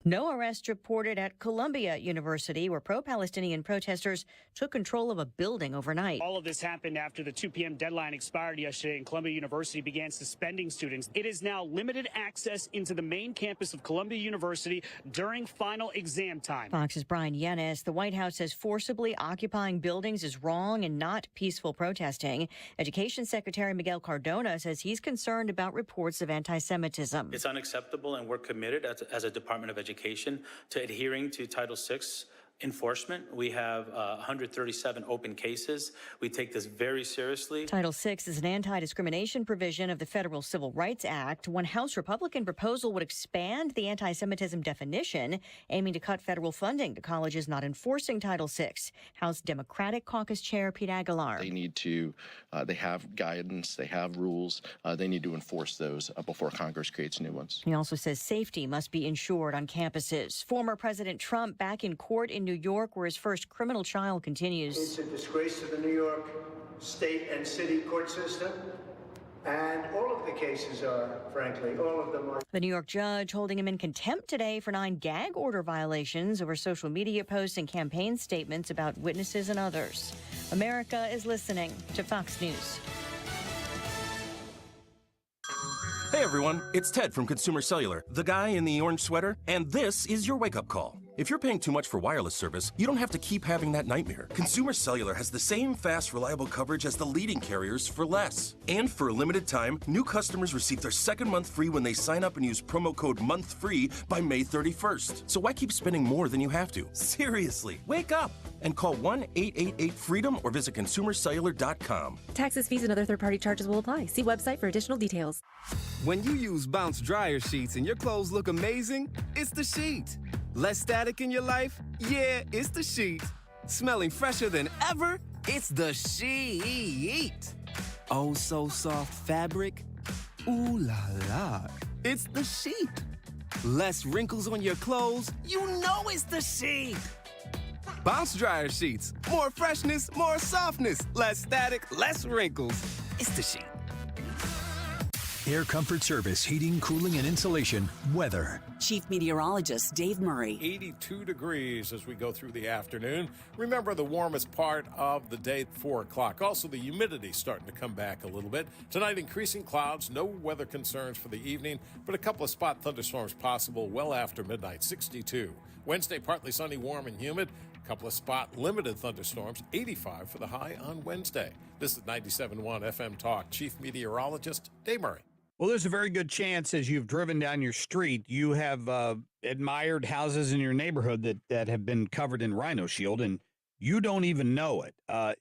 No arrests reported at Columbia University, where pro-Palestinian protesters took control of a building overnight. All of this happened after the 2 p.m. deadline expired yesterday and Columbia University began suspending students. It is now limited access into the main campus of Columbia University during final exam time. Fox's Brian Yennis. The White House says forcibly occupying buildings is wrong and not peaceful protesting. Education Secretary Miguel Cardona says he's concerned about reports of anti-Semitism. It's unacceptable, and we're committed as a Department of Education to adhering to Title VI enforcement. We have 137 open cases. We take this very seriously. Title VI is an anti-discrimination provision of the Federal Civil Rights Act. One House Republican proposal would expand the anti-Semitism definition, aiming to cut federal funding to colleges not enforcing Title VI. House Democratic Caucus Chair Pete Aguilar. They need to, they have guidance, they have rules, they need to enforce those before Congress creates new ones. He also says safety must be ensured on campuses. Former President Trump back in court in New York, where his first criminal trial continues. It's a disgrace to the New York state and city court system. And all of the cases are, frankly, all of them are. The New York judge holding him in contempt today for 9 gag order violations over social media posts and campaign statements about witnesses and others. America is listening to Fox News. Hey everyone, it's Ted from Consumer Cellular, the guy in the orange sweater, and this is your wake-up call. If you're paying too much for wireless service, you don't have to keep having that nightmare. Consumer Cellular has the same fast, reliable coverage as the leading carriers for less. And for a limited time, new customers receive their second month free when they sign up and use promo code MONTHFREE by May 31st. So why keep spending more than you have to? Seriously, wake up and call 1-888-FREEDOM or visit consumercellular.com. Taxes, fees, and other third-party charges will apply. See website for additional details. When you use Bounce dryer sheets and your clothes look amazing, it's the sheet. Less static in your life? Yeah, it's the sheet. Smelling fresher than ever? It's the sheet. Oh, so soft fabric? Ooh la la. It's the sheet. Less wrinkles on your clothes? You know it's the sheet. Bounce dryer sheets. More freshness, more softness. Less static, less wrinkles. It's the sheet. Air Comfort Service, heating, cooling, and insulation. Weather. Chief Meteorologist Dave Murray. 82 degrees as we go through the afternoon. Remember, the warmest part of the day, 4 o'clock. Also, the humidity starting to come back a little bit. Tonight, increasing clouds, no weather concerns for the evening, but a couple of spot thunderstorms possible well after midnight, 62. Wednesday, partly sunny, warm, and humid. A couple of spot limited thunderstorms, 85 for the high on Wednesday. This is 97.1 FM Talk. Chief Meteorologist Dave Murray. Well, there's a very good chance as you've driven down your street, you have admired houses in your neighborhood that have been covered in Rhino Shield, and you don't even know it.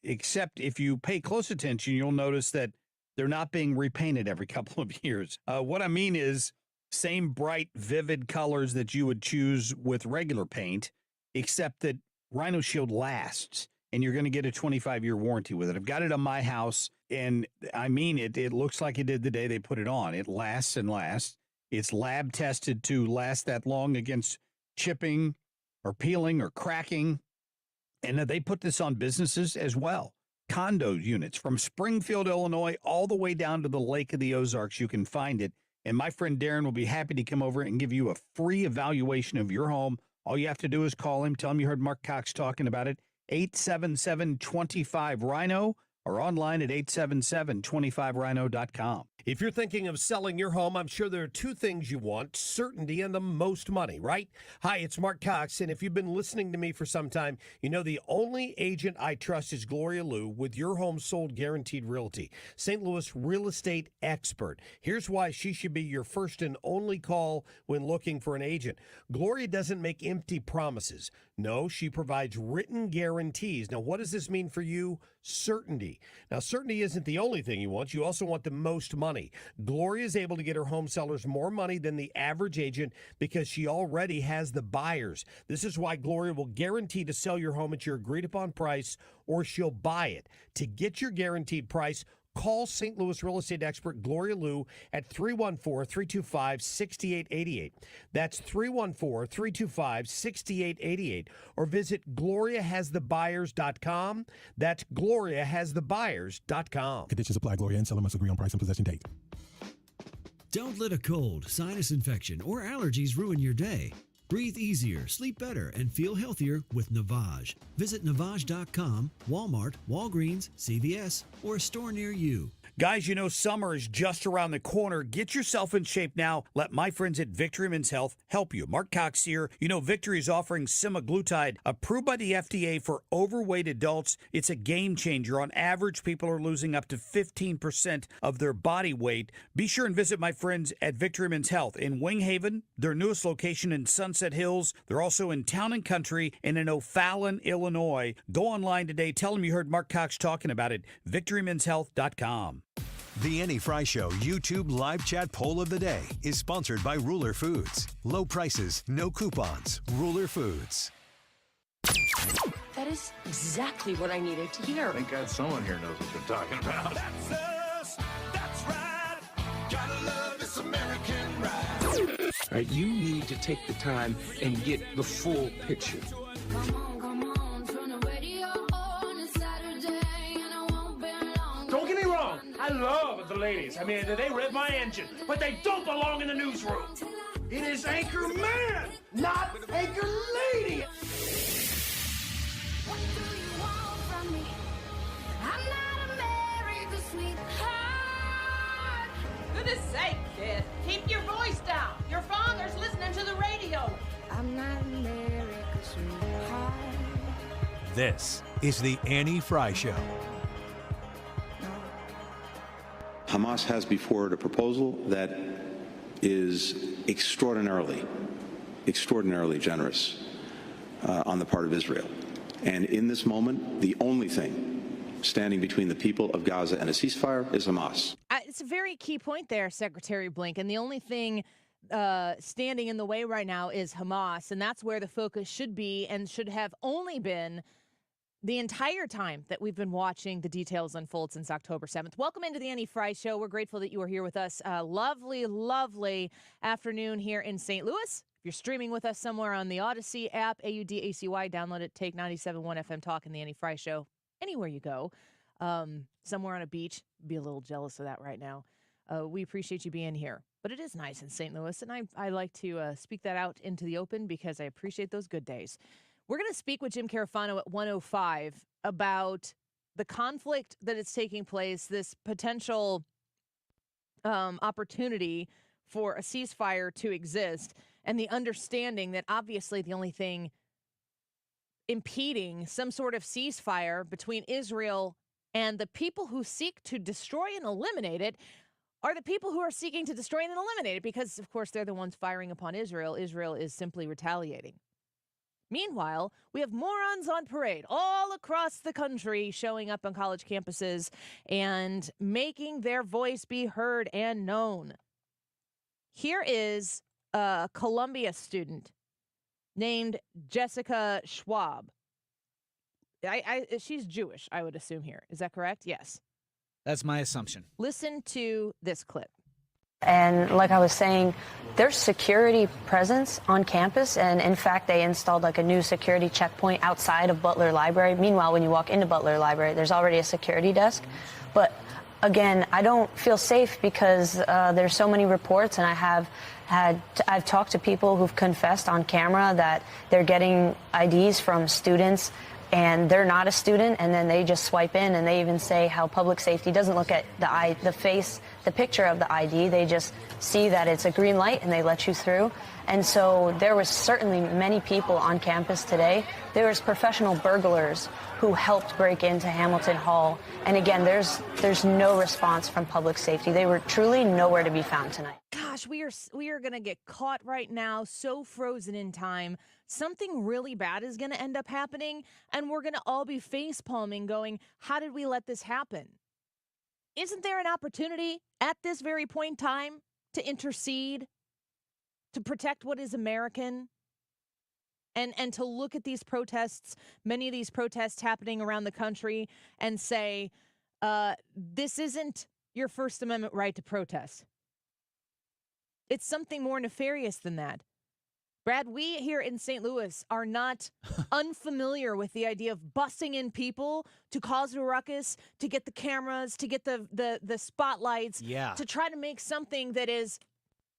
Except if you pay close attention, you'll notice that they're not being repainted every couple of years. What I mean is same bright, vivid colors that you would choose with regular paint, except that Rhino Shield lasts, and you're going to get a 25-year warranty with it. I've got it on my house. And I mean, it looks like it did the day they put it on. It lasts and lasts. It's lab tested to last that long against chipping or peeling or cracking. And they put this on businesses as well. Condo units from Springfield, Illinois, all the way down to the Lake of the Ozarks. You can find it. And my friend Darren will be happy to come over and give you a free evaluation of your home. All you have to do is call him. Tell him you heard Mark Cox talking about it. 877-25-RHINO. or online at 877-25rhino.com. If you're thinking of selling your home, I'm sure there are two things you want: certainty and the most money, right? Hi, it's Mark Cox, and if you've been listening to me for some time, you know the only agent I trust is Gloria Liu with Your Home Sold Guaranteed Realty, St. Louis real estate expert. Here's why she should be your first and only call when looking for an agent. Gloria doesn't make empty promises. No, she provides written guarantees. Now, what does this mean for you? Certainty. Now, certainty isn't the only thing you want. You also want the most money. Gloria is able to get her home sellers more money than the average agent because she already has the buyers. This is why Gloria will guarantee to sell your home at your agreed upon price, or she'll buy it. To get your guaranteed price, call St. Louis real estate expert Gloria Liu at 314-325-6888. That's 314-325-6888. Or visit GloriaHasTheBuyers.com. That's GloriaHasTheBuyers.com. Conditions apply. Gloria and seller must agree on price and possession date. Don't let a cold, sinus infection, or allergies ruin your day. Breathe easier, sleep better, and feel healthier with Navage. Visit Navage.com, Walmart, Walgreens, CVS, or a store near you. Guys, you know summer is just around the corner. Get yourself in shape now. Let my friends at Victory Men's Health help you. Mark Cox here. You know Victory is offering semaglutide, approved by the FDA for overweight adults. It's a game changer. On average, people are losing up to 15% of their body weight. Be sure and visit my friends at Victory Men's Health in Wing Haven, their newest location in Sunset Hills. They're also in Town and Country and in O'Fallon, Illinois. Go online today. Tell them you heard Mark Cox talking about it. VictoryMen'sHealth.com. The Annie Frey Show YouTube live chat poll of the day is sponsored by Ruler Foods. Low prices, no coupons. Ruler Foods. That is exactly what I needed to hear. Thank God someone here knows what you're talking about. That's us. That's right. Gotta love this American ride. All right, you need to take the time and get the full picture. Come on, turn the radio on. It's Saturday and I won't be long. Don't get me wrong. I love the ladies. I mean, they rev my engine, but they don't belong in the newsroom. It is Anchor Man, not Anchor Lady. What do you want from me? I'm not America's sweetheart. Goodness sake, kid. Keep your voice down. Your father's listening to the radio. I'm not America's sweetheart. This is the Annie Frey Show. Hamas has before it a proposal that is extraordinarily generous on the part of Israel. And in this moment, the only thing standing between the people of Gaza and a ceasefire is Hamas. It's a very key point there, Secretary Blinken. The only thing standing in the way right now is Hamas, and that's where the focus should be and should have only been the entire time that we've been watching the details unfold since October 7th. Welcome into the Annie Frey Show. We're grateful that you are here with us. Lovely afternoon here in St. Louis. If you're streaming with us somewhere on the Odyssey app, AUDACY, download it, take 97.1 FM Talk and the Annie Frey Show. Anywhere you go, somewhere on a beach, be a little jealous of that right now. We appreciate you being here. But it is nice in St. Louis, and I like to speak that out into the open because I appreciate those good days. We're going to speak with Jim Carafano at 1:05 about the conflict that is taking place, this potential opportunity for a ceasefire to exist, and the understanding that obviously the only thing impeding some sort of ceasefire between Israel and the people who seek to destroy and eliminate it are the people who are seeking to destroy and eliminate it because, of course, they're the ones firing upon Israel. Israel is simply retaliating. Meanwhile, we have morons on parade all across the country showing up on college campuses and making their voice be heard and known. Here is a Columbia student named Jessica Schwab. She's Jewish, I would assume here. Is that correct? Yes. That's my assumption. Listen to this clip. And like I was saying, there's security presence on campus. And in fact, they installed like a new security checkpoint outside of Butler Library. Meanwhile, when you walk into Butler Library, there's already a security desk. But again, I don't feel safe because there's so many reports, and I've talked to people who've confessed on camera that they're getting IDs from students and they're not a student, and then they just swipe in, and they even say how public safety doesn't look at the picture of the ID. They just see that it's a green light and they let you through. And so there was certainly many people on campus today. There was professional burglars who helped break into Hamilton Hall. And again, there's no response from public safety. They were truly nowhere to be found tonight. Gosh, we are going to get caught right now, so frozen in time. Something really bad is going to end up happening, and we're going to all be face-palming going, how did we let this happen? Isn't there an opportunity at this very point in time to intercede, to protect what is American, and to look at these protests, many of these protests happening around the country, and say, this isn't your First Amendment right to protest. It's something more nefarious than that. Brad, we here in St. Louis are not unfamiliar with the idea of bussing in people to cause a ruckus, to get the cameras, to get the spotlights, to try to make something that is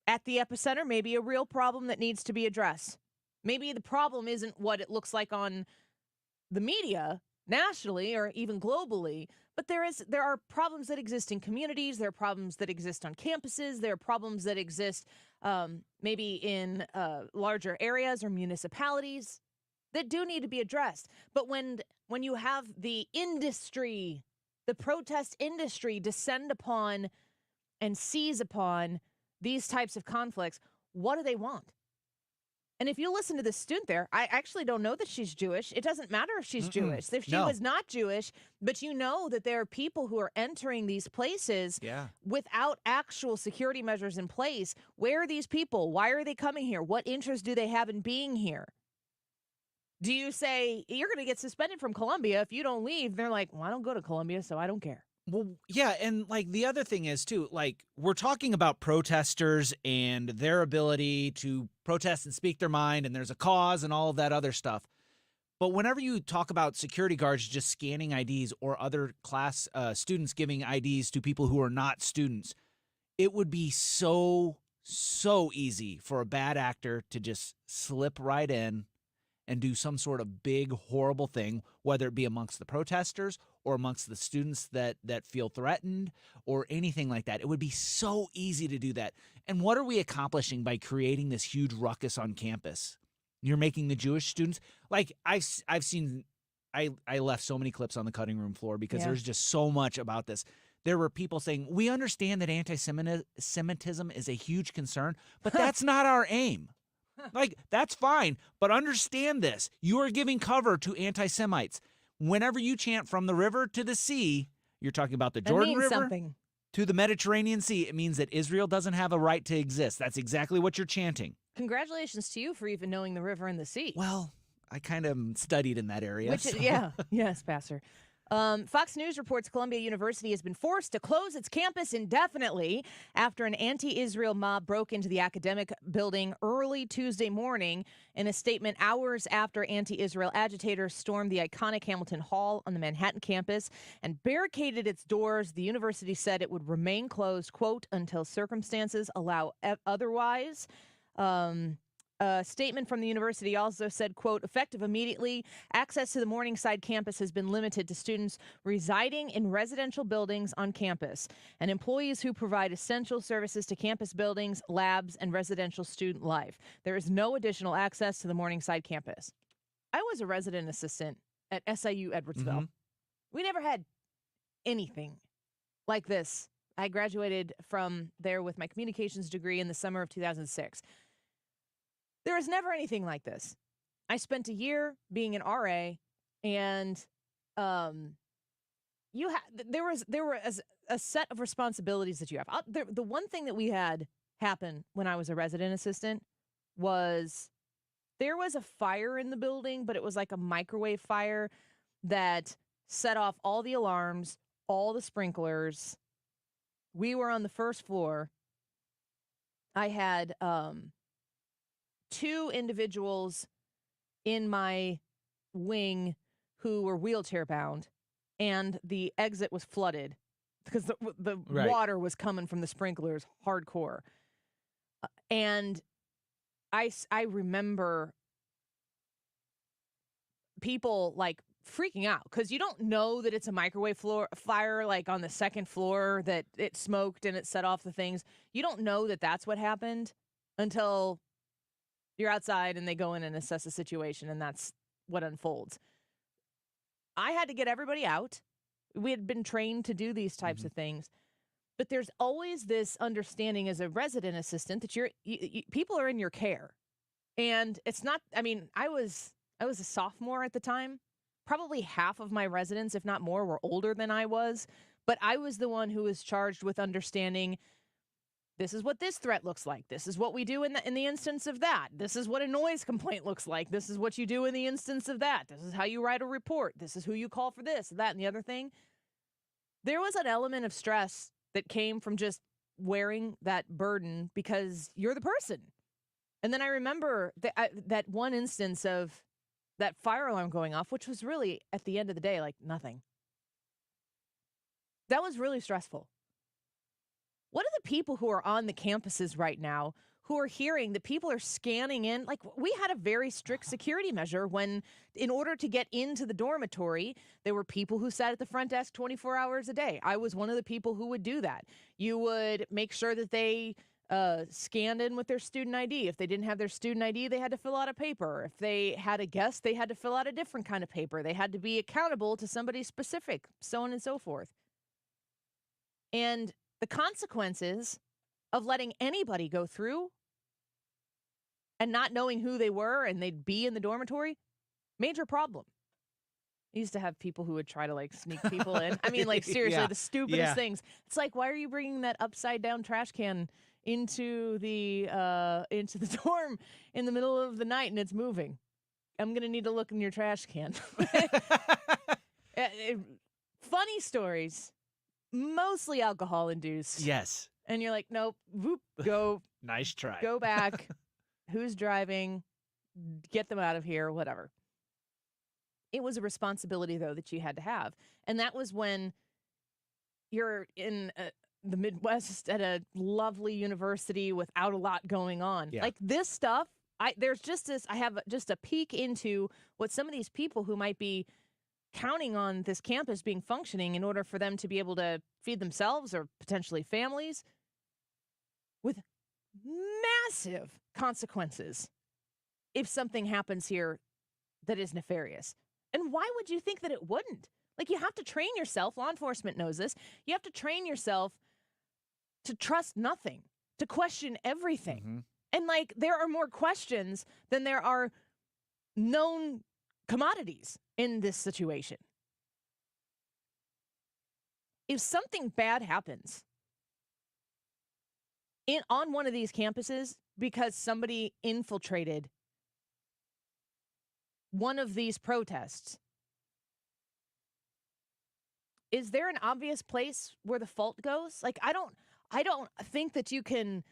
at the epicenter, maybe a real problem that needs to be addressed. Maybe the problem isn't what it looks like on the media nationally or even globally, but there are problems that exist in communities. There are problems that exist on campuses. There are problems that exist maybe in larger areas or municipalities that do need to be addressed. But when you have the industry, the protest industry, descend upon and seize upon these types of conflicts, what do they want? And if you listen to the student there, I actually don't know that she's Jewish. It doesn't matter if she's Jewish. If she was not Jewish, but you know that there are people who are entering these places without actual security measures in place. Where are these people? Why are they coming here? What interest do they have in being here? Do you say, you're going to get suspended from Columbia if you don't leave? They're like, well, I don't go to Columbia, so I don't care. Well, yeah, and like the other thing is too, like we're talking about protesters and their ability to protest and speak their mind, and there's a cause and all of that other stuff. But whenever you talk about security guards just scanning IDs or other class students giving IDs to people who are not students, it would be so easy for a bad actor to just slip right in and do some sort of big, horrible thing, whether it be amongst the protesters or amongst the students that feel threatened or anything like that. It would be so easy to do that. And what are we accomplishing by creating this huge ruckus on campus? You're making the Jewish students, like I've seen, I left so many clips on the cutting room floor because there's just so much about this. There were people saying, we understand that anti-Semitism is a huge concern, but that's not our aim. Like, that's fine, but understand this. You are giving cover to anti-Semites. Whenever you chant from the river to the sea, you're talking about the Jordan River to the Mediterranean Sea. It means that Israel doesn't have a right to exist. That's exactly what you're chanting. Congratulations to you for even knowing the river and the sea. Well, I kind of studied in that area. Yes, Pastor. Fox News reports Columbia University has been forced to close its campus indefinitely after an anti-Israel mob broke into the academic building early Tuesday morning. In a statement hours after anti-Israel agitators stormed the iconic Hamilton Hall on the Manhattan campus and barricaded its doors, the university said it would remain closed, quote, until circumstances allow otherwise. A statement from the university also said, quote, effective immediately, access to the Morningside campus has been limited to students residing in residential buildings on campus and employees who provide essential services to campus buildings, labs, and residential student life. There is no additional access to the Morningside campus. I was a resident assistant at SIU Edwardsville. We never had anything like this. I graduated from there with my communications degree in the summer of 2006. There is never anything like this. I spent a year being an RA, and there was a set of responsibilities that you have. The one thing that we had happen when I was a resident assistant was there was a fire in the building, but it was like a microwave fire that set off all the alarms, all the sprinklers. We were on the first floor. I had two individuals in my wing who were wheelchair bound, and the exit was flooded because the water was coming from the sprinklers hardcore. And I remember people like freaking out because you don't know that it's a microwave fire like on the second floor, that it smoked and it set off the things. You don't know that that's what happened until you're outside and they go in and assess the situation, and that's what unfolds. I had to get everybody out. We had been trained to do these types of things, but there's always this understanding as a resident assistant that people are in your care. And it's not, I mean, I was a sophomore at the time. Probably half of my residents, if not more, were older than I was, but I was the one who was charged with understanding this is what this threat looks like. This is what we do in the instance of that. This is what a noise complaint looks like. This is what you do in the instance of that. This is how you write a report. This is who you call for this, that, and the other thing. There was an element of stress that came from just wearing that burden because you're the person. And then I remember that one instance of that fire alarm going off, which was really, at the end of the day, like nothing. That was really stressful. What are the people who are on the campuses right now who are hearing that people are scanning in. Like, we had a very strict security measure when, in order to get into the dormitory, there were people who sat at the front desk 24 hours a day. I was one of the people who would do that. You would make sure that they scanned in with their student ID. If they didn't have their student ID, they had to fill out a paper. If they had a guest, they had to fill out a different kind of paper. They had to be accountable to somebody specific, so on and so forth. And the consequences of letting anybody go through and not knowing who they were and they'd be in the dormitory, major problem. I used to have people who would try to like sneak people in. I mean, like, seriously, the stupidest things. It's like, why are you bringing that upside down trash can into the dorm in the middle of the night and it's moving? I'm going to need to look in your trash can. Funny stories, mostly alcohol induced. Yes. And you're like, nope, whoop, go. Nice try. Go back. Who's driving? Get them out of here, whatever. It was a responsibility, though, that you had to have. And that was when you're in the Midwest at a lovely university without a lot going on. Yeah. Like this stuff, I have just a peek into what some of these people who might be counting on this campus being functioning in order for them to be able to feed themselves or potentially families, with massive consequences if something happens here that is nefarious. And why would you think that it wouldn't? Like, you have to train yourself. Law enforcement knows this. You have to train yourself to trust nothing, to question everything. Mm-hmm. And like, there are more questions than there are known commodities in this situation. If something bad happens on one of these campuses because somebody infiltrated one of these protests, is there an obvious place where the fault goes? Like, I don't think that you can.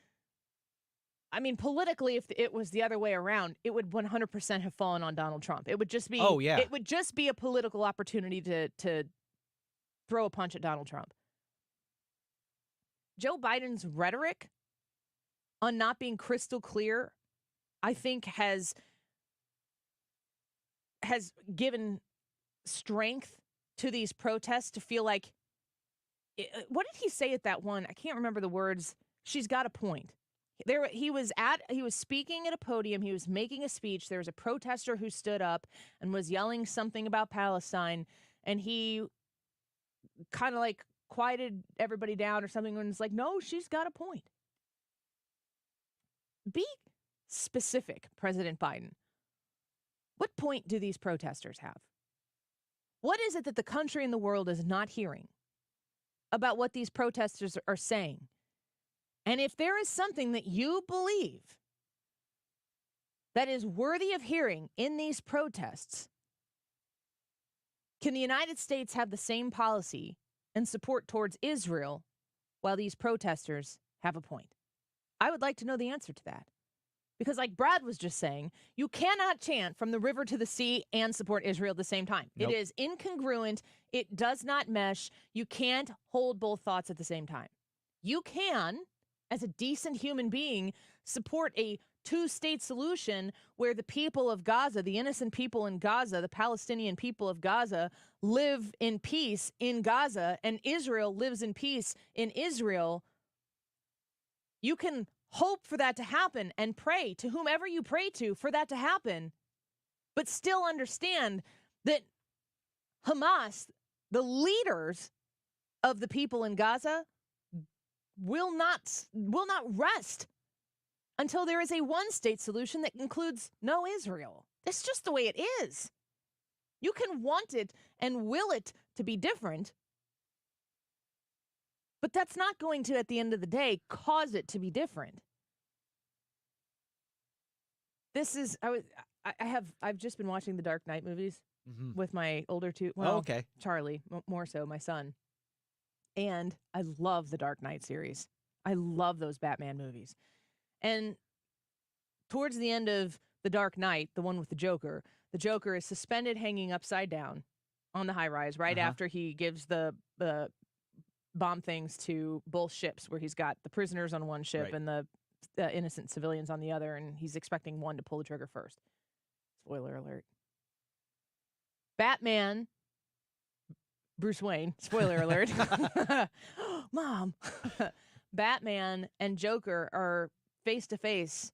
I mean, politically, if it was the other way around, it would 100% have fallen on Donald Trump. It would just be, it would just be a political opportunity to throw a punch at Donald Trump. Joe Biden's rhetoric on not being crystal clear, I think, has given strength to these protests to feel like, what did he say at that one? I can't remember the words. She's got a point. He was speaking at a podium. He was making a speech. There was a protester who stood up and was yelling something about Palestine, and he kind of like quieted everybody down or something, and was like, no, she's got a point. Be specific, President Biden. What point do these protesters have? What is it that the country and the world is not hearing about what these protesters are saying? And if there is something that you believe that is worthy of hearing in these protests, can the United States have the same policy and support towards Israel while these protesters have a point? I would like to know the answer to that. Because like Brad was just saying, you cannot chant from the river to the sea and support Israel at the same time. Nope. It is incongruent. It does not mesh. You can't hold both thoughts at the same time. You can, as a decent human being, support a two-state solution where the people of Gaza, the innocent people in Gaza, the Palestinian people of Gaza, live in peace in Gaza, and Israel lives in peace in Israel. You can hope for that to happen and pray to whomever you pray to for that to happen, but still understand that Hamas, the leaders of the people in Gaza, will not rest until there is a one-state solution that includes no Israel. That's just the way it is. You can want it and will it to be different, but that's not going to, at the end of the day, cause it to be different. I've just been watching the Dark Knight movies with my older two. Well, Charlie, more so, my son. And I love the Dark Knight series. I love those Batman movies. And towards the end of the Dark Knight, the one with the Joker is suspended hanging upside down on the high rise right after he gives the bomb things to both ships, where he's got the prisoners on one ship and the innocent civilians on the other, and he's expecting one to pull the trigger first. Spoiler alert. Batman, Bruce Wayne, spoiler alert. Mom. Batman and Joker are face to face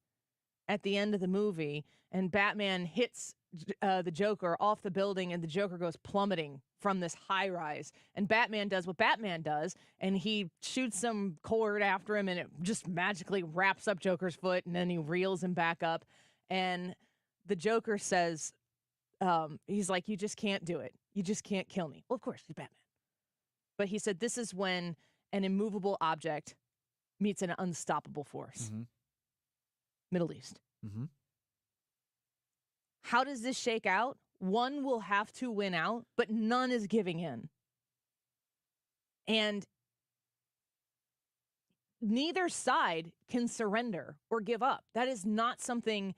at the end of the movie, and Batman hits the Joker off the building, and the Joker goes plummeting from this high rise. And Batman does what Batman does, and he shoots some cord after him, and it just magically wraps up Joker's foot, and then he reels him back up. And the Joker says, he's like, you just can't do it. You just can't kill me. Well, of course, he's Batman. But he said, this is when an immovable object meets an unstoppable force. Mm-hmm. Middle East. Mm-hmm. How does this shake out? One will have to win out, but none is giving in. And neither side can surrender or give up. That is not something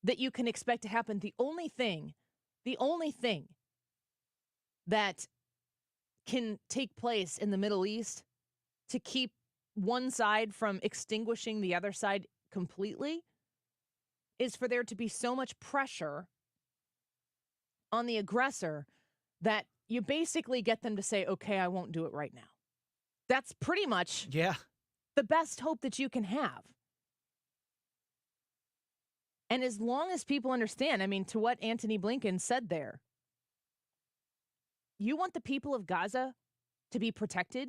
that you can expect to happen. The only thing that can take place in the Middle East to keep one side from extinguishing the other side completely is for there to be so much pressure on the aggressor that you basically get them to say, okay, I won't do it right now. That's pretty much the best hope that you can have. And as long as people understand, I mean, to what Antony Blinken said there, you want the people of Gaza to be protected,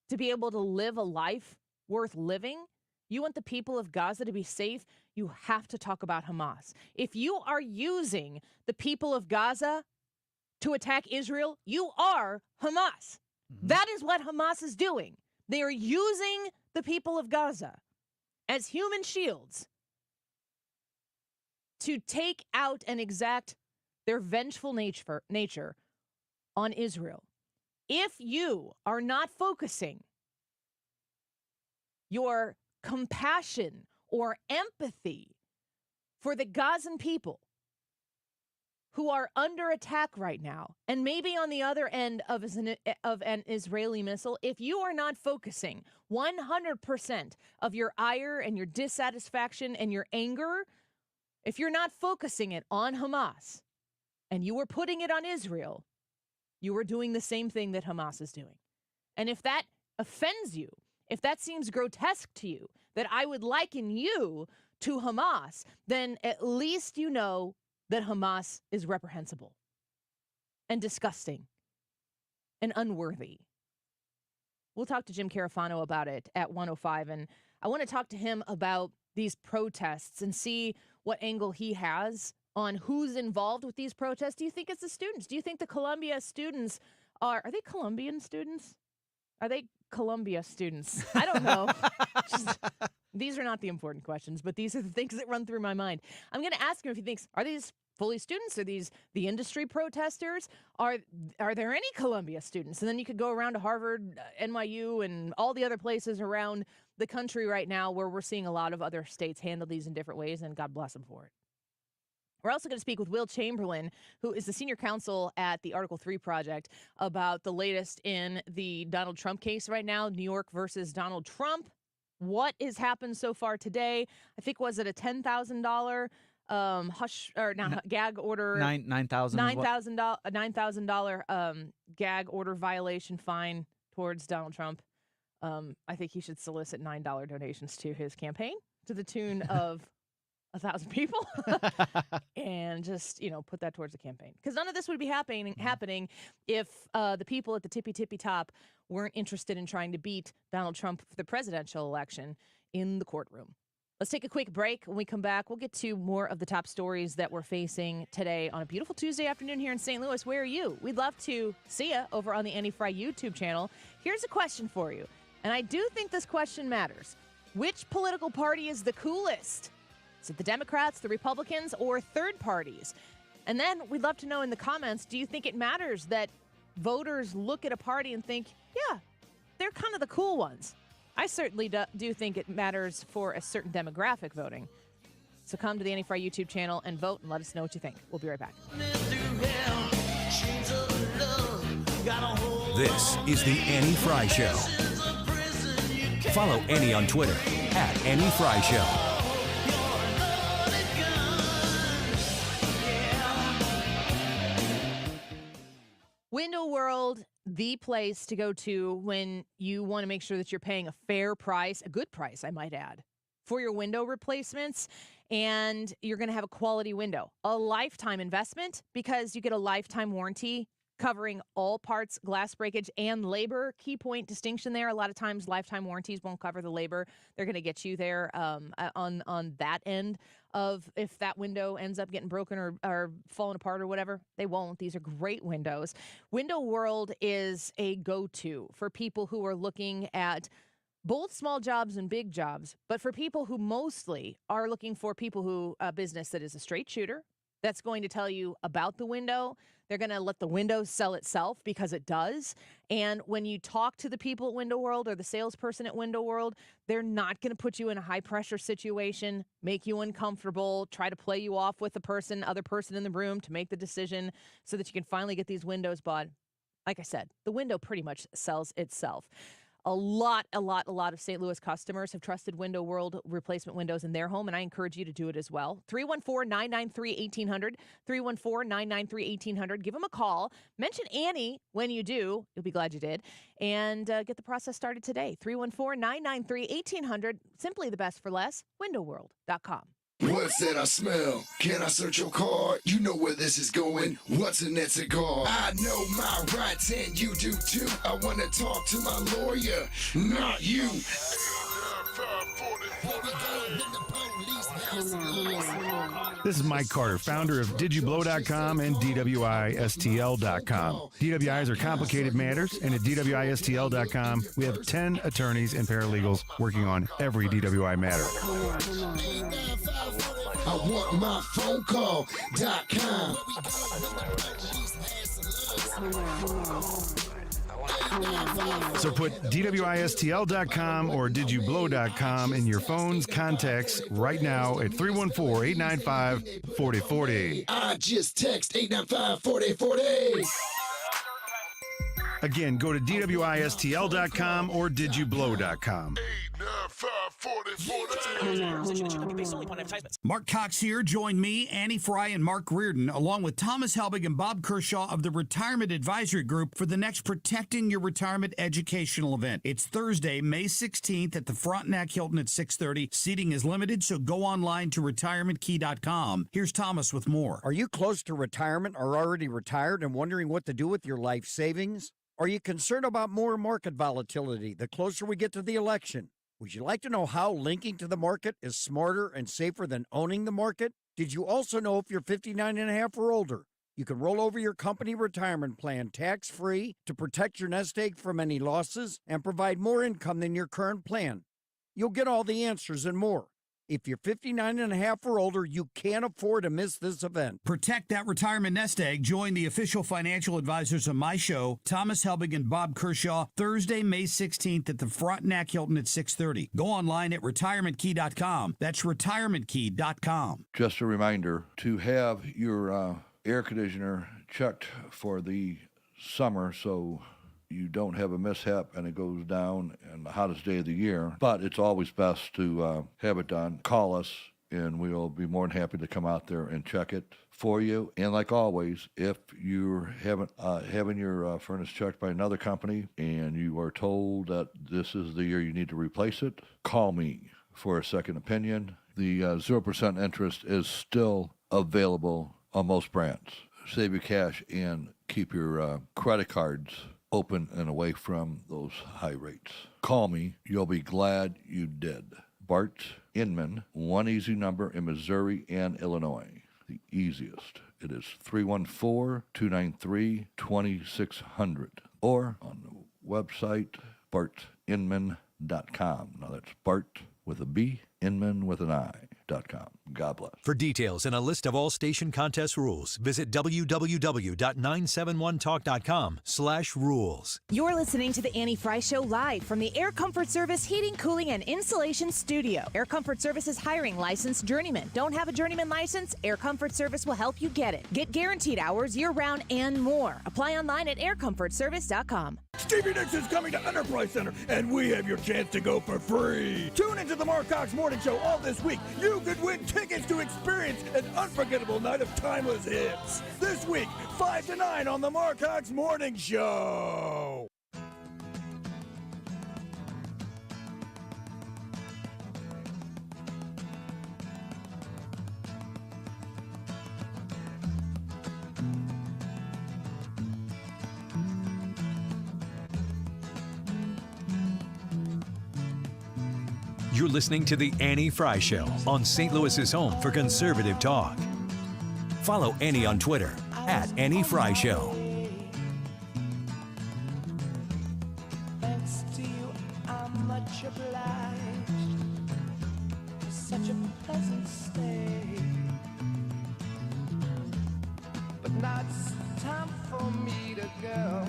to be able to live a life worth living. You want the people of Gaza to be safe. You have to talk about Hamas. If you are using the people of Gaza to attack Israel, you are Hamas. Mm-hmm. That is what Hamas is doing. They are using the people of Gaza as human shields to take out and exact their vengeful nature on Israel. If you are not focusing your compassion or empathy for the Gazan people who are under attack right now, and maybe on the other end of an Israeli missile, if you are not focusing 100% of your ire and your dissatisfaction and your anger, if you're not focusing it on Hamas and you are putting it on Israel, you are doing the same thing that Hamas is doing. And if that offends you, if that seems grotesque to you, that I would liken you to Hamas, then at least you know that Hamas is reprehensible and disgusting and unworthy. We'll talk to Jim Carafano about it at 1:05, and I want to talk to him about these protests and see what angle he has on who's involved with these protests. Do you think it's the students? Do you think the Columbia students are they Colombian students? Are they Columbia students? I don't know. These are not the important questions, but these are the things that run through my mind. I'm going to ask him if he thinks, are these fully students? Are these the industry protesters? Are there any Columbia students? And then you could go around to Harvard, NYU, and all the other places around the country right now where we're seeing a lot of other states handle these in different ways, and God bless them for it. We're also going to speak with Will Chamberlain, who is the senior counsel at the Article 3 Project, about the latest in the Donald Trump case right now, New York versus Donald Trump. What has happened so far today? I think, was it a $10,000 hush or gag order? $9,000 gag order violation fine towards Donald Trump. I think he should solicit $9 donations to his campaign to the tune of 1,000 people and just, put that towards the campaign. Because none of this would be happening if the people at the tippy top weren't interested in trying to beat Donald Trump for the presidential election in the courtroom. Let's take a quick break. When we come back, we'll get to more of the top stories that we're facing today on a beautiful Tuesday afternoon here in St. Louis. Where are you? We'd love to see you over on the Annie Frey YouTube channel. Here's a question for you, and I do think this question matters. Which political party is the coolest? Is it the Democrats, the Republicans, or third parties? And then we'd love to know in the comments, do you think it matters that voters look at a party and think, yeah, they're kind of the cool ones? I certainly do think it matters for a certain demographic voting. So come to the Annie Frey YouTube channel and vote and let us know what you think. We'll be right back. This is the Annie Frey Show. Follow Annie on Twitter @AnnieFryShow. Window World, the place to go to when you want to make sure that you're paying a fair price, a good price, I might add, for your window replacements. And you're going to have a quality window, a lifetime investment, because you get a lifetime warranty covering all parts, glass breakage, and labor. Key point distinction there. A lot of times lifetime warranties won't cover the labor. They're going to get you there on that end of if that window ends up getting broken or falling apart or whatever. They won't. These are great windows. Window World is a go-to for people who are looking at both small jobs and big jobs, but for people who mostly are looking for people who a business that is a straight shooter, that's going to tell you about the window. They're going to let the window sell itself because it does. And when you talk to the people at Window World or the salesperson at Window World, they're not going to put you in a high-pressure situation, make you uncomfortable, try to play you off with the other person in the room to make the decision so that you can finally get these windows bought. Like I said, the window pretty much sells itself. A lot of St. Louis customers have trusted Window World replacement windows in their home, and I encourage you to do it as well. 314-993-1800, 314-993-1800. Give them a call. Mention Annie when you do. You'll be glad you did. And get the process started today. 314-993-1800. Simply the best for less. WindowWorld.com. What's that I smell? Can I search your car? You know where this is going. What's in that cigar? I know my rights and you do too. I want to talk to my lawyer, not you. This is Mike Carter, founder of DidYouBlow.com and DWISTL.com. DWIs are complicated matters, and at DWISTL.com, we have 10 attorneys and paralegals working on every DWI matter. I want my phone call.com. So put DWISTL.com or DidYouBlow.com in your phone's contacts right now at 314-895-4040. I just text 895-4040. Again, go to DWISTL.com or DidYouBlow.com. Mark Cox here. Join me, Annie Frey, and Mark Reardon, along with Thomas Helbig and Bob Kershaw of the Retirement Advisory Group for the next Protecting Your Retirement educational event. It's Thursday, May 16th at the Frontenac Hilton at 6:30. Seating is limited, so go online to retirementkey.com. Here's Thomas with more. Are you close to retirement or already retired and wondering what to do with your life savings? Are you concerned about more market volatility the closer we get to the election? Would you like to know how linking to the market is smarter and safer than owning the market? Did you also know if you're 59 and a half or older, you can roll over your company retirement plan tax-free to protect your nest egg from any losses and provide more income than your current plan? You'll get all the answers and more. If you're 59 and a half or older, you can't afford to miss this event. Protect that retirement nest egg. Join the official financial advisors of my show, Thomas Helbig and Bob Kershaw, Thursday, May 16th at the Frontenac Hilton at 6:30. Go online at retirementkey.com. That's retirementkey.com. Just a reminder to have your air conditioner checked for the summer so you don't have a mishap and it goes down in the hottest day of the year. But it's always best to have it done. Call us and we'll be more than happy to come out there and check it for you. And like always, if you're having your furnace checked by another company and you are told that this is the year you need to replace it, call me for a second opinion. The 0% interest is still available on most brands. Save your cash and keep your credit cards open and away from those high rates. Call me. You'll be glad you did. Bart Inman, one easy number in Missouri and Illinois. The easiest. It is 314-293-2600 or on the website bartinman.com. Now that's Bart with a B, Inman with an I.com. God bless. For details and a list of all station contest rules, visit www.971talk.com/rules. You're listening to the Annie Frey Show live from the Air Comfort Service Heating, Cooling, and Insulation Studio. Air Comfort Service is hiring licensed journeymen. Don't have a journeyman license? Air Comfort Service will help you get it. Get guaranteed hours year-round and more. Apply online at aircomfortservice.com. Stevie Nicks is coming to Enterprise Center, and we have your chance to go for free. Tune into the Mark Cox Morning Show all this week. You could win tickets to experience an unforgettable night of timeless hits. This week, 5 to 9 on the Mark Cox Morning Show. You're listening to The Annie Frey Show on St. Louis's home for conservative talk. Follow Annie on Twitter @Annie Frey Show. Thanks to you, I'm much obliged for such a pleasant stay. But now it's time for me to go.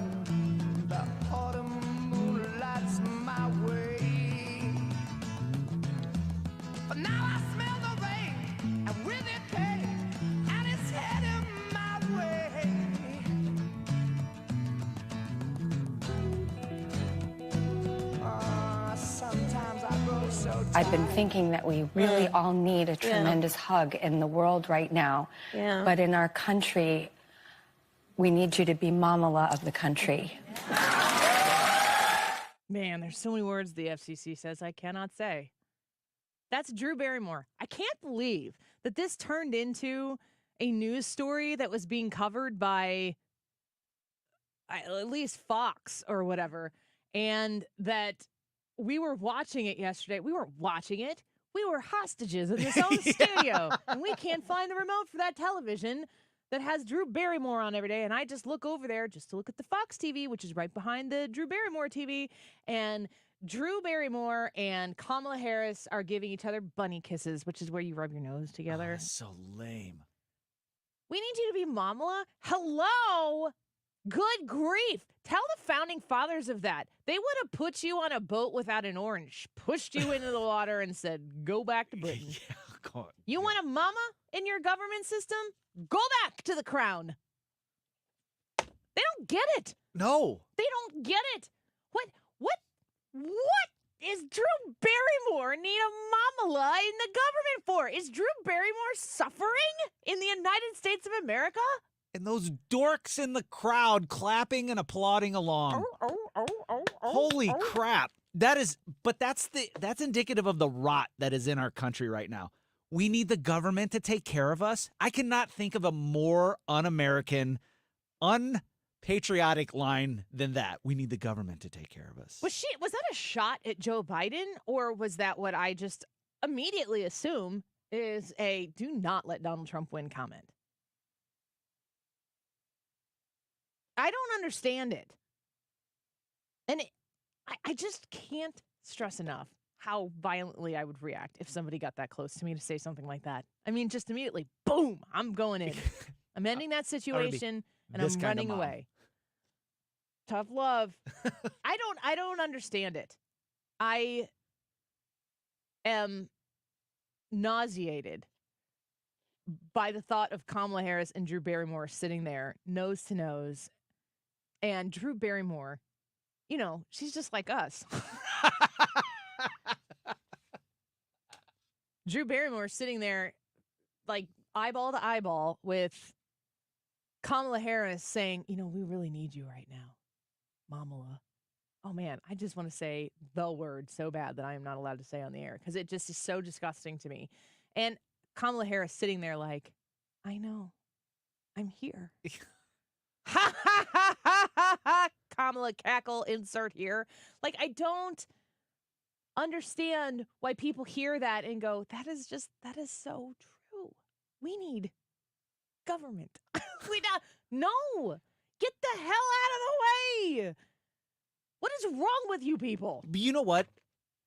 The autumn moonlight's my way. But now I smell the rain, and with it pain, and it's heading my way. Sometimes I grow so tired. I've been thinking that we really all need a tremendous hug in the world right now. Yeah. But in our country, we need you to be Mamala of the country. Man, there's so many words the FCC says I cannot say. That's Drew Barrymore. I can't believe that this turned into a news story that was being covered by at least Fox or whatever, and that we were watching it yesterday. We weren't watching it. We were hostages in this own studio, and we can't find the remote for that television that has Drew Barrymore on every day. And I just look over there just to look at the Fox TV, which is right behind the Drew Barrymore TV, and Drew Barrymore and Kamala Harris are giving each other bunny kisses, which is where you rub your nose together. That's so lame. We need you to be Mamala. Hello? Good grief. Tell the founding fathers of that. They would have put you on a boat without an orange, pushed you into the water, and said, go back to Britain. God. You want a mama in your government system? Go back to the crown. They don't get it. No. They don't get it. What is Drew Barrymore need a mamala in the government for? Is Drew Barrymore suffering in the United States of America? And those dorks in the crowd clapping and applauding along. Holy crap. That's indicative of the rot that is in our country right now. We need the government to take care of us. I cannot think of a more un-American, unpatriotic line than that. We need the government to take care of us. Was that a shot at Joe Biden, or was that what I just immediately assume is a do not let Donald Trump win comment? I don't understand it. And I just can't stress enough how violently I would react if somebody got that close to me to say something like that. I mean, just immediately, boom, I'm going in. I'm ending that situation, and I'm running away. Tough love. I don't understand it. I am nauseated by the thought of Kamala Harris and Drew Barrymore sitting there nose to nose. And Drew Barrymore, she's just like us. Drew Barrymore sitting there like eyeball to eyeball with Kamala Harris saying, we really need you right now, Mamala. Oh, man, I just want to say the word so bad that I am not allowed to say on the air because it just is so disgusting to me. And Kamala Harris sitting there like, I know, I'm here. Ha, ha, ha, ha, ha, ha. Kamala cackle insert here. Like, I don't understand why people hear that and go, that is so true. We need government. No, get the hell out of the way. What is wrong with you people? But you know what?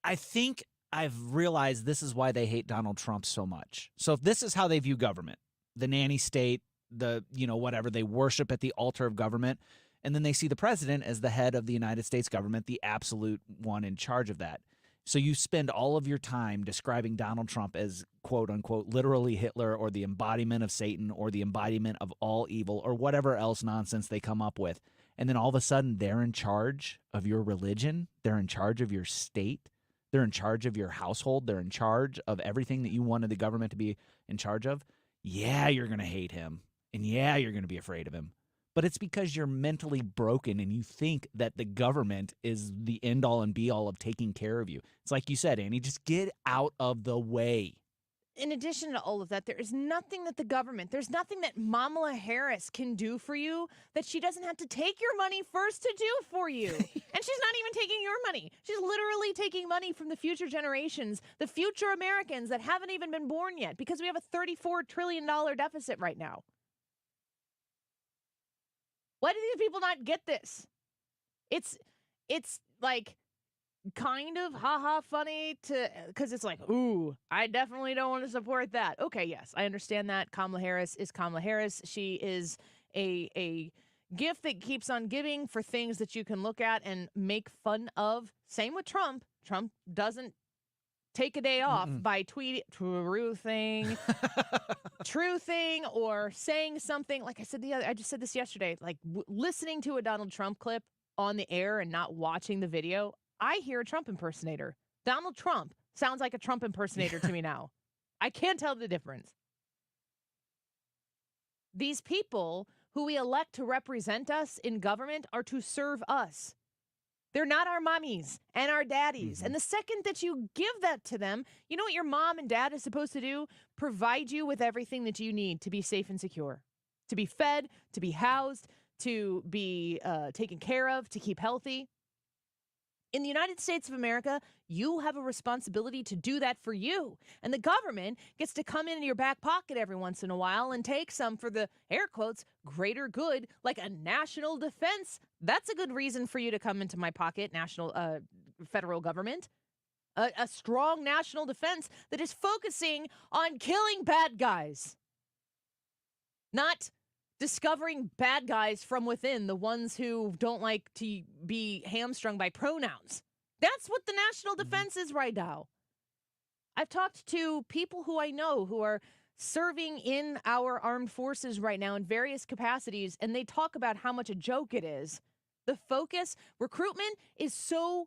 I think I've realized this is why they hate Donald Trump so much. So if this is how they view government, the nanny state, whatever, they worship at the altar of government, and then they see the president as the head of the United States government, the absolute one in charge of that. So you spend all of your time describing Donald Trump as, quote unquote, literally Hitler or the embodiment of Satan or the embodiment of all evil or whatever else nonsense they come up with. and then all of a sudden they're in charge of your religion, they're in charge of your state, they're in charge of your household, they're in charge of everything that you wanted the government to be in charge of, yeah, you're going to hate him, and yeah, you're going to be afraid of him. But it's because you're mentally broken and you think that the government is the end-all and be-all of taking care of you. It's like you said, Annie, just get out of the way. In addition to all of that, there is nothing that there's nothing that Kamala Harris can do for you that she doesn't have to take your money first to do for you. And she's not even taking your money. She's literally taking money from the future generations, the future Americans that haven't even been born yet, because we have a $34 trillion deficit right now. Why do these people not get this? It's like kind of funny because it's like, ooh, I definitely don't want to support that. Okay, yes, I understand that. Kamala Harris is Kamala Harris. She is a gift that keeps on giving for things that you can look at and make fun of. Same with Trump. Trump doesn't take a day off by tweeting true thing or saying something. Like I just said this yesterday, like listening to a Donald Trump clip on the air and not watching the video, I hear a Trump impersonator. Donald Trump sounds like a Trump impersonator to me now. I can't tell the difference. These people who we elect to represent us in government are to serve us. They're not our mommies and our daddies. And the second that you give that to them, you know what your mom and dad is supposed to do? Provide you with everything that you need to be safe and secure, to be fed, to be housed, to be taken care of, to keep healthy. In the United States of America, you have a responsibility to do that for you. And the government gets to come into your back pocket every once in a while and take some for the, air quotes, greater good, like a national defense. That's a good reason for you to come into my pocket, federal government. A strong national defense that is focusing on killing bad guys. Not discovering bad guys from within, the ones who don't like to be hamstrung by pronouns. That's what the national defense is right now. I've talked to people who I know who are serving in our armed forces right now in various capacities, and they talk about how much a joke it is. The focus, recruitment is so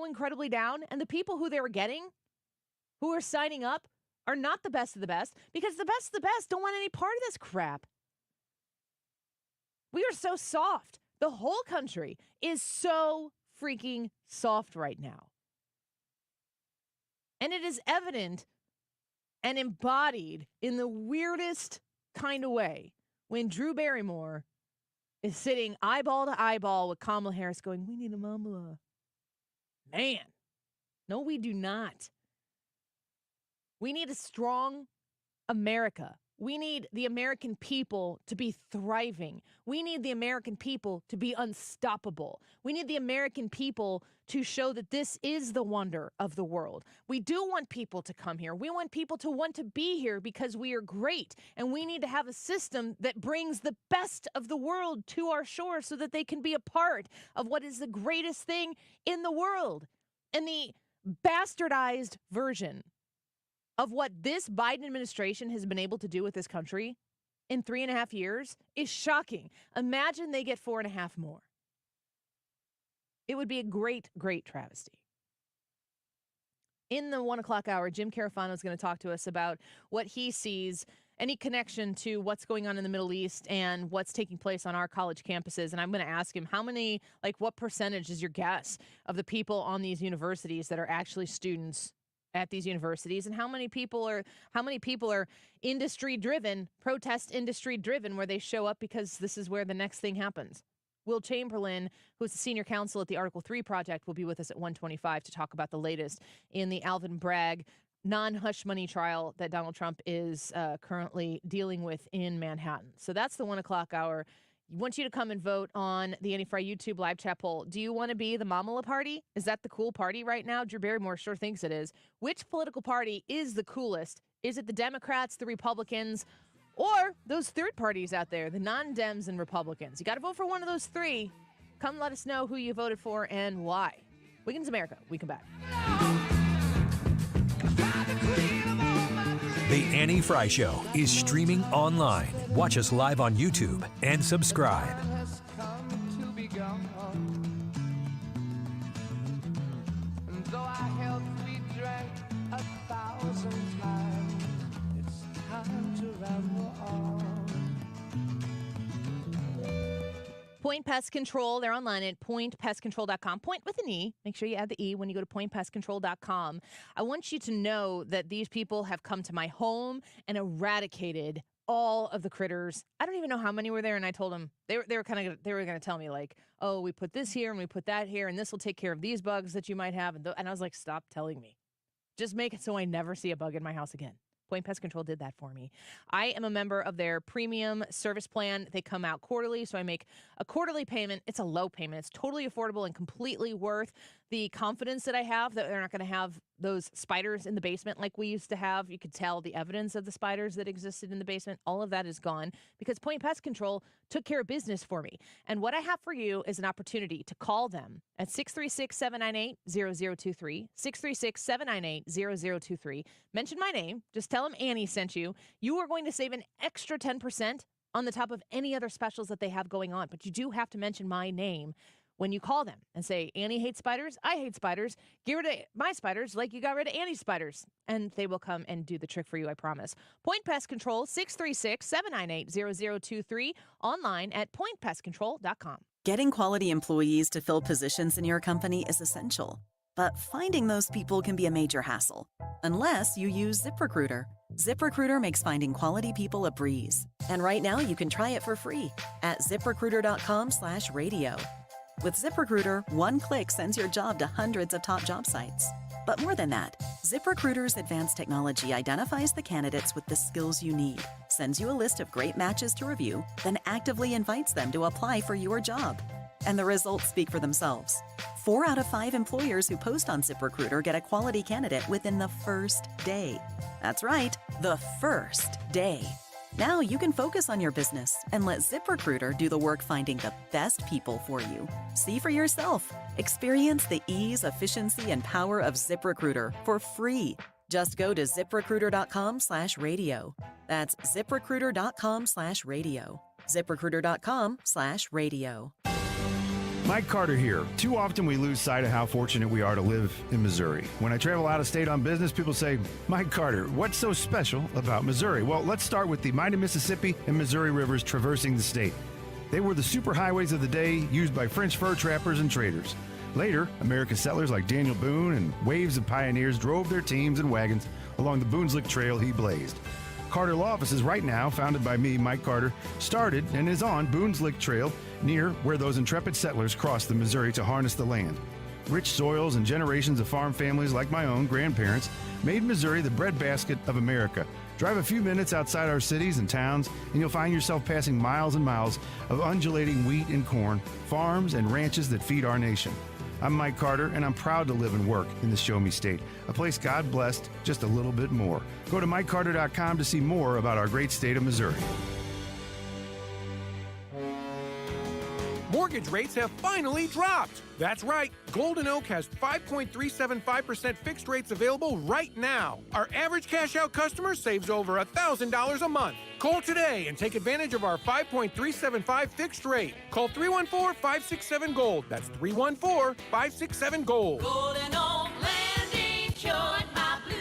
incredibly down, and the people who they were getting, who are signing up, are not the best of the best, because the best of the best don't want any part of this crap. We are so soft. The whole country is so freaking soft right now. And it is evident and embodied in the weirdest kind of way when Drew Barrymore is sitting eyeball to eyeball with Kamala Harris going, we need a Kamala. Man, no, we do not. We need a strong America. We need the American people to be thriving. We need the American people to be unstoppable. We need the American people to show that this is the wonder of the world. We do want people to come here. We want people to want to be here because we are great. And we need to have a system that brings the best of the world to our shores so that they can be a part of what is the greatest thing in the world. And the bastardized version of what this Biden administration has been able to do with this country in 3.5 years is shocking. Imagine they get 4.5 more. It would be a great, great travesty. In the 1 o'clock hour, Jim Carafano is going to talk to us about what he sees, any connection to what's going on in the Middle East and what's taking place on our college campuses. And I'm going to ask him what percentage is your guess of the people on these universities that are actually students at these universities, and how many people are industry driven, protest industry driven, where they show up because this is where the next thing happens. Will Chamberlain, who's the senior counsel at the Article 3 Project, will be with us at 1:25 to talk about the latest in the Alvin Bragg non-hush money trial that Donald Trump is currently dealing with in Manhattan. So that's the 1 o'clock hour. I want you to come and vote on the Annie Frey YouTube live chat poll. Do you want to be the Kamala party? Is that the cool party right now? Drew Barrymore sure thinks it is. Which political party is the coolest? Is it the Democrats, the Republicans, or those third parties out there, the non-Dems and Republicans? You got to vote for one of those three. Come let us know who you voted for and why. Weekends America. We come back. The Annie Frey Show is streaming online. Watch us live on YouTube and subscribe. Point Pest Control. They're online at pointpestcontrol.com. Point with an E. Make sure you add the E when you go to pointpestcontrol.com. I want you to know that these people have come to my home and eradicated all of the critters. I don't even know how many were there, and I told them they were going to tell me like, oh, we put this here and we put that here, and this will take care of these bugs that you might have. And I was like, stop telling me. Just make it so I never see a bug in my house again. Point Pest Control did that for me. I am a member of their premium service plan. They come out quarterly, so I make a quarterly payment. It's a low payment. It's totally affordable and completely worth the confidence that I have that they're not going to have those spiders in the basement like we used to have. You could tell the evidence of the spiders that existed in the basement. All of that is gone because Point Pest Control took care of business for me. And what I have for you is an opportunity to call them at 636-798-0023, 636-798-0023. Mention my name. Just tell them Annie sent you. You are going to save an extra 10% on the top of any other specials that they have going on. But you do have to mention my name when you call them and say, Annie hates spiders, I hate spiders, get rid of my spiders like you got rid of Annie's spiders. And they will come and do the trick for you, I promise. Point Pest Control, 636-798-0023, online at pointpestcontrol.com. Getting quality employees to fill positions in your company is essential. But finding those people can be a major hassle, unless you use ZipRecruiter. ZipRecruiter makes finding quality people a breeze. And right now you can try it for free at ZipRecruiter.com/radio. With ZipRecruiter, one click sends your job to hundreds of top job sites. But more than that, ZipRecruiter's advanced technology identifies the candidates with the skills you need, sends you a list of great matches to review, then actively invites them to apply for your job. And the results speak for themselves. 4 out of 5 employers who post on ZipRecruiter get a quality candidate within the first day. That's right, the first day. Now you can focus on your business and let ZipRecruiter do the work finding the best people for you. See for yourself. Experience the ease, efficiency, and power of ZipRecruiter for free. Just go to ZipRecruiter.com/radio. That's ZipRecruiter.com/radio. ZipRecruiter.com/radio. Mike Carter here. Too often we lose sight of how fortunate we are to live in Missouri. When I travel out of state on business, people say, Mike Carter, what's so special about Missouri? Well, let's start with the mighty Mississippi and Missouri rivers traversing the state. They were the superhighways of the day, used by French fur trappers and traders. Later, American settlers like Daniel Boone and waves of pioneers drove their teams and wagons along the Boone's Lick Trail he blazed. Carter Law Offices, right now, founded by me, Mike Carter, started and is on Boone's Lick Trail, near where those intrepid settlers crossed the Missouri to harness the land. Rich soils and generations of farm families like my own grandparents made Missouri the breadbasket of America. Drive a few minutes outside our cities and towns, and you'll find yourself passing miles and miles of undulating wheat and corn, farms and ranches that feed our nation. I'm Mike Carter, and I'm proud to live and work in the Show Me State, a place God blessed just a little bit more. Go to MikeCarter.com to see more about our great state of Missouri. Mortgage rates have finally dropped. That's right. Golden Oak has 5.375% fixed rates available right now. Our average cash-out customer saves over $1,000 a month. Call today and take advantage of our 5.375 fixed rate. Call 314-567-GOLD. That's 314-567-GOLD. Golden Oak Lending, cured my blues.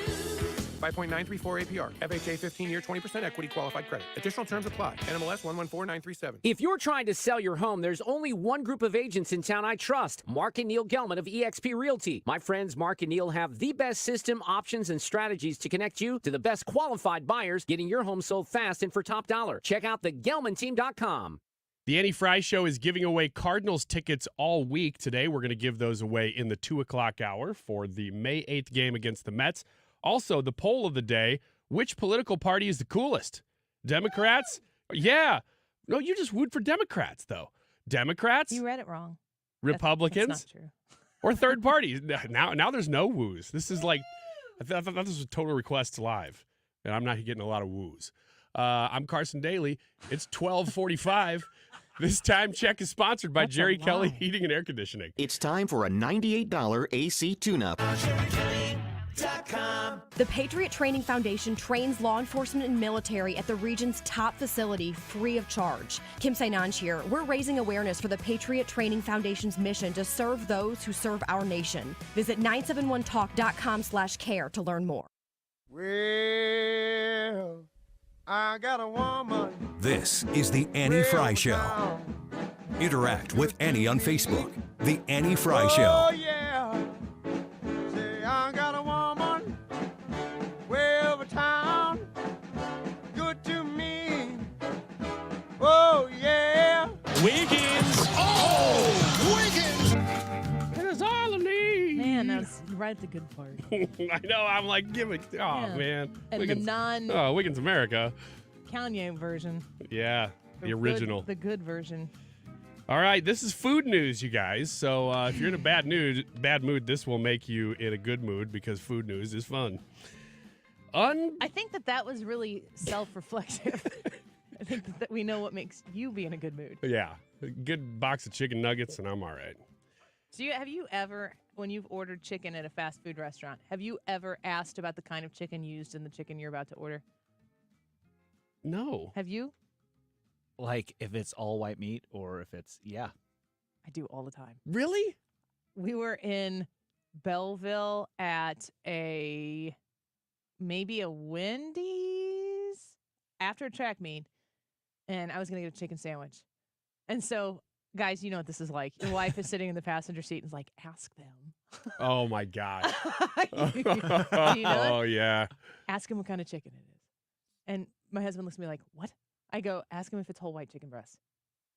5.934 APR. FHA 15-year 20% equity qualified credit. Additional terms apply. NMLS 114937. If you're trying to sell your home, there's only one group of agents in town I trust. Mark and Neil Gelman of eXp Realty. My friends Mark and Neil have the best system, options, and strategies to connect you to the best qualified buyers, getting your home sold fast and for top dollar. Check out thegelmanteam.com. The Annie Frey Show is giving away Cardinals tickets all week. Today, we're going to give those away in the 2 o'clock hour for the May 8th game against the Mets. Also, the poll of the day, which political party is the coolest? Democrats? Yeah. No, you just wooed for Democrats, though. Democrats? You read it wrong. Republicans? That's not true. Or third parties? Now there's no woos. This is like, I thought this was Total Requests Live, and I'm not getting a lot of woos. I'm Carson Daly. It's 12:45. This time check is sponsored by Jerry Kelly Heating and Air Conditioning. It's time for a $98 AC tune-up. The Patriot Training Foundation trains law enforcement and military at the region's top facility free of charge. Kim Sainanj here. We're raising awareness for the Patriot Training Foundation's mission to serve those who serve our nation. Visit 971talk.com/care to learn more. Well, I got a woman. This is the Annie Frey Show. Interact with Annie on Facebook. The Annie Fry Show. Oh, yeah. Say, I got a woman way over town. Good to me. Oh, yeah. Wiggins. Oh, Wiggins. There's all I need. Man, that was right at the good part. I know. I'm like, give it. Oh, Yeah. man. And Wiggins. the Wiggins America. Kanye version. Yeah, the original. The good version. All right, this is food news, you guys. So if you're in a bad mood, this will make you in a good mood because food news is fun. I think that was really self-reflective. I think that we know what makes you be in a good mood. Yeah, a good box of chicken nuggets, and I'm all right. So have you ever, when you've ordered chicken at a fast food restaurant, have you ever asked about the kind of chicken used in the chicken you're about to order? No. Have you? Like if it's all white meat or if it's, yeah. I do all the time. Really? We were in Belleville at maybe a Wendy's after a track meet, and I was going to get a chicken sandwich. And so, guys, you know what this is like. Your wife is sitting in the passenger seat and is like, ask them. Oh, my God. You know that? Oh, yeah. Ask him what kind of chicken it is. And my husband looks at me like, what? I go, ask him if it's whole white chicken breast.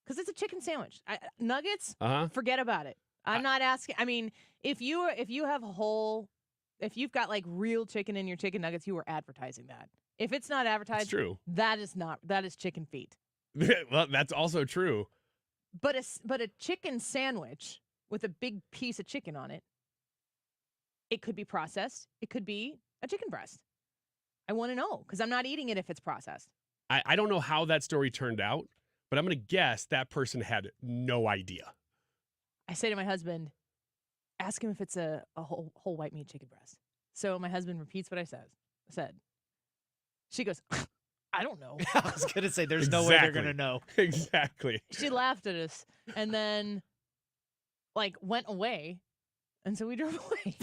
Because it's a chicken sandwich. Nuggets, forget about it. I'm not asking. I mean, if you have if you've got like real chicken in your chicken nuggets, you are advertising that. If it's not advertised, That's true. that is chicken feet. Well, that's also true. But a chicken sandwich with a big piece of chicken on it, it could be processed. It could be a chicken breast. I want to know because I'm not eating it if it's processed. I don't know how that story turned out, but I'm going to guess that person had no idea. I say to my husband, ask him if it's a whole white meat chicken breast. So my husband repeats what I said. She goes, I don't know. I was going to say, there's no way they're going to know. Exactly. She laughed at us and then went away. And so we drove away.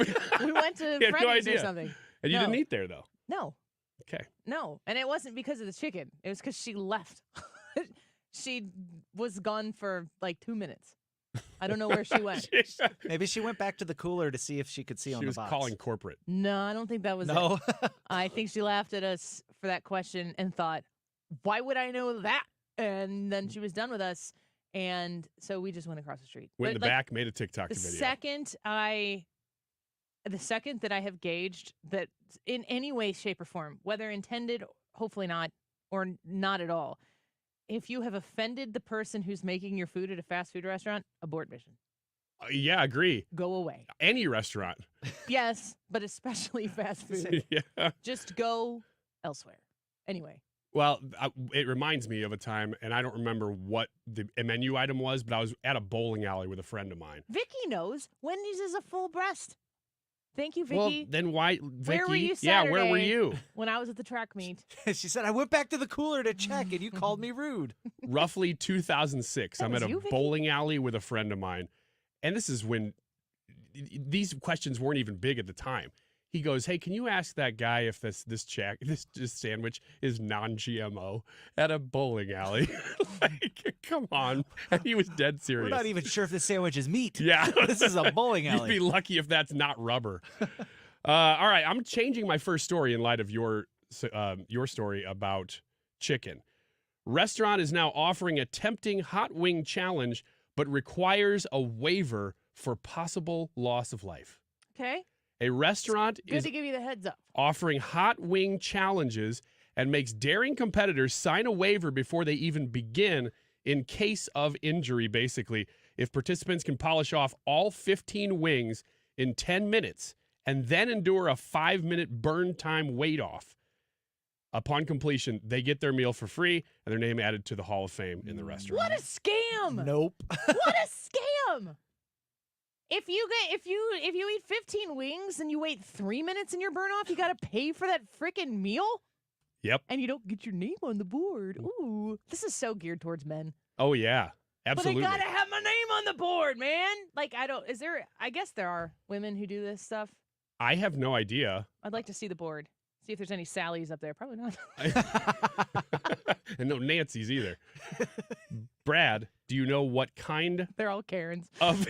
We went to Freddy's or something. And you didn't eat there, though? No. Okay. No. And it wasn't because of the chicken. It was because she left. She was gone for 2 minutes. I don't know where she went. Maybe she went back to the cooler to see if she could see on the box. She was calling corporate. No, I don't think that was No. it. I think she laughed at us for that question and thought, why would I know that? And then she was done with us. And so we just went across the street. Went in the back, made a TikTok the video. The second that I have gauged that in any way, shape, or form, whether intended, hopefully not, or not at all, if you have offended the person who's making your food at a fast food restaurant, abort mission. Yeah, agree. Go away. Any restaurant. Yes, but especially fast food. Yeah. Just go elsewhere. Anyway. Well, it reminds me of a time, and I don't remember what the menu item was, but I was at a bowling alley with a friend of mine. Vicky knows. Wendy's is a full breast. Thank you, Vicky. Well, then why, Vicky? Where were you yeah, Saturday where were you? When I was at the track meet. She said, I went back to the cooler to check, and you called me rude. Roughly 2006. I'm at a bowling alley with a friend of mine, and this is when these questions weren't even big at the time. He goes, hey, can you ask that guy if this sandwich is non-GMO at a bowling alley? Like, come on. And he was dead serious. We're not even sure if this sandwich is meat. Yeah. This is a bowling alley. You'd be lucky if that's not rubber. All right, I'm changing my first story in light of your story about chicken. Restaurant is now offering a tempting hot wing challenge, but requires a waiver for possible loss of life. Okay. A restaurant Good is to give you the heads up. offering hot wing challenges and makes daring competitors sign a waiver before they even begin in case of injury, basically. If participants can polish off all 15 wings in 10 minutes and then endure a 5-minute burn time wait-off, upon completion, they get their meal for free and their name added to the Hall of Fame in the restaurant. What a scam! Nope. What a scam! If you eat 15 wings and you wait 3 minutes in your burn off, you got to pay for that freaking meal? Yep. And you don't get your name on the board. Ooh, this is so geared towards men. Oh, yeah. Absolutely. But I got to have my name on the board, man. I guess there are women who do this stuff. I have no idea. I'd like to see the board. See if there's any Sallys up there. Probably not. And no Nancy's either. Brad, do you know what kind They're all Karens. of...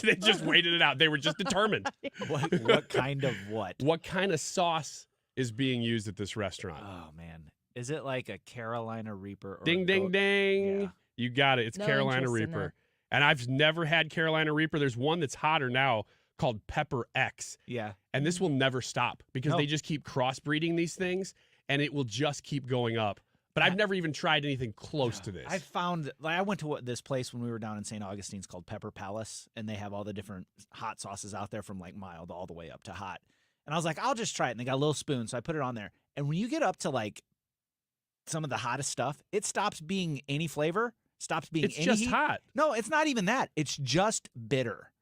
They just waited it out. They were just determined. What kind of what? What kind of sauce is being used at this restaurant? Oh, man. Is it like a Carolina Reaper? Or Ding, ding, ding. Yeah. You got it. It's No Carolina interest in Reaper. that. And I've never had Carolina Reaper. There's one that's hotter now called Pepper X. Yeah. And this will never stop because No. they just keep crossbreeding these things and it will just keep going up. But I've never even tried anything close to this. I found, I went to this place when we were down in St. Augustine's called Pepper Palace, and they have all the different hot sauces out there from like mild all the way up to hot. And I was like, I'll just try it. And they got a little spoon, so I put it on there. And when you get up to like some of the hottest stuff, it stops being any flavor, stops being It's any just heat. hot. No, it's not even that. It's just bitter.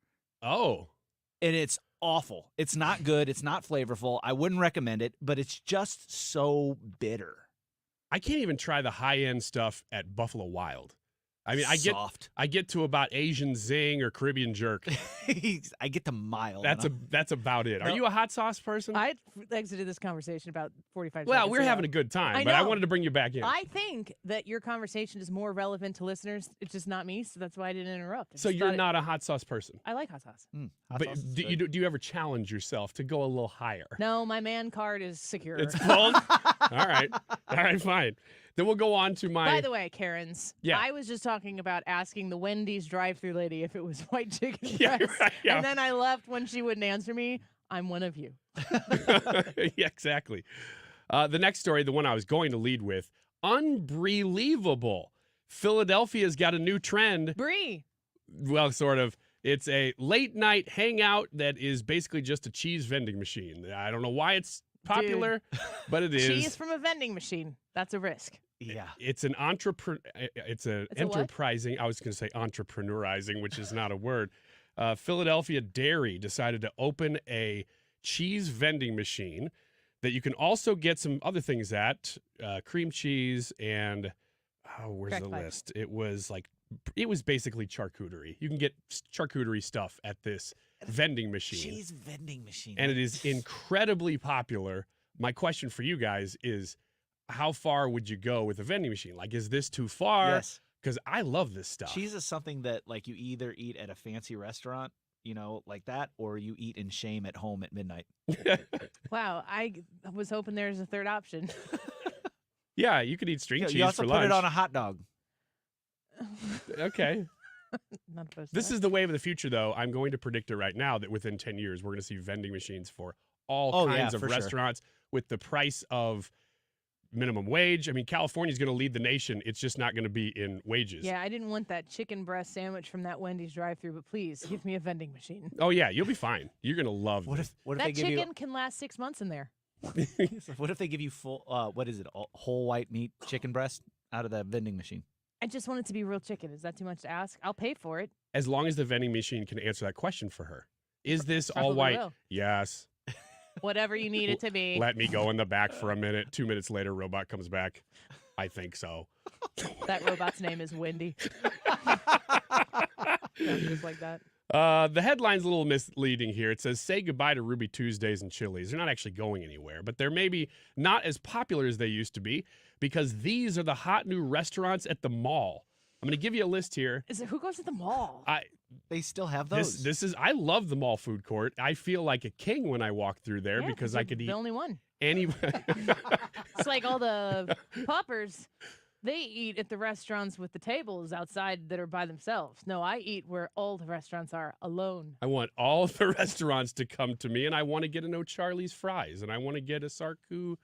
Oh. And it's awful. It's not good. It's not flavorful. I wouldn't recommend it, but it's just so bitter. I can't even try the high-end stuff at Buffalo Wild. I mean, Soft. I get to about Asian Zing or Caribbean Jerk. I get to mild. That's about it. Are you a hot sauce person? I exited this conversation about 45 Well, seconds we're ago. having a good time, I but I know. wanted to bring you back in. I think that your conversation is more relevant to listeners. It's just not me, so that's why I didn't interrupt. I So just you're thought it- not a hot sauce person. I like hot sauce. But do you ever challenge yourself to go a little higher? No, my man card is secure. It's full? All right, fine. Then we'll go on to my... By the way, Karens, Yeah. I was just talking about asking the Wendy's drive-thru lady if it was white chicken Yeah, breast, right, yeah. and then I left when she wouldn't answer me. I'm one of you. Yeah, exactly. The next story, the one I was going to lead with, unbelievable. Philadelphia's got a new trend. Brie. Well, sort of. It's a late night hangout that is basically just a cheese vending machine. I don't know why it's popular, but it is. Cheese from a vending machine. That's a risk. Yeah. It's an It's a what? enterprising. I was going to say entrepreneurizing, which is not a word. Philadelphia Dairy decided to open a cheese vending machine that you can also get some other things at, cream cheese and where's Crack the pipe. list? It was basically charcuterie. You can get charcuterie stuff at this vending machine. Cheese vending machine. And it is incredibly popular. My question for you guys is, how far would you go with a vending machine? Like, is this too far? Yes. Because I love this stuff. Cheese is something that like you either eat at a fancy restaurant, like that, or you eat in shame at home at midnight. Wow, I was hoping there was a third option. Yeah, you could eat string cheese You also for put lunch. it on a hot dog. Okay. Not opposed to This that. is the wave of the future, though. I'm going to predict it right now that within 10 years, we're going to see vending machines for all Oh, yeah, kinds of for sure. restaurants with the price of minimum wage. I mean, California's going to lead the nation. It's just not going to be in wages. Yeah, I didn't want that chicken breast sandwich from that Wendy's drive-thru, but please give me a vending machine. Oh, yeah, you'll be fine. You're going to love What this. if That they give chicken can last 6 months in there. what if they give you full what is it, whole white meat chicken breast out of the vending machine? I just want it to be real chicken. Is that too much to ask? I'll pay for it. As long as the vending machine can answer that question for her. Is this all Probably white? will. Yes. Whatever you need it to be. Let me go in the back for a minute. 2 minutes later, robot comes back. I think so. That robot's name is Wendy. Yeah, just like that. The headline's a little misleading here. It says, say goodbye to Ruby Tuesdays and Chili's. They're not actually going anywhere, but they're maybe not as popular as they used to be because these are the hot new restaurants at the mall. I'm going to give you a list here. Who goes to the mall? They still have those. I love the mall food court. I feel like a king when I walk through there Yeah, because you're I could eat the only one. any. It's like all the poppers. They eat at the restaurants with the tables outside that are by themselves. No, I eat where all the restaurants are alone. I want all the restaurants to come to me, and I want to get an O'Charlie's fries, and I want to get a Sarku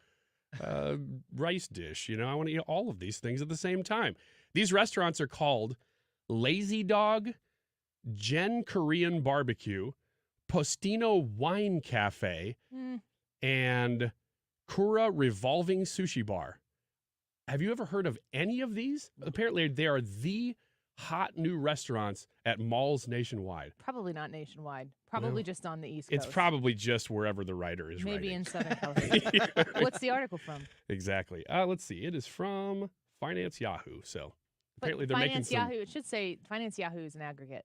rice dish. I want to eat all of these things at the same time. These restaurants are called Lazy Dog, Gen Korean Barbecue, Postino Wine Cafe, and Kura Revolving Sushi Bar. Have you ever heard of any of these? Apparently, they are the hot new restaurants at malls nationwide. Probably not nationwide. Probably just on the East Coast. It's probably just wherever the writer is Maybe writing. in Southern California. What's the article from? Exactly. Let's see. It is from Finance Yahoo. So apparently they're making Finance some. Yahoo. It should say Finance Yahoo is an aggregate.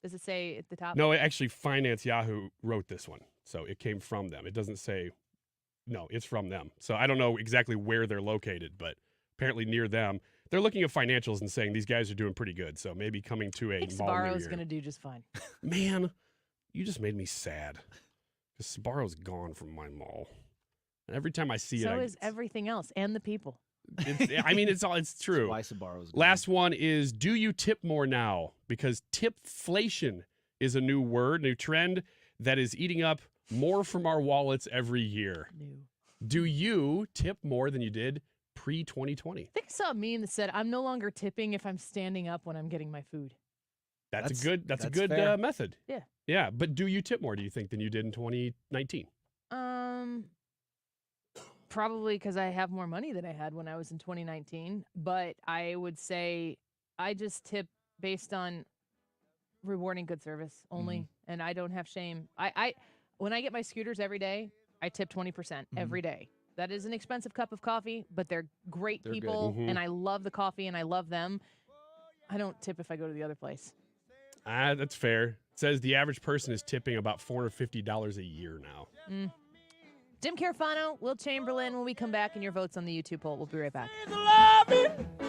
Does it say at the top? No, actually, Finance Yahoo wrote this one. So it came from them. It doesn't say, no, it's from them. So I don't know exactly where they're located, but apparently near them. They're looking at financials and saying these guys are doing pretty good. So maybe coming to a I think mall near Sbarro's you. going to do just fine. Man, you just made me sad. Because Sbarro's gone from my mall. And every time I see it, So is everything else and the people. It's true. That's why Sbarro's gone. Last one is, do you tip more now? Because tipflation is a new word, new trend that is eating up more from our wallets every year. Do you tip more than you did pre-2020? I think I saw a meme that said, I'm no longer tipping if I'm standing up when I'm getting my food. That's a good fair. method. Yeah. Yeah, but do you tip more, do you think, than you did in 2019? Probably because I have more money than I had when I was in 2019. But I would say I just tip based on rewarding good service only, and I don't have shame. I when I get my scooters every day, I tip 20% every day. That is an expensive cup of coffee, but they're great people, and I love the coffee and I love them. I don't tip if I go to the other place. That's fair. It says the average person is tipping about $450 a year now. Jim Carafano, Will Chamberlain, when we come back, and your votes on the YouTube poll. We'll be right back.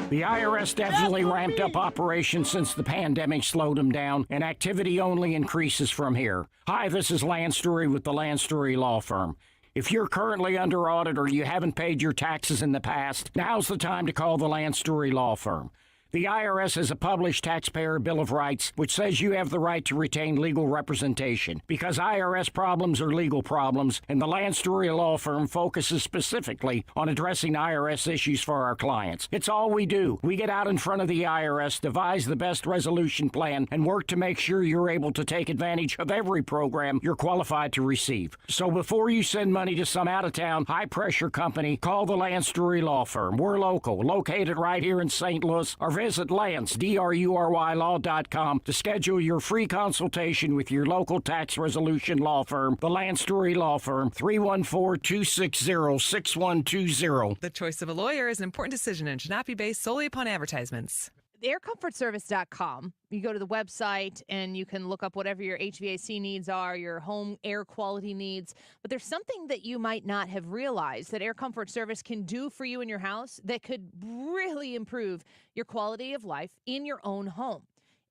The IRS definitely ramped up operations since the pandemic slowed them down, and activity only increases from here. Hi, this is Lance Story with the Lance Story Law Firm. If you're currently under audit or you haven't paid your taxes in the past, now's the time to call the Lance Story Law Firm. The IRS has a published Taxpayer Bill of Rights, which says you have the right to retain legal representation. Because IRS problems are legal problems, and the Lance Story Law Firm focuses specifically on addressing IRS issues for our clients. It's all we do. We get out in front of the IRS, devise the best resolution plan, and work to make sure you're able to take advantage of every program you're qualified to receive. So before you send money to some out-of-town, high-pressure company, call the Lance Story Law Firm. We're local, located right here in St. Louis, or visit Lance, DRURYlaw.com to schedule your free consultation with your local tax resolution law firm, the Lance Story Law Firm, 314-260-6120. The choice of a lawyer is an important decision and should not be based solely upon advertisements. aircomfortservice.com. You go to the website and you can look up whatever your HVAC needs are, your home air quality needs. But there's something that you might not have realized that Air Comfort Service can do for you in your house that could really improve your quality of life in your own home.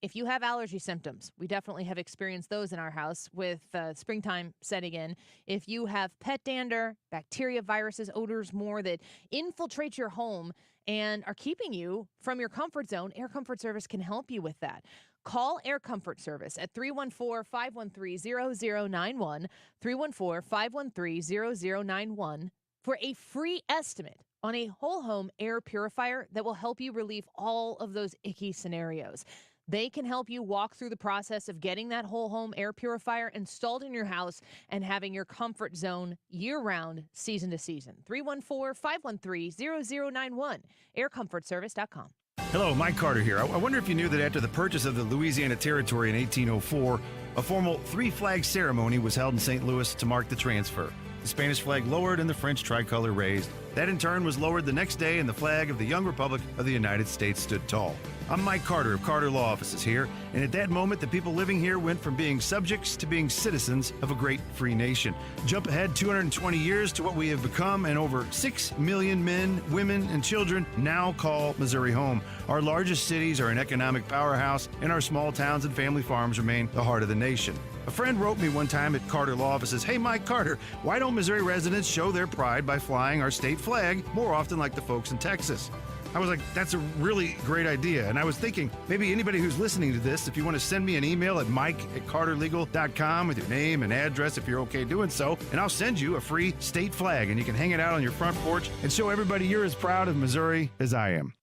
If you have allergy symptoms, we definitely have experienced those in our house with springtime setting in. If you have pet dander, bacteria, viruses, odors, more that infiltrate your home and are keeping you from your comfort zone, Air Comfort Service can help you with that. Call Air Comfort Service at 314-513-0091, 314-513-0091 for a free estimate on a whole home air purifier that will help you relieve all of those icky scenarios. They can help you walk through the process of getting that whole home air purifier installed in your house and having your comfort zone year-round, season to season. 314-513-0091, aircomfortservice.com. Hello, Mike Carter here. I wonder if you knew that after the purchase of the Louisiana Territory in 1804, a formal three-flag ceremony was held in St. Louis to mark the transfer. The Spanish flag lowered and the French tricolor raised. That in turn was lowered the next day and the flag of the young Republic of the United States stood tall. I'm Mike Carter of Carter Law Offices here, and at that moment the people living here went from being subjects to being citizens of a great free nation. Jump ahead 220 years to what we have become, and over 6 million men, women, and children now call Missouri home. Our largest cities are an economic powerhouse, and our small towns and family farms remain the heart of the nation. A friend wrote me one time at Carter Law Offices, "Hey, Mike Carter, why don't Missouri residents show their pride by flying our state flag more often like the folks in Texas?" I was like, that's a really great idea. And I was thinking, maybe anybody who's listening to this, if you want to send me an email at mike@carterlegal.com with your name and address if you're okay doing so, and I'll send you a free state flag, and you can hang it out on your front porch and show everybody you're as proud of Missouri as I am.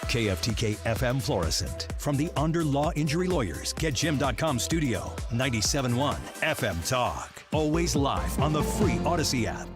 KFTK FM Florissant. From the Under Law Injury Lawyers, GetJim.com studio, 97.1 FM Talk. Always live on the free Odyssey app.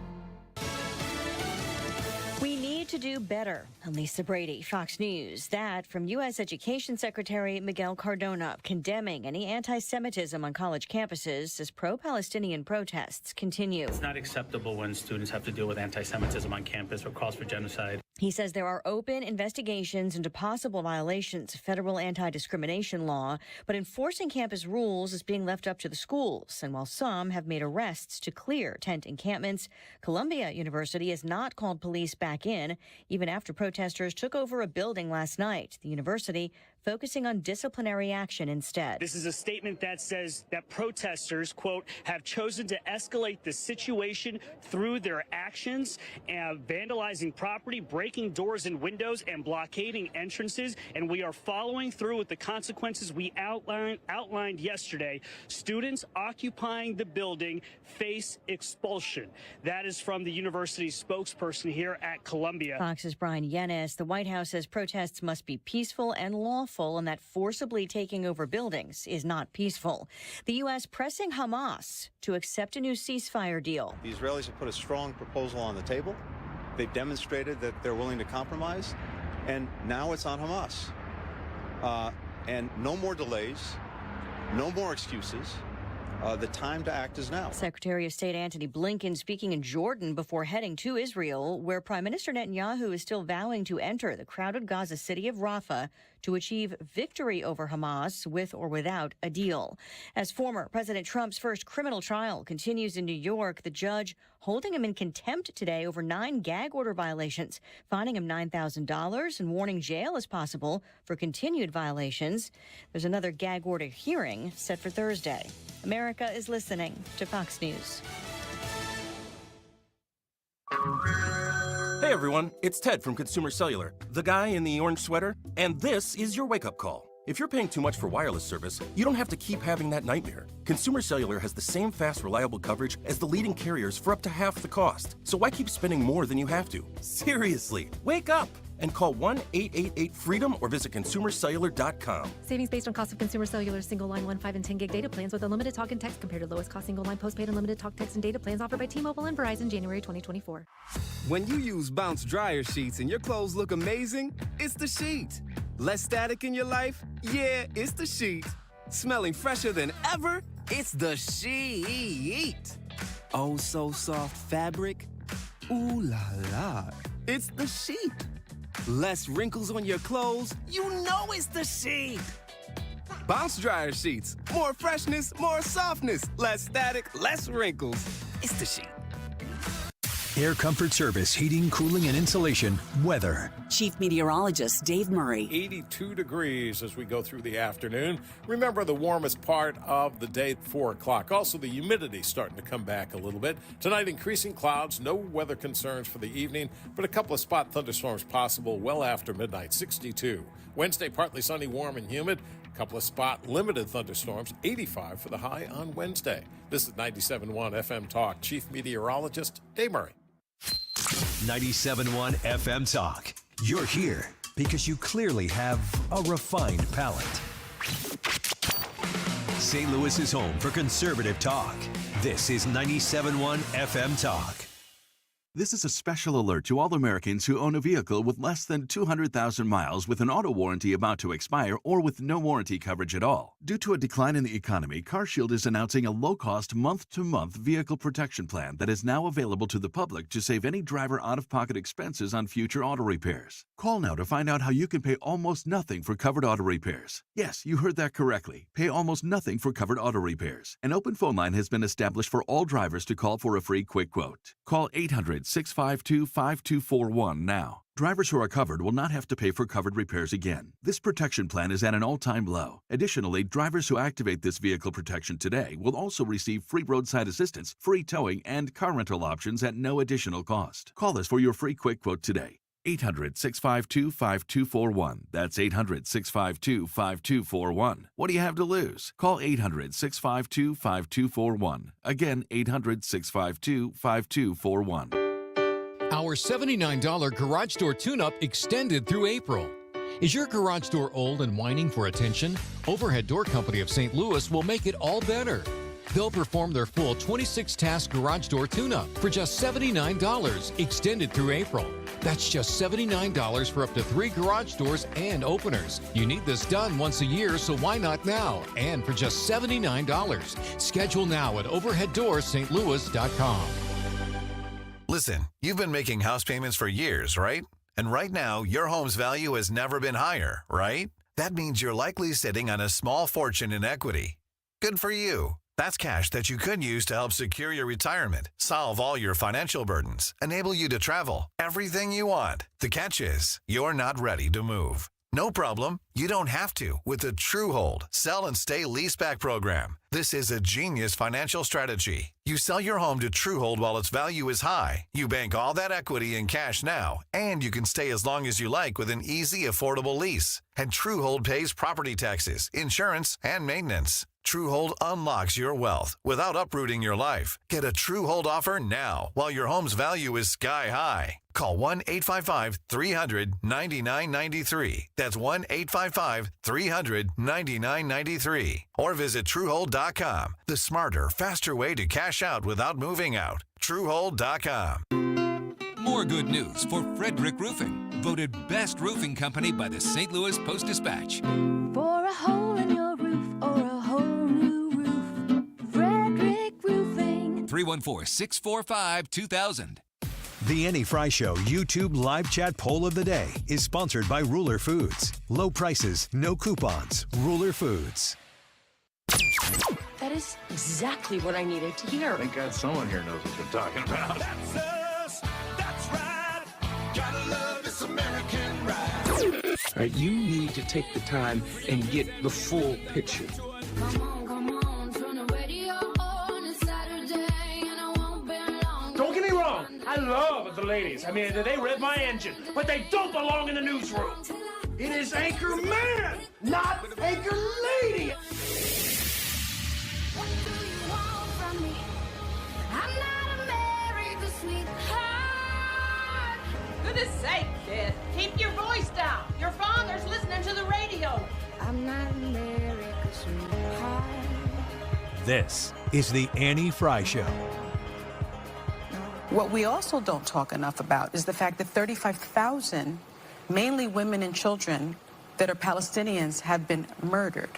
We need to do better. Lisa Brady, Fox News. That from U.S. Education Secretary Miguel Cardona, condemning any anti-Semitism on college campuses as pro-Palestinian protests continue. It's not acceptable when students have to deal with anti-Semitism on campus or calls for genocide. He says there are open investigations into possible violations of federal anti-discrimination law, but enforcing campus rules is being left up to the schools. And while some have made arrests to clear tent encampments, Columbia University has not called police back in, even after protesters took over a building last night. The university focusing on disciplinary action instead. This is a statement that says that protesters, quote, have chosen to escalate the situation through their actions, vandalizing property, breaking doors and windows, and blockading entrances. And we are following through with the consequences we outlined yesterday. Students occupying the building face expulsion. That is from the university's spokesperson here at Columbia. Fox's Brian Yennis. The White House says protests must be peaceful and lawful, and that forcibly taking over buildings is not peaceful. The U.S. pressing Hamas to accept a new ceasefire deal. The Israelis have put a strong proposal on the table. They've demonstrated that they're willing to compromise, and now it's on Hamas. And no more delays, no more excuses. The time to act is now. Secretary of State Antony Blinken speaking in Jordan before heading to Israel, where Prime Minister Netanyahu is still vowing to enter the crowded Gaza city of Rafah to achieve victory over Hamas with or without a deal. As former President Trump's first criminal trial continues in New York, the judge holding him in contempt today over 9 gag order violations, fining him $9,000 and warning jail is possible for continued violations. There's another gag order hearing set for Thursday. America is listening to Fox News. Hey everyone, it's Ted from Consumer Cellular, the guy in the orange sweater, and this is your wake-up call. If you're paying too much for wireless service, you don't have to keep having that nightmare. Consumer Cellular has the same fast, reliable coverage as the leading carriers for up to half the cost. So why keep spending more than you have to? Seriously, wake up and call 1-888-FREEDOM or visit consumercellular.com. Savings based on cost of Consumer Cellular single line 1, 5, and 10 gig data plans with unlimited talk and text compared to lowest cost single line postpaid unlimited talk, text, and data plans offered by T-Mobile and Verizon January 2024. When you use Bounce dryer sheets and your clothes look amazing, it's the sheet. Less static in your life? Yeah, it's the sheet. Smelling fresher than ever? It's the sheet. Oh, so soft fabric? Ooh la la. It's the sheet. Less wrinkles on your clothes? You know it's the sheet. Bounce dryer sheets. More freshness, more softness. Less static, less wrinkles. It's the sheet. Air Comfort Service, heating, cooling, and insulation, weather. Chief Meteorologist Dave Murray. 82 degrees as we go through the afternoon. Remember the warmest part of the day, 4 o'clock. Also, the humidity starting to come back a little bit. Tonight, increasing clouds, no weather concerns for the evening, but a couple of spot thunderstorms possible well after midnight, 62. Wednesday, partly sunny, warm, and humid. A couple of spot limited thunderstorms, 85 for the high on Wednesday. This is 97.1 FM Talk. Chief Meteorologist Dave Murray. 97.1 FM Talk. You're here because you clearly have a refined palate. St. Louis is home for conservative talk. This is 97.1 FM Talk. This is a special alert to all Americans who own a vehicle with less than 200,000 miles with an auto warranty about to expire or with no warranty coverage at all. Due to a decline in the economy, CarShield is announcing a low-cost month-to-month vehicle protection plan that is now available to the public to save any driver out-of-pocket expenses on future auto repairs. Call now to find out how you can pay almost nothing for covered auto repairs. Yes, you heard that correctly. Pay almost nothing for covered auto repairs. An open phone line has been established for all drivers to call for a free quick quote. Call 800-652-5241 now. Drivers who are covered will not have to pay for covered repairs again. This protection plan is at an all-time low. Additionally, drivers who activate this vehicle protection today will also receive free roadside assistance, free towing, and car rental options at no additional cost. Call us for your free quick quote today. 800-652-5241. That's 800-652-5241. What do you have to lose? Call 800-652-5241. Again, 800-652-5241. Our $79 garage door tune-up extended through April. Is your garage door old and whining for attention? Overhead Door Company of St. Louis will make it all better. They'll perform their full 26-task garage door tune-up for just $79, extended through April. That's just $79 for up to 3 garage doors and openers. You need this done once a year, so why not now? And for just $79. Schedule now at overheaddoorsstlouis.com. Listen, you've been making house payments for years, right? And right now, your home's value has never been higher, right? That means you're likely sitting on a small fortune in equity. Good for you. That's cash that you could use to help secure your retirement, solve all your financial burdens, enable you to travel, everything you want. The catch is, you're not ready to move. No problem. You don't have to with the True Hold Sell and Stay Leaseback program. This is a genius financial strategy. You sell your home to True Hold while its value is high. You bank all that equity in cash now, and you can stay as long as you like with an easy, affordable lease. And True Hold pays property taxes, insurance, and maintenance. True Hold unlocks your wealth without uprooting your life. Get a True Hold offer now while your home's value is sky high. Call 1-855-300-9993. That's 1-855-300-9993. Or visit TrueHold.com. The smarter, faster way to cash out without moving out. TrueHold.com. More good news for Frederick Roofing, voted best roofing company by the St. Louis Post-Dispatch. For a hole in your roof or a whole new roof, Frederick Roofing. 314-645-2000. The Annie Frey Show YouTube live chat poll of the day is sponsored by Ruler Foods. Low prices, no coupons. Ruler Foods. That is exactly what I needed to hear. Thank God someone here knows what they're talking about. That's us. That's right. Gotta love this American ride. All right, you need to take the time and get the full picture. Come on, turn the radio on. It's Saturday and I won't be long. Don't get me wrong. I love the ladies. I mean, they rev my engine, but they don't belong in the newsroom. It is Anchor Man, not Anchor Lady. What do you want from me? I'm not America's sweetheart. Goodness sake, kid. Keep your voice down. Your father's listening to the radio. I'm not America's sweetheart. This is the Annie Frey Show. What we also don't talk enough about is the fact that 35,000, mainly women and children, that are Palestinians have been murdered.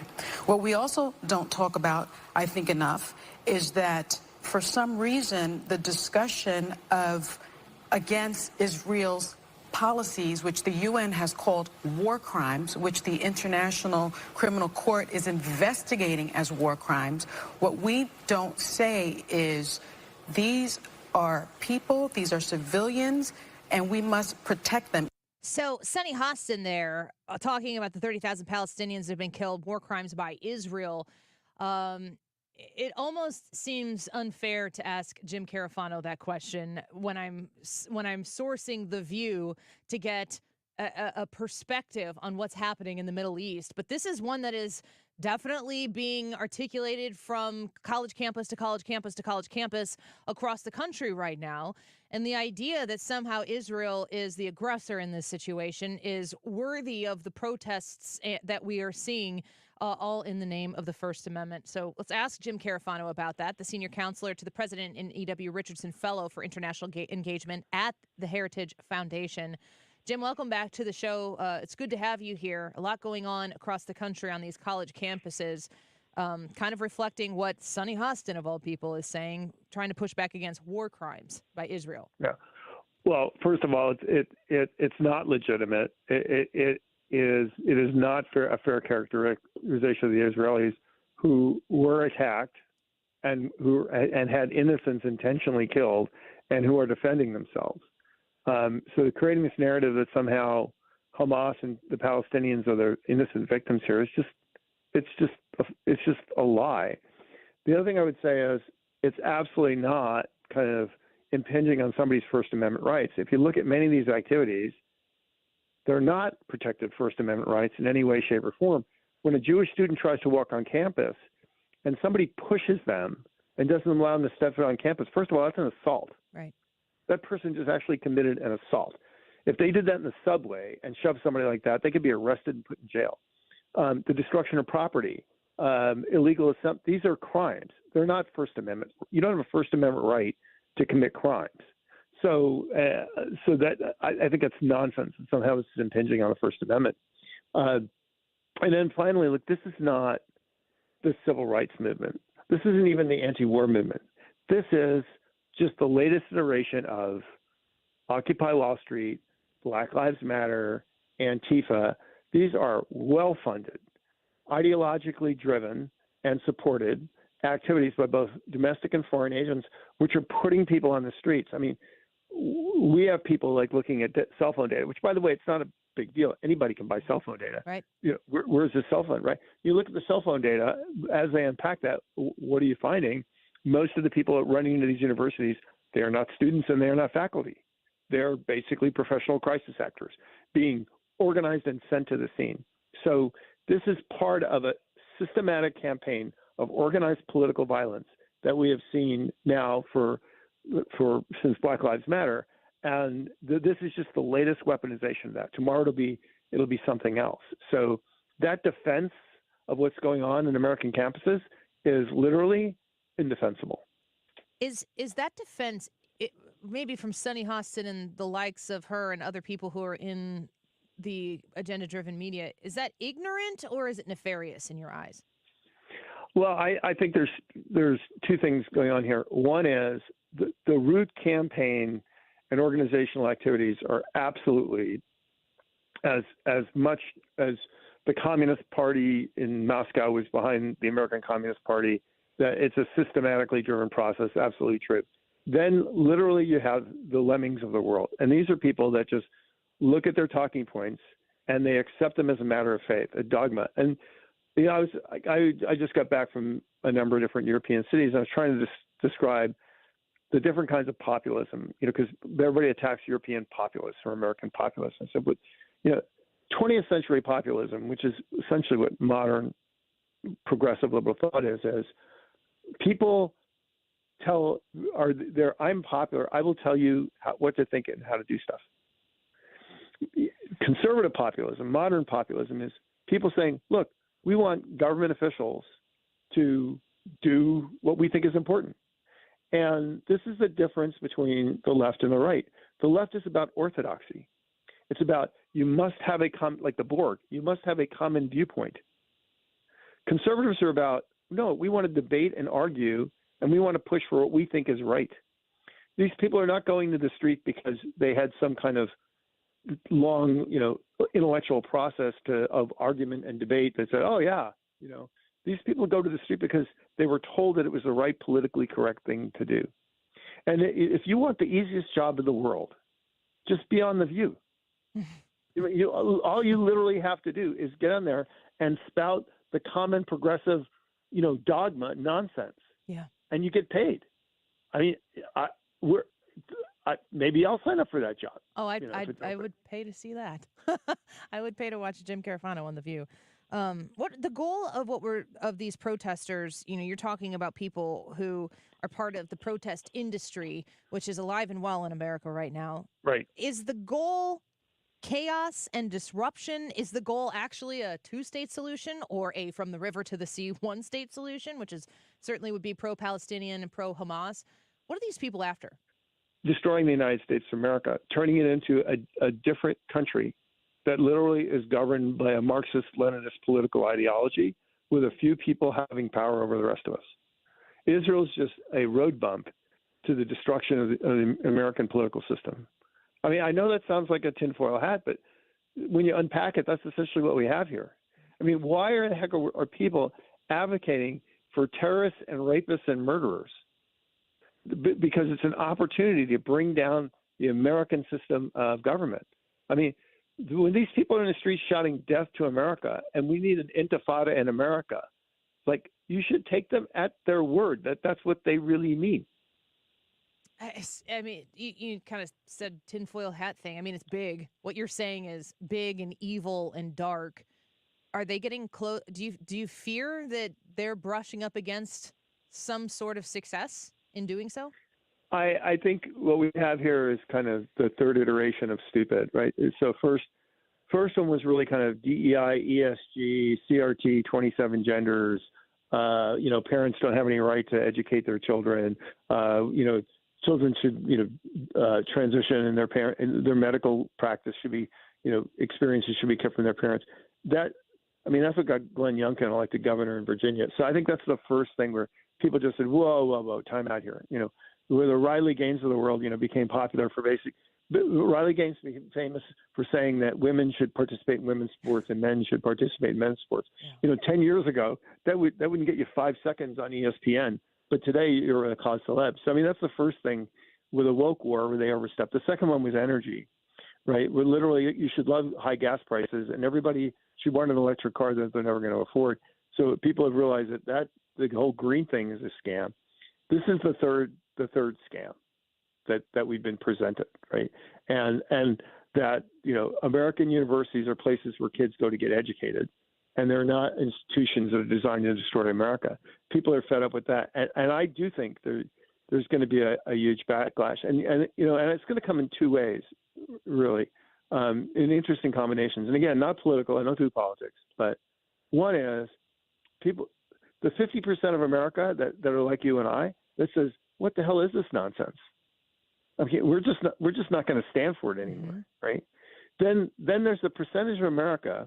What we also don't talk about, I think, enough is that for some reason the discussion of against Israel's policies, which the UN has called war crimes, which the International Criminal Court is investigating as war crimes, what we don't say is these are people, these are civilians, and we must protect them. So Sonny Hostin there talking about the 30,000 Palestinians that have been killed, war crimes by Israel. It almost seems unfair to ask Jim Carafano that question when I'm sourcing The View to get a perspective on what's happening in the Middle East. But this is one that is definitely being articulated from college campus to college campus to college campus across the country right now. And the idea that somehow Israel is the aggressor in this situation is worthy of the protests that we are seeing, all in the name of the First Amendment. So let's ask Jim Carafano about that, the senior counselor to the president and E.W. Richardson Fellow for International Engagement at the Heritage Foundation. Jim, welcome back to the show. It's good to have you here. A lot going on across the country on these college campuses, kind of reflecting what Sonny Hostin, of all people, is saying, trying to push back against war crimes by Israel. Yeah. Well, first of all, it's not legitimate. It is not a fair characterization of the Israelis who were attacked and had innocents intentionally killed and who are defending themselves. So creating this narrative that somehow Hamas and the Palestinians are the innocent victims here is it's just a lie. The other thing I would say is it's absolutely not kind of impinging on somebody's First Amendment rights. If you look at many of these activities, they're not protected First Amendment rights in any way, shape, or form. When a Jewish student tries to walk on campus and somebody pushes them and doesn't allow them to step foot on campus, first of all, that's an assault. Right. That person just actually committed an assault. If they did that in the subway and shoved somebody like that, they could be arrested and put in jail. The destruction of property, illegal assembly, these are crimes. They're not First Amendment. You don't have a First Amendment right to commit crimes. So that I think that's nonsense. And somehow this is impinging on the First Amendment. And then finally, look, this is not the civil rights movement. This isn't even the anti-war movement. This is just the latest iteration of Occupy Wall Street, Black Lives Matter, Antifa, these are well-funded, ideologically driven and supported activities by both domestic and foreign agents, which are putting people on the streets. I mean, we have people like looking at cell phone data, which, by the way, it's not a big deal. Anybody can buy cell phone data. Right. You know, where's the cell phone, right? You look at the cell phone data, as they unpack that, what are you finding? Most of the people running into these universities, they are not students and they are not faculty. They're basically professional crisis actors being organized and sent to the scene. So this is part of a systematic campaign of organized political violence that we have seen now since Black Lives Matter, and this is just the latest weaponization of that. Tomorrow it'll be something else. So that defense of what's going on in American campuses is literally indefensible. Is that defense maybe from Sunny Hostin and the likes of her and other people who are in the agenda-driven media? Is that ignorant or is it nefarious in your eyes? Well, I think there's two things going on here. One is the root campaign and organizational activities are absolutely as much as the Communist Party in Moscow was behind the American Communist Party, that it's a systematically driven process, absolutely true. Then literally you have the lemmings of the world. And these are people that just look at their talking points and they accept them as a matter of faith, a dogma. And you know, I just got back from a number of different European cities, and I was trying to describe the different kinds of populism, you know, because everybody attacks European populists or American populists. I said, but, you know, 20th century populism, which is essentially what modern progressive liberal thought is people I'm popular, I will tell you what to think and how to do stuff. Conservative populism, modern populism, is people saying, look, we want government officials to do what we think is important. And this is the difference between the left and the right. The left is about orthodoxy. It's about you must have like the Borg, you must have a common viewpoint. Conservatives are about, no, we want to debate and argue, and we want to push for what we think is right. These people are not going to the street because they had some kind of long, you know, intellectual process of argument and debate that said, oh yeah, you know, these people go to the street because they were told that it was the right politically correct thing to do. And if you want the easiest job in the world, just be on The View. All you literally have to do is get on there and spout the common progressive, you know, dogma nonsense. Yeah. And you get paid. I mean, maybe I'll sign up for that job. Oh, I would pay to see that. I would pay to watch Jim Carafano on The View. What the goal of these protesters? You know, you're talking about people who are part of the protest industry, which is alive and well in America right now. Right. Is the goal chaos and disruption? Is the goal actually a two-state solution or a from the river to the sea one-state solution, which is certainly would be pro-Palestinian and pro-Hamas? What are these people after? Destroying the United States of America, turning it into a different country that literally is governed by a Marxist-Leninist political ideology with a few people having power over the rest of us. Israel is just a road bump to the destruction of the American political system. I mean, I know that sounds like a tinfoil hat, but when you unpack it, that's essentially what we have here. I mean, why the heck are people advocating for terrorists and rapists and murderers? Because it's an opportunity to bring down the American system of government. I mean, when these people are in the streets shouting death to America and we need an intifada in America, like, you should take them at their word that that's what they really mean. I mean, you kind of said tinfoil hat thing. I mean, it's big. What you're saying is big and evil and dark. Are they getting close? Do you fear that they're brushing up against some sort of success in doing so? I think what we have here is kind of the third iteration of stupid, right? So first one was really kind of DEI, ESG, CRT, 27 genders. You know, parents don't have any right to educate their children. You know, children should, transition in their medical practice should be, experiences should be kept from their parents. That's what got Glenn Youngkin elected governor in Virginia. So I think that's the first thing where people just said, whoa, time out here. where the Riley Gaines of the world, became popular for Riley Gaines became famous for saying that women should participate in women's sports and men should participate in men's sports. 10 years ago, that wouldn't get you 5 seconds on ESPN, but today you're a cause celeb. So, that's the first thing with a woke war where they overstepped. The second one was energy, right? Where literally you should love high gas prices and everybody should want an electric car that they're never going to afford. So people have realized that the whole green thing is a scam. This is the third scam that we've been presented, right? And that, American universities are places where kids go to get educated, and they're not institutions that are designed to destroy America. People are fed up with that. And I do think there's going to be a huge backlash. And it's going to come in two ways, really, in interesting combinations. And again, not political. I don't do politics. But one is the 50% of America that are like you and I that says, what the hell is this nonsense? Okay, we're just not going to stand for it anymore, right? Then there's the percentage of America,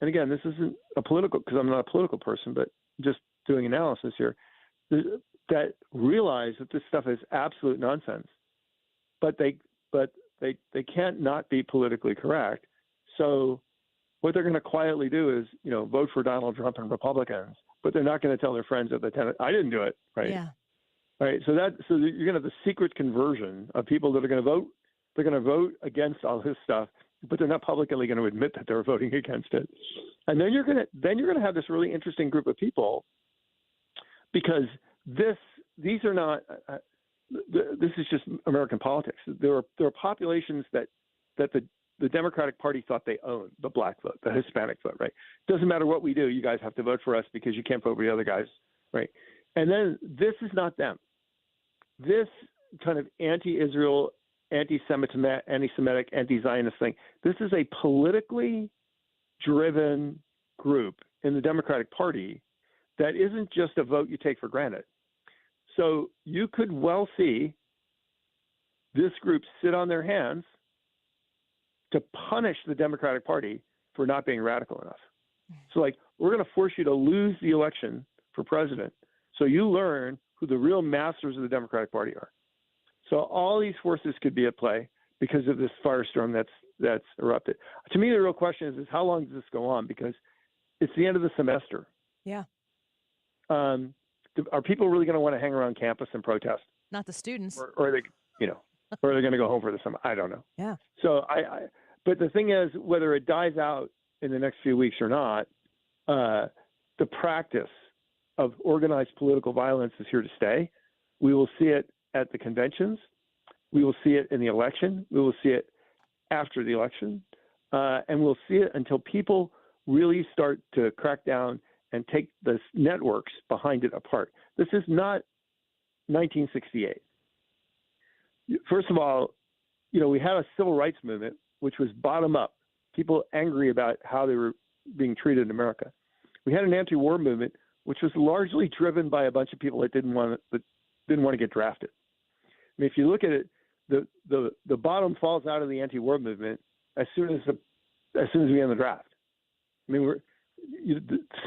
and again, this isn't a political, because I'm not a political person, but just doing analysis here, that realize that this stuff is absolute nonsense, but they can't not be politically correct. So what they're going to quietly do is, vote for Donald Trump and Republicans, but they're not going to tell their friends at the tenant, I didn't do it, right? Yeah. Right. So you're going to have the secret conversion of people that are going to vote. They're going to vote against all this stuff, but they're not publicly going to admit that they're voting against it. And then you're going to have this really interesting group of people, because these are not. This is just American politics. There are populations that the Democratic Party thought they owned: the black vote, the Hispanic vote. Right. Doesn't matter what we do, you guys have to vote for us because you can't vote for the other guys. Right. And then this is not them. This kind of anti-Israel, anti-Semitic, anti-Zionist thing, this is a politically driven group in the Democratic Party that isn't just a vote you take for granted. So you could well see this group sit on their hands to punish the Democratic Party for not being radical enough. So, we're going to force you to lose the election for president, so you learn who the real masters of the Democratic Party are. So all these forces could be at play because of this firestorm that's erupted. To me, the real question is how long does this go on? Because it's the end of the semester. Yeah. Are people really going to want to hang around campus and protest? Not the students. Or are they, or are they going to go home for the summer? I don't know. Yeah. So but the thing is, whether it dies out in the next few weeks or not, the practice of organized political violence is here to stay. We will see it at the conventions. We will see it in the election. We will see it after the election. And we'll see it until people really start to crack down and take the networks behind it apart. This is not 1968. First of all, we had a civil rights movement, which was bottom up, people angry about how they were being treated in America. We had an anti-war movement, which was largely driven by a bunch of people that didn't want to get drafted. I mean, if you look at it, the bottom falls out of the anti-war movement as soon as we end the draft. I mean,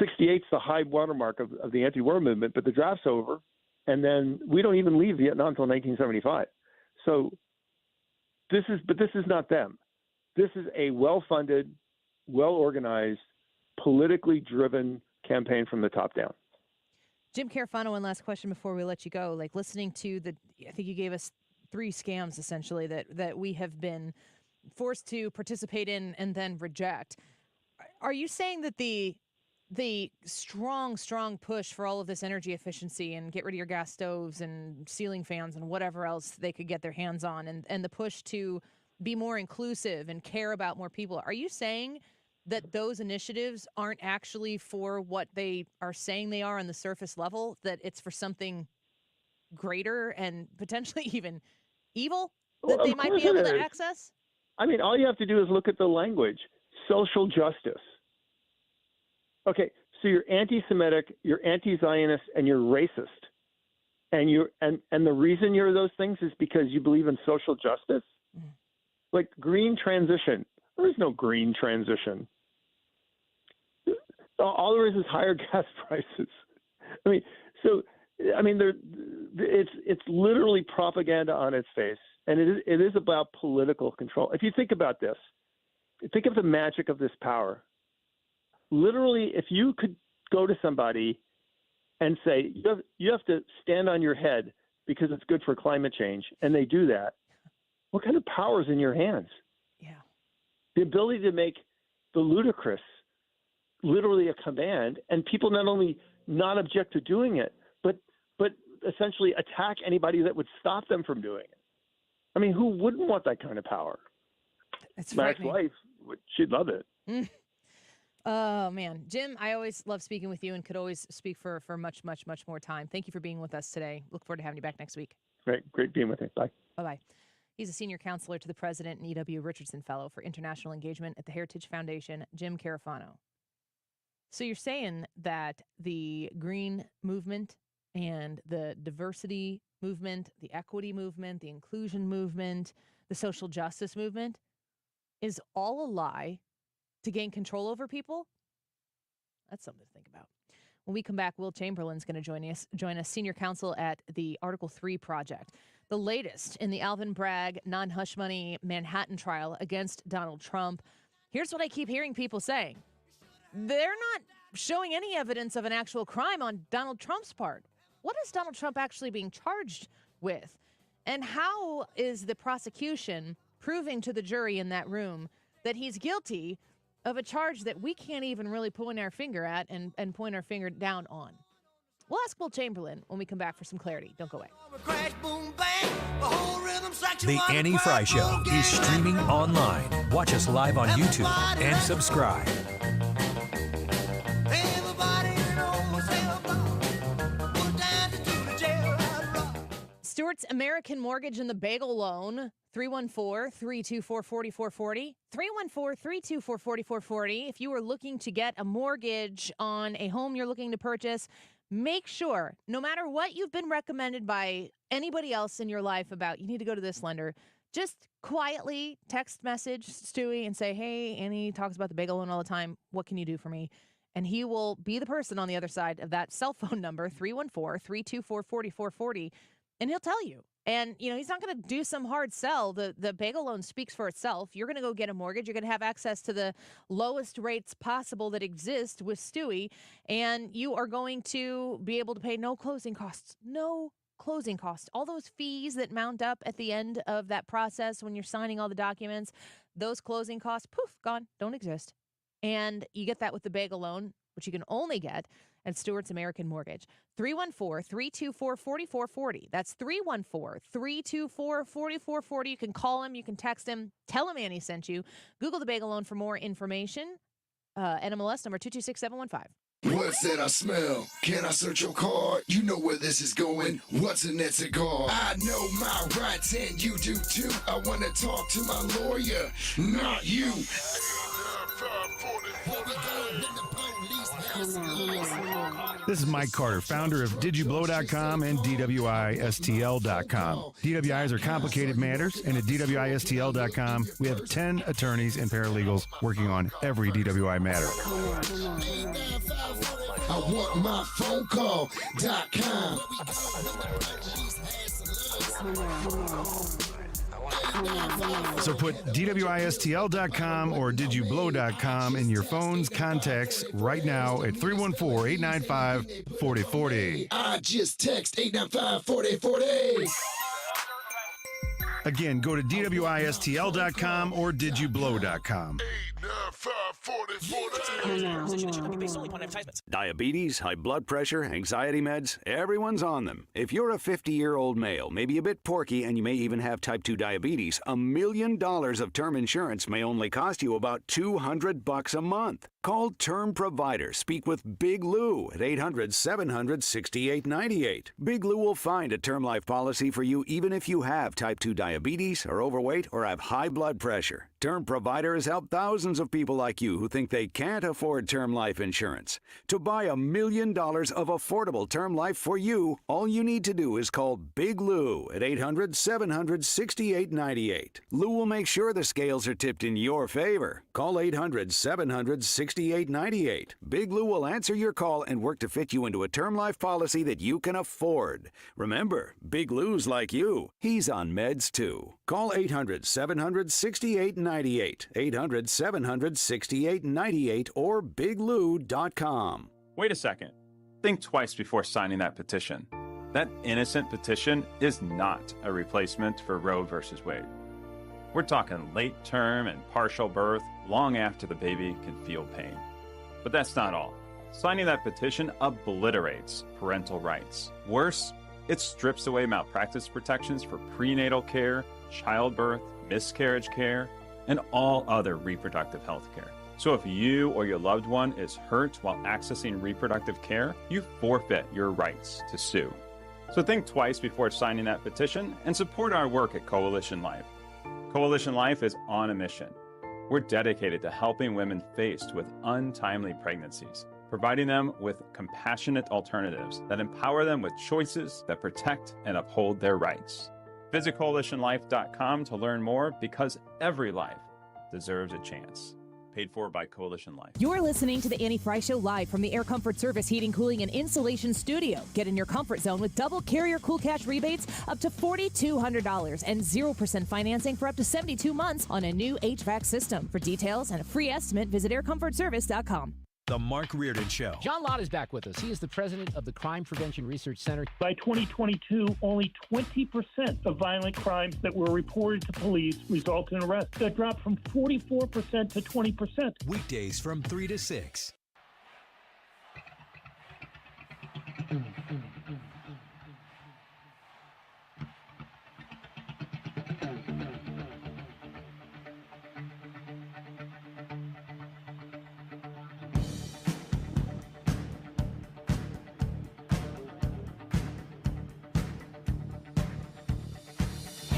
68's the high watermark of the anti-war movement, but the draft's over, and then we don't even leave Vietnam until 1975. So this is not them. This is a well-funded, well-organized, politically driven campaign from the top down. Jim Carafano, one last question before we let you go. Listening to I think you gave us 3 scams essentially that we have been forced to participate in and then reject. Are you saying that the strong push for all of this energy efficiency and get rid of your gas stoves and ceiling fans and whatever else they could get their hands on, and the push to be more inclusive and care about more people, are you saying that those initiatives aren't actually for what they are saying they are on the surface level, that it's for something greater and potentially even evil that they might be able to access? I mean, all you have to do is look at the language. Social justice. Okay, so you're anti-Semitic, you're anti-Zionist, and you're racist. And the reason you're those things is because you believe in social justice? Like green transition. There is no green transition. All there is higher gas prices. I mean, so I mean, it's literally propaganda on its face, and it is about political control. If you think about this, think of the magic of this power. Literally, if you could go to somebody and say, you have to stand on your head because it's good for climate change, and they do that, what kind of power is in your hands? Yeah. The ability to make the ludicrous literally a command, and people not only not object to doing it, but essentially attack anybody that would stop them from doing it. I mean, who wouldn't want that kind of power? It's my ex-wife, she'd love it. Oh, man. Jim, I always love speaking with you and could always speak for much, much, much more time. Thank you for being with us today. Look forward to having you back next week. Great being with you. Bye. Bye-bye. He's a senior counselor to the president and E.W. Richardson Fellow for International Engagement at the Heritage Foundation, Jim Carafano. So you're saying that the green movement and the diversity movement, the equity movement, the inclusion movement, the social justice movement is all a lie to gain control over people? That's something to think about. When we come back, Will Chamberlain's going to join us, senior counsel at the Article 3 Project, the latest in the Alvin Bragg non-hush money Manhattan trial against Donald Trump. Here's what I keep hearing people saying. They're not showing any evidence of an actual crime on Donald Trump's part. What is Donald Trump actually being charged with? And how is the prosecution proving to the jury in that room that he's guilty of a charge that we can't even really point our finger at and point our finger down on? We'll ask Will Chamberlain when we come back for some clarity. Don't go away. The Annie Frey Show is streaming online. Watch us live on YouTube and subscribe. Stewart's American Mortgage and the Bagel Loan, 314-324-4440. 314-324-4440. If you are looking to get a mortgage on a home you're looking to purchase, make sure, no matter what you've been recommended by anybody else in your life about, you need to go to this lender, just quietly text message Stewie and say, hey, Annie talks about the bagel loan all the time. What can you do for me? And he will be the person on the other side of that cell phone number, 314-324-4440. And he'll tell you. And, he's not going to do some hard sell. The bagel loan speaks for itself. You're going to go get a mortgage. You're going to have access to the lowest rates possible that exist with Stewie. And you are going to be able to pay no closing costs. No closing costs. All those fees that mount up at the end of that process when you're signing all the documents, those closing costs, poof, gone, don't exist. And you get that with the bagel loan, which you can only get at Stewart's American Mortgage. 314-324-4440. That's 314-324-4440. You can call him. You can text him. Tell him Annie sent you. Google the bagel loan for more information. NMLS number 226715. What's that I smell? Can I search your card? You know where this is going. What's in that cigar? I know my rights and you do too. I want to talk to my lawyer, not you. This is Mike Carter, founder of DidYouBlow.com and DWISTL.com. DWIs are complicated matters, and at DWISTL.com, we have 10 attorneys and paralegals working on every DWI matter. I want my phone call.com. So put DWISTL.com or DidYouBlow.com in your phone's contacts right now at 314-895-4040. I just text 895-4040. Again, go to DWISTL.com or DidYouBlow.com. Diabetes, high blood pressure, anxiety meds, everyone's on them. If you're a 50-year-old male, maybe a bit porky, and you may even have type 2 diabetes, $1 million of term insurance may only cost you about $200 a month. Call Term Provider. Speak with Big Lou at 800-700-6898. Big Lou will find a term life policy for you even if you have type 2 diabetes, are overweight, or have high blood pressure. Term Provider has helped thousands of people like you who think they can't afford term life insurance. To buy $1 million of affordable term life for you, all you need to do is call Big Lou at 800-700-6898. Lou will make sure the scales are tipped in your favor. Call 800-700-6898. Big Lou will answer your call and work to fit you into a term life policy that you can afford. Remember, Big Lou's like you. He's on meds too. Call 800-700-6898. 800-700-6898 or biglou.com. Wait a second. Think twice before signing that petition. That innocent petition is not a replacement for Roe versus Wade. We're talking late term and partial birth long after the baby can feel pain. But that's not all. Signing that petition obliterates parental rights. Worse, it strips away malpractice protections for prenatal care, childbirth, miscarriage care, and all other reproductive health care. So if you or your loved one is hurt while accessing reproductive care, you forfeit your rights to sue. So think twice before signing that petition and support our work at Coalition Life. Coalition Life is on a mission. We're dedicated to helping women faced with untimely pregnancies, providing them with compassionate alternatives that empower them with choices that protect and uphold their rights. Visit coalitionlife.com to learn more, because every life deserves a chance. Paid for by Coalition Life. You're listening to the Annie Frey Show live from the Air Comfort Service Heating, Cooling, and Insulation Studio. Get in your comfort zone with double carrier cool cash rebates up to $4,200 and 0% financing for up to 72 months on a new HVAC system. For details and a free estimate, visit aircomfortservice.com. The Mark Reardon Show. John Lott is back with us. He is the president of the Crime Prevention Research Center. By 2022, only 20% of violent crimes that were reported to police result in arrest. That dropped from 44% to 20%. Weekdays from 3 to 6.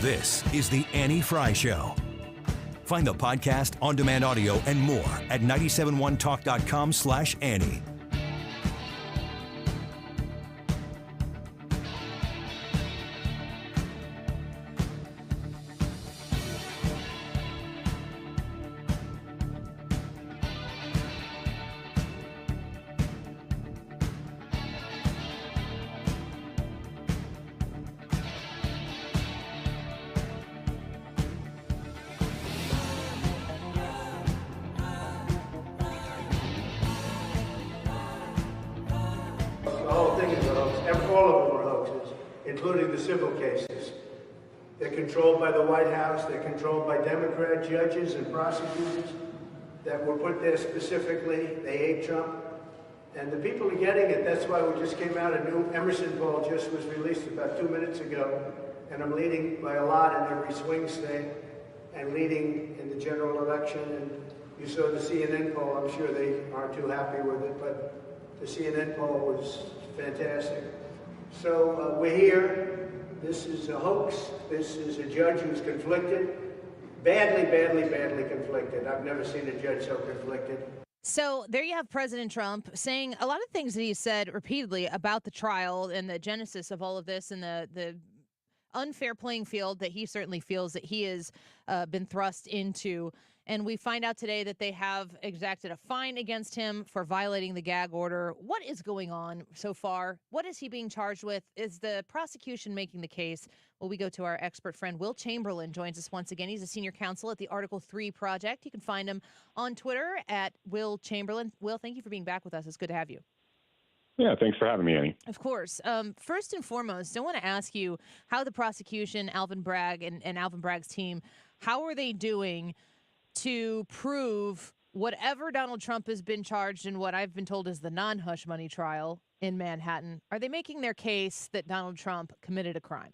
This is the Annie Frey Show. Find the podcast, on-demand audio, and more at 971talk.com/Annie. including the civil cases. They're controlled by the White House. They're controlled by Democrat judges and prosecutors that were put there specifically. They hate Trump. And the people are getting it. That's why we just came out. A new Emerson poll just was released about 2 minutes ago. And I'm leading by a lot in every swing state and leading in the general election. And you saw the CNN poll. I'm sure they aren't too happy with it, but the CNN poll was fantastic. So we're here. This is a hoax. This is a judge who's conflicted. Badly, badly, badly conflicted. I've never seen a judge so conflicted. So there you have President Trump saying a lot of things that he said repeatedly about the trial and the genesis of all of this and the unfair playing field that he certainly feels that he has been thrust into. And we find out today that they have exacted a fine against him for violating the gag order. What is going on so far? What is he being charged with? Is the prosecution making the case? Well, we go to our expert friend, Will Chamberlain, joins us once again. He's a senior counsel at the Article 3 Project. You can find him on Twitter at Will Chamberlain. Will, thank you for being back with us. It's good to have you. Yeah, thanks for having me, Annie. Of course. First and foremost, I want to ask you how the prosecution, Alvin Bragg and Alvin Bragg's team, how are they doing to prove whatever Donald Trump has been charged in what I've been told is the non-hush money trial in Manhattan? Are they making their case that Donald Trump committed a crime?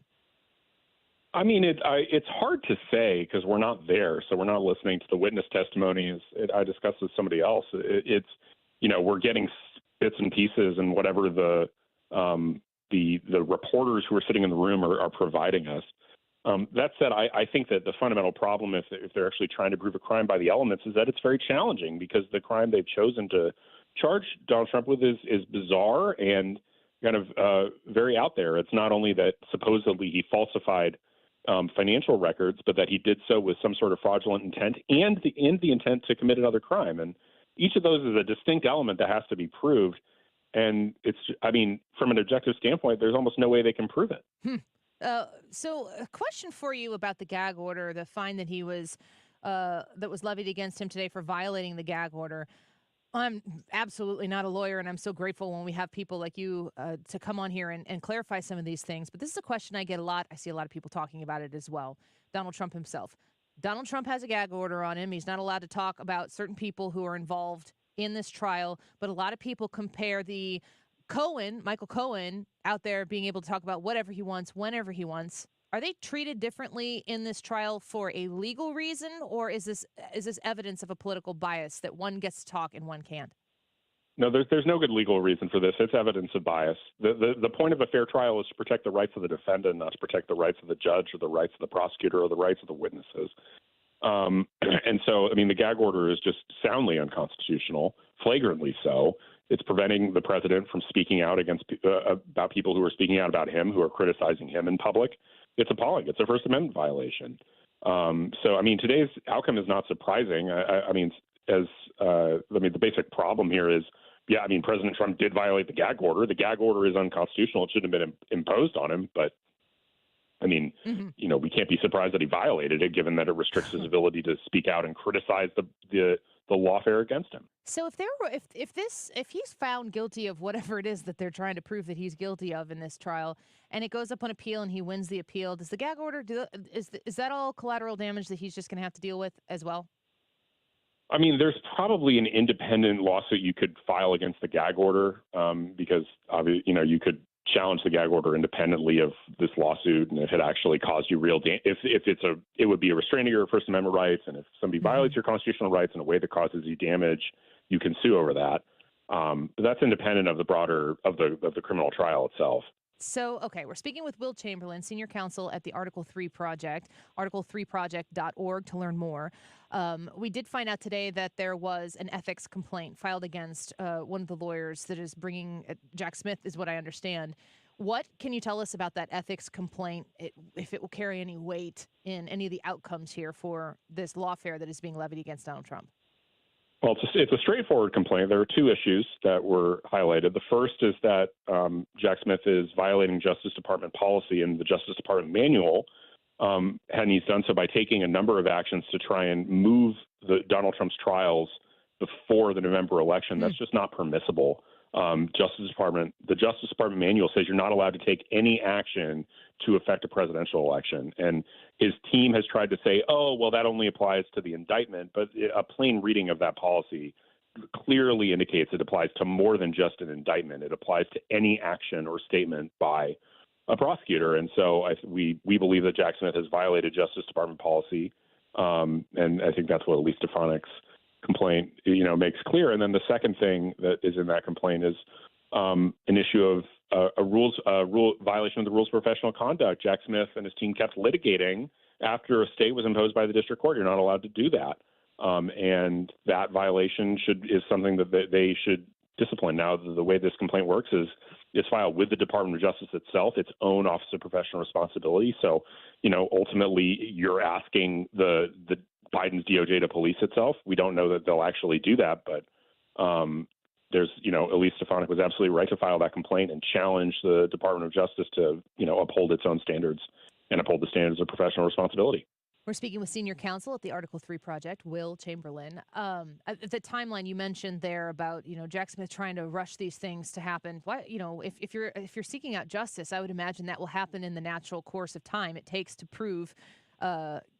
I mean, it's hard to say because we're not there, so we're not listening to the witness testimonies. I discussed with somebody else. It's we're getting bits and pieces and whatever the reporters who are sitting in the room are providing us. That said, I think that the fundamental problem, if they're actually trying to prove a crime by the elements, is that it's very challenging because the crime they've chosen to charge Donald Trump with is bizarre and kind of very out there. It's not only that supposedly he falsified financial records, but that he did so with some sort of fraudulent intent and the intent to commit another crime. And each of those is a distinct element that has to be proved. And from an objective standpoint, there's almost no way they can prove it. So a question for you about the gag order, the fine that that was levied against him today for violating the gag order. I'm absolutely not a lawyer, and I'm so grateful when we have people like you to come on here and clarify some of these things. But this is a question I get a lot. I see a lot of people talking about it as well. Donald Trump himself. Donald Trump has a gag order on him. He's not allowed to talk about certain people who are involved in this trial. But a lot of people compare the Michael Cohen, out there being able to talk about whatever he wants, whenever he wants. Are they treated differently in this trial for a legal reason, or is this evidence of a political bias that one gets to talk and one can't? No, there's no good legal reason for this. It's evidence of bias. The point of a fair trial is to protect the rights of the defendant, not to protect the rights of the judge or the rights of the prosecutor or the rights of the witnesses. And so, the gag order is just soundly unconstitutional, flagrantly so. It's preventing the president from speaking out about people who are speaking out about him, who are criticizing him in public. It's appalling. It's a First Amendment violation. Today's outcome is not surprising. The basic problem here is, President Trump did violate the gag order. The gag order is unconstitutional. It shouldn't have been imposed on him, but we can't be surprised that he violated it, given that it restricts his ability to speak out and criticize the lawfare against him. So if he's found guilty of whatever it is that they're trying to prove that he's guilty of in this trial, and it goes up on appeal and he wins the appeal, does the gag order is that all collateral damage that he's just going to have to deal with as well? There's probably an independent lawsuit you could file against the gag order because you could challenge the gag order independently of this lawsuit, and if it actually caused you real damage, it would be a restraining of your First Amendment rights, and if somebody violates your constitutional rights in a way that causes you damage, you can sue over that. But that's independent of the broader of the criminal trial itself. So, okay, we're speaking with Will Chamberlain, Senior Counsel at the Article 3 Project, article3project.org to learn more. We did find out today that there was an ethics complaint filed against one of the lawyers that is bringing Jack Smith, is what I understand. What can you tell us about that ethics complaint, if it will carry any weight in any of the outcomes here for this lawfare that is being levied against Donald Trump? Well, it's a straightforward complaint. There are two issues that were highlighted. The first is that Jack Smith is violating Justice Department policy and the Justice Department manual, and he's done so by taking a number of actions to try and move Donald Trump's trials before the November election. That's just not permissible. The Justice Department manual says you're not allowed to take any action to affect a presidential election. And his team has tried to say, oh, well, that only applies to the indictment. But a plain reading of that policy clearly indicates it applies to more than just an indictment. It applies to any action or statement by a prosecutor. And so we believe that Jack Smith has violated Justice Department policy. And I think that's what Elise Stefanik's complaint, makes clear. And then the second thing that is in that complaint is an issue of a rule violation of the rules of professional conduct. Jack Smith and his team kept litigating after a stay was imposed by the district court. You're not allowed to do that. And that violation is something that they should discipline. Now, the way this complaint works is it's filed with the Department of Justice itself, its own Office of Professional Responsibility. So, ultimately you're asking the Biden's DOJ to police itself. We don't know that they'll actually do that, but there's, Elise Stefanik was absolutely right to file that complaint and challenge the Department of Justice to, uphold its own standards and uphold the standards of professional responsibility. We're speaking with Senior Counsel at the Article 3 Project, Will Chamberlain. The timeline you mentioned there about, Jack Smith trying to rush these things to happen. If you're seeking out justice, I would imagine that will happen in the natural course of time it takes to prove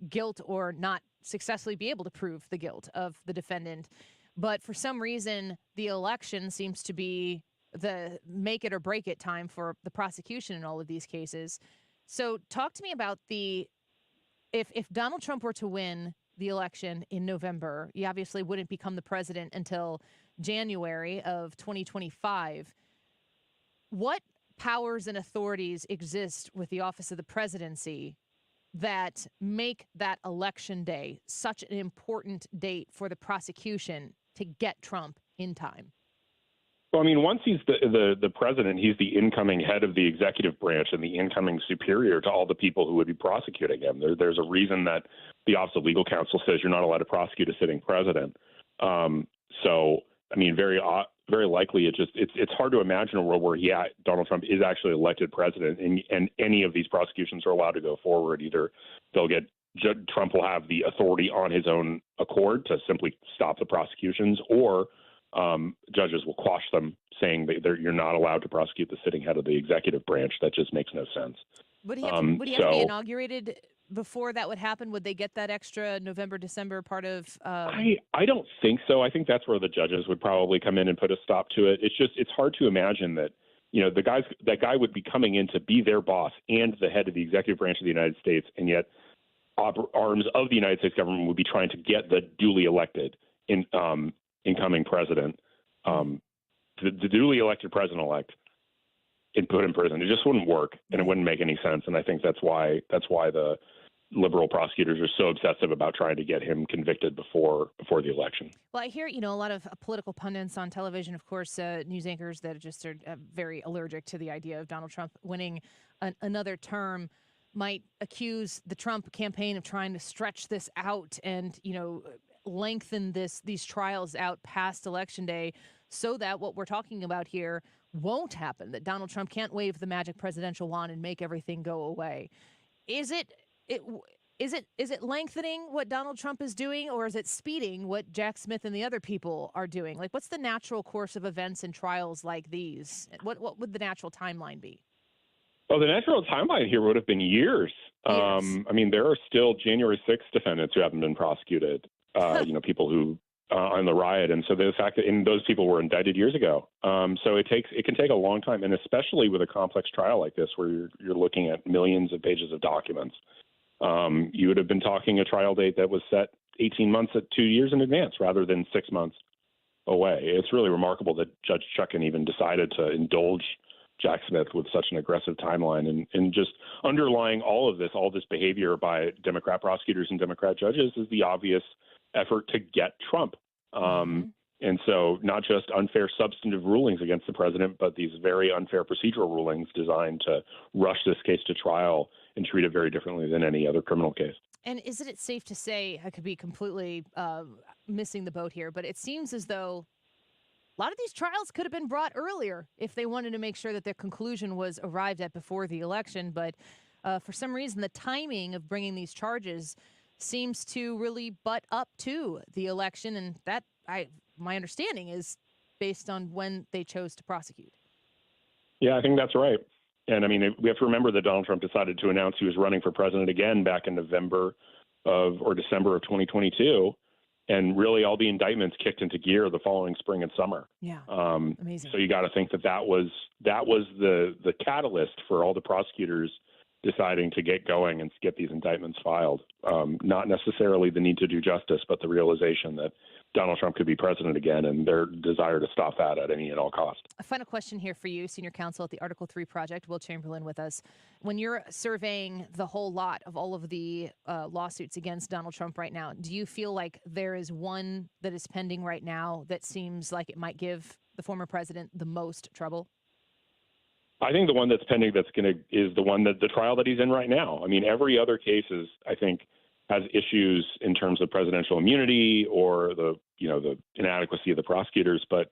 guilt or not successfully be able to prove the guilt of the defendant. But for some reason, the election seems to be the make it or break it time for the prosecution in all of these cases. So talk to me about if Donald Trump were to win the election in November, he obviously wouldn't become the president until January of 2025. What powers and authorities exist with the office of the presidency that make that election day such an important date for the prosecution to get Trump in time? Well, I mean, once he's the president, he's the incoming head of the executive branch and the incoming superior to all the people who would be prosecuting him. There's a reason that the Office of Legal Counsel says you're not allowed to prosecute a sitting president. So, I mean, very likely it's hard to imagine a world where Donald Trump is actually elected president and any of these prosecutions are allowed to go forward. Either Trump will have the authority on his own accord to simply stop the prosecutions, or judges will quash them, saying that you're not allowed to prosecute the sitting head of the executive branch. That just makes no sense. Would he have to be inaugurated before that would happen? Would they get that extra November, December part of? I don't think so. I think that's where the judges would probably come in and put a stop to it. It's hard to imagine that, that guy would be coming in to be their boss and the head of the executive branch of the United States, and yet arms of the United States government would be trying to get the duly elected incoming president, the duly elected president-elect, and put in prison. It just wouldn't work, and it wouldn't make any sense. And I think that's why the liberal prosecutors are so obsessive about trying to get him convicted before the election. Well, I hear, a lot of political pundits on television, of course, news anchors that are very allergic to the idea of Donald Trump winning another term, might accuse the Trump campaign of trying to stretch this out and, lengthen these trials out past Election Day so that what we're talking about here won't happen, that Donald Trump can't wave the magic presidential wand and make everything go away. Is it lengthening what Donald Trump is doing, or is it speeding what Jack Smith and the other people are doing? Like, what's the natural course of events in trials like these? What would the natural timeline be? Well, the natural timeline here would have been years. I mean, there are still January 6th defendants who haven't been prosecuted. People who on the riot, and so the fact that those people were indicted years ago. So it can take a long time, and especially with a complex trial like this, where you're looking at millions of pages of documents. You would have been talking a trial date that was set 18 months at 2 years in advance, rather than 6 months away. It's really remarkable that Judge Chutkan even decided to indulge Jack Smith with such an aggressive timeline, and just underlying all this behavior by Democrat prosecutors and Democrat judges is the obvious effort to get Trump. And so not just unfair substantive rulings against the president, but these very unfair procedural rulings designed to rush this case to trial and treat it very differently than any other criminal case. And isn't it safe to say, I could be completely missing the boat here, but it seems as though a lot of these trials could have been brought earlier if they wanted to make sure that their conclusion was arrived at before the election. But for some reason, the timing of bringing these charges seems to really butt up to the election. And that, my understanding, is based on when they chose to prosecute. Yeah, I think that's right. And I mean, we have to remember that Donald Trump decided to announce he was running for president again back in December of 2022. And really all the indictments kicked into gear the following spring and summer. Yeah. Amazing. So you got to think that was the catalyst for all the prosecutors deciding to get going and get these indictments filed. Not necessarily the need to do justice, but the realization that Donald Trump could be president again, and their desire to stop that at any and all cost. A final question here for you, Senior Counsel at the Article 3 Project, Will Chamberlain with us. When you're surveying the whole lot of all of the lawsuits against Donald Trump right now, do you feel like there is one that is pending right now that seems like it might give the former president the most trouble? I think the one that's pending is the one that the trial that he's in right now. I mean, every other case I think, has issues in terms of presidential immunity or the inadequacy of the prosecutors. But,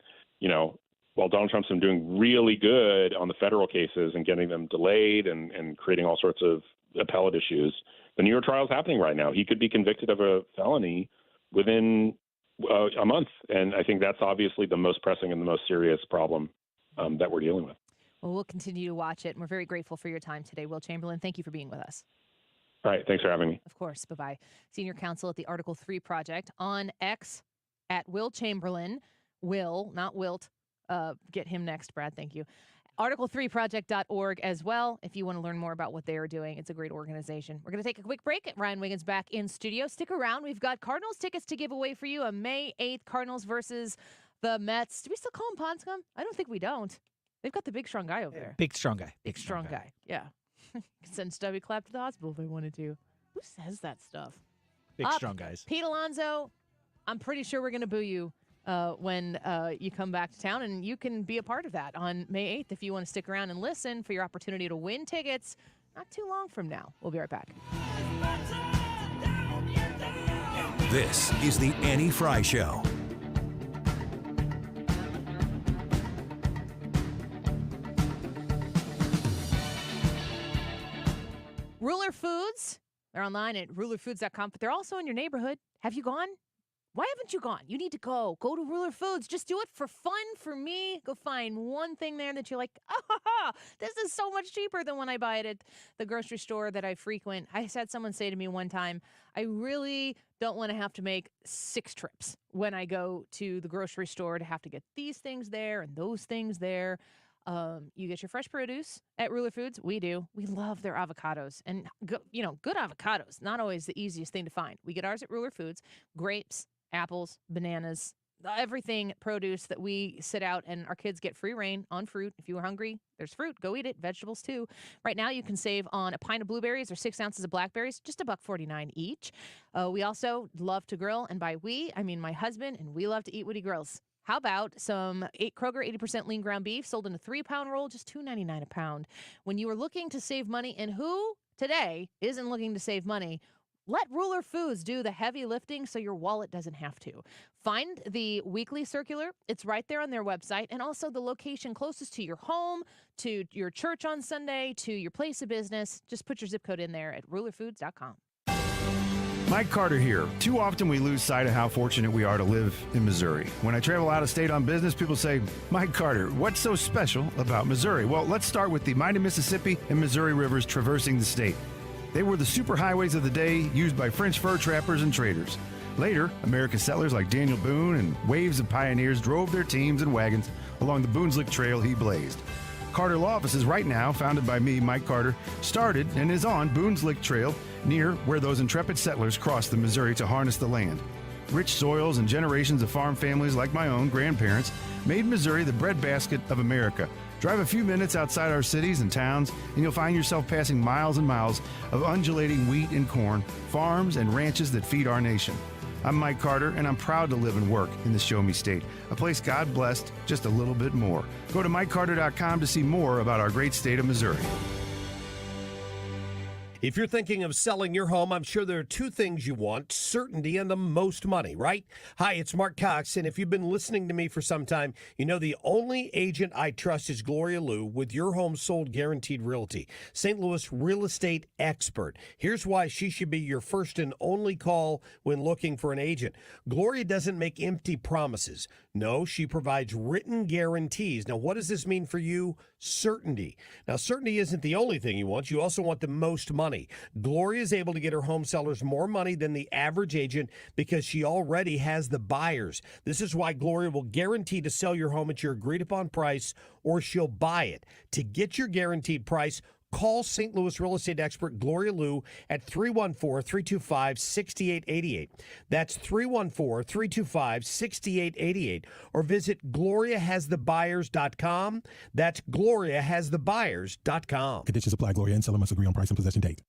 while Donald Trump's been doing really good on the federal cases and getting them delayed and creating all sorts of appellate issues, the New York trial is happening right now. He could be convicted of a felony within a month. And I think that's obviously the most pressing and the most serious problem that we're dealing with. Well, we'll continue to watch it. And we're very grateful for your time today, Will Chamberlain. Thank you for being with us. All right. Thanks for having me. Of course. Bye-bye. Senior Counsel at the Article 3 Project, on X at Will Chamberlain. Will, not Wilt. Get him next, Brad. Thank you. Article3project.org as well if you want to learn more about what they are doing. It's a great organization. We're going to take a quick break. Ryan Wiggins back in studio. Stick around. We've got Cardinals tickets to give away for you. A May 8th Cardinals versus the Mets. Do we still call him Ponscom? I don't think we don't. They've got the big, strong guy over there. Big, strong guy. Big, strong guy. Yeah. Send Stubby Clap to the hospital if they wanted to. Who says that stuff? Big, strong guys. Pete Alonso, I'm pretty sure we're going to boo you when you come back to town, and you can be a part of that on May 8th if you want to stick around and listen for your opportunity to win tickets not too long from now. We'll be right back. This is the Annie Frey Show. Ruler Foods, they're online at rulerfoods.com, but they're also in your neighborhood. Have you gone? Why haven't you gone? You need to go. Go to Ruler Foods. Just do it for fun for me. Go find one thing there that you're like, this is so much cheaper than when I buy it at the grocery store that I frequent. I had someone say to me one time, I really don't want to have to make 6 trips when I go to the grocery store to have to get these things there and those things there. You get your fresh produce at Ruler Foods. We do. We love their avocados. And, good avocados, not always the easiest thing to find. We get ours at Ruler Foods. Grapes, apples, bananas, everything produce that we sit out, and our kids get free reign on fruit. If you are hungry, there's fruit. Go eat it. Vegetables, too. Right now, you can save on a pint of blueberries or 6 ounces of blackberries, just $1.49 each. We also love to grill, and by we, I mean my husband, and we love to eat what he grills. How about some Kroger 80% lean ground beef sold in a 3-pound roll, just $2.99 a pound? When you are looking to save money, and who today isn't looking to save money, let Ruler Foods do the heavy lifting so your wallet doesn't have to. Find the weekly circular. It's right there on their website, and also the location closest to your home, to your church on Sunday, to your place of business. Just put your zip code in there at rulerfoods.com. Mike Carter here. Too often we lose sight of how fortunate we are to live in Missouri. When I travel out of state on business, people say, Mike Carter, what's so special about Missouri? Well, let's start with the mighty Mississippi and Missouri rivers traversing the state. They were the superhighways of the day, used by French fur trappers and traders. Later, American settlers like Daniel Boone and waves of pioneers drove their teams and wagons along the Boone's Lick Trail he blazed. Carter Law Offices, right now, founded by me, Mike Carter, started and is on Boone's Lick Trail, near where those intrepid settlers crossed the Missouri to harness the land. Rich soils and generations of farm families like my own grandparents made Missouri the breadbasket of America. Drive a few minutes outside our cities and towns, and you'll find yourself passing miles and miles of undulating wheat and corn, farms and ranches that feed our nation. I'm Mike Carter, and I'm proud to live and work in the Show Me State, a place God blessed just a little bit more. Go to MikeCarter.com to see more about our great state of Missouri. If you're thinking of selling your home, I'm sure there are 2 things you want: certainty and the most money, right? Hi, it's Mark Cox, and if you've been listening to me for some time, you know the only agent I trust is Gloria Liu with Your Home Sold Guaranteed Realty, St. Louis real estate expert. Here's why she should be your first and only call when looking for an agent. Gloria doesn't make empty promises. No, she provides written guarantees. Now, what does this mean for you? Certainty. Now, certainty isn't the only thing you want. You also want the most money. Gloria is able to get her home sellers more money than the average agent because she already has the buyers. This is why Gloria will guarantee to sell your home at your agreed upon price, or she'll buy it. To get your guaranteed price, call St. Louis real estate expert Gloria Liu at 314-325-6888. That's 314-325-6888. Or visit GloriaHasTheBuyers.com. That's GloriaHasTheBuyers.com. Conditions apply. Gloria and seller must agree on price and possession date.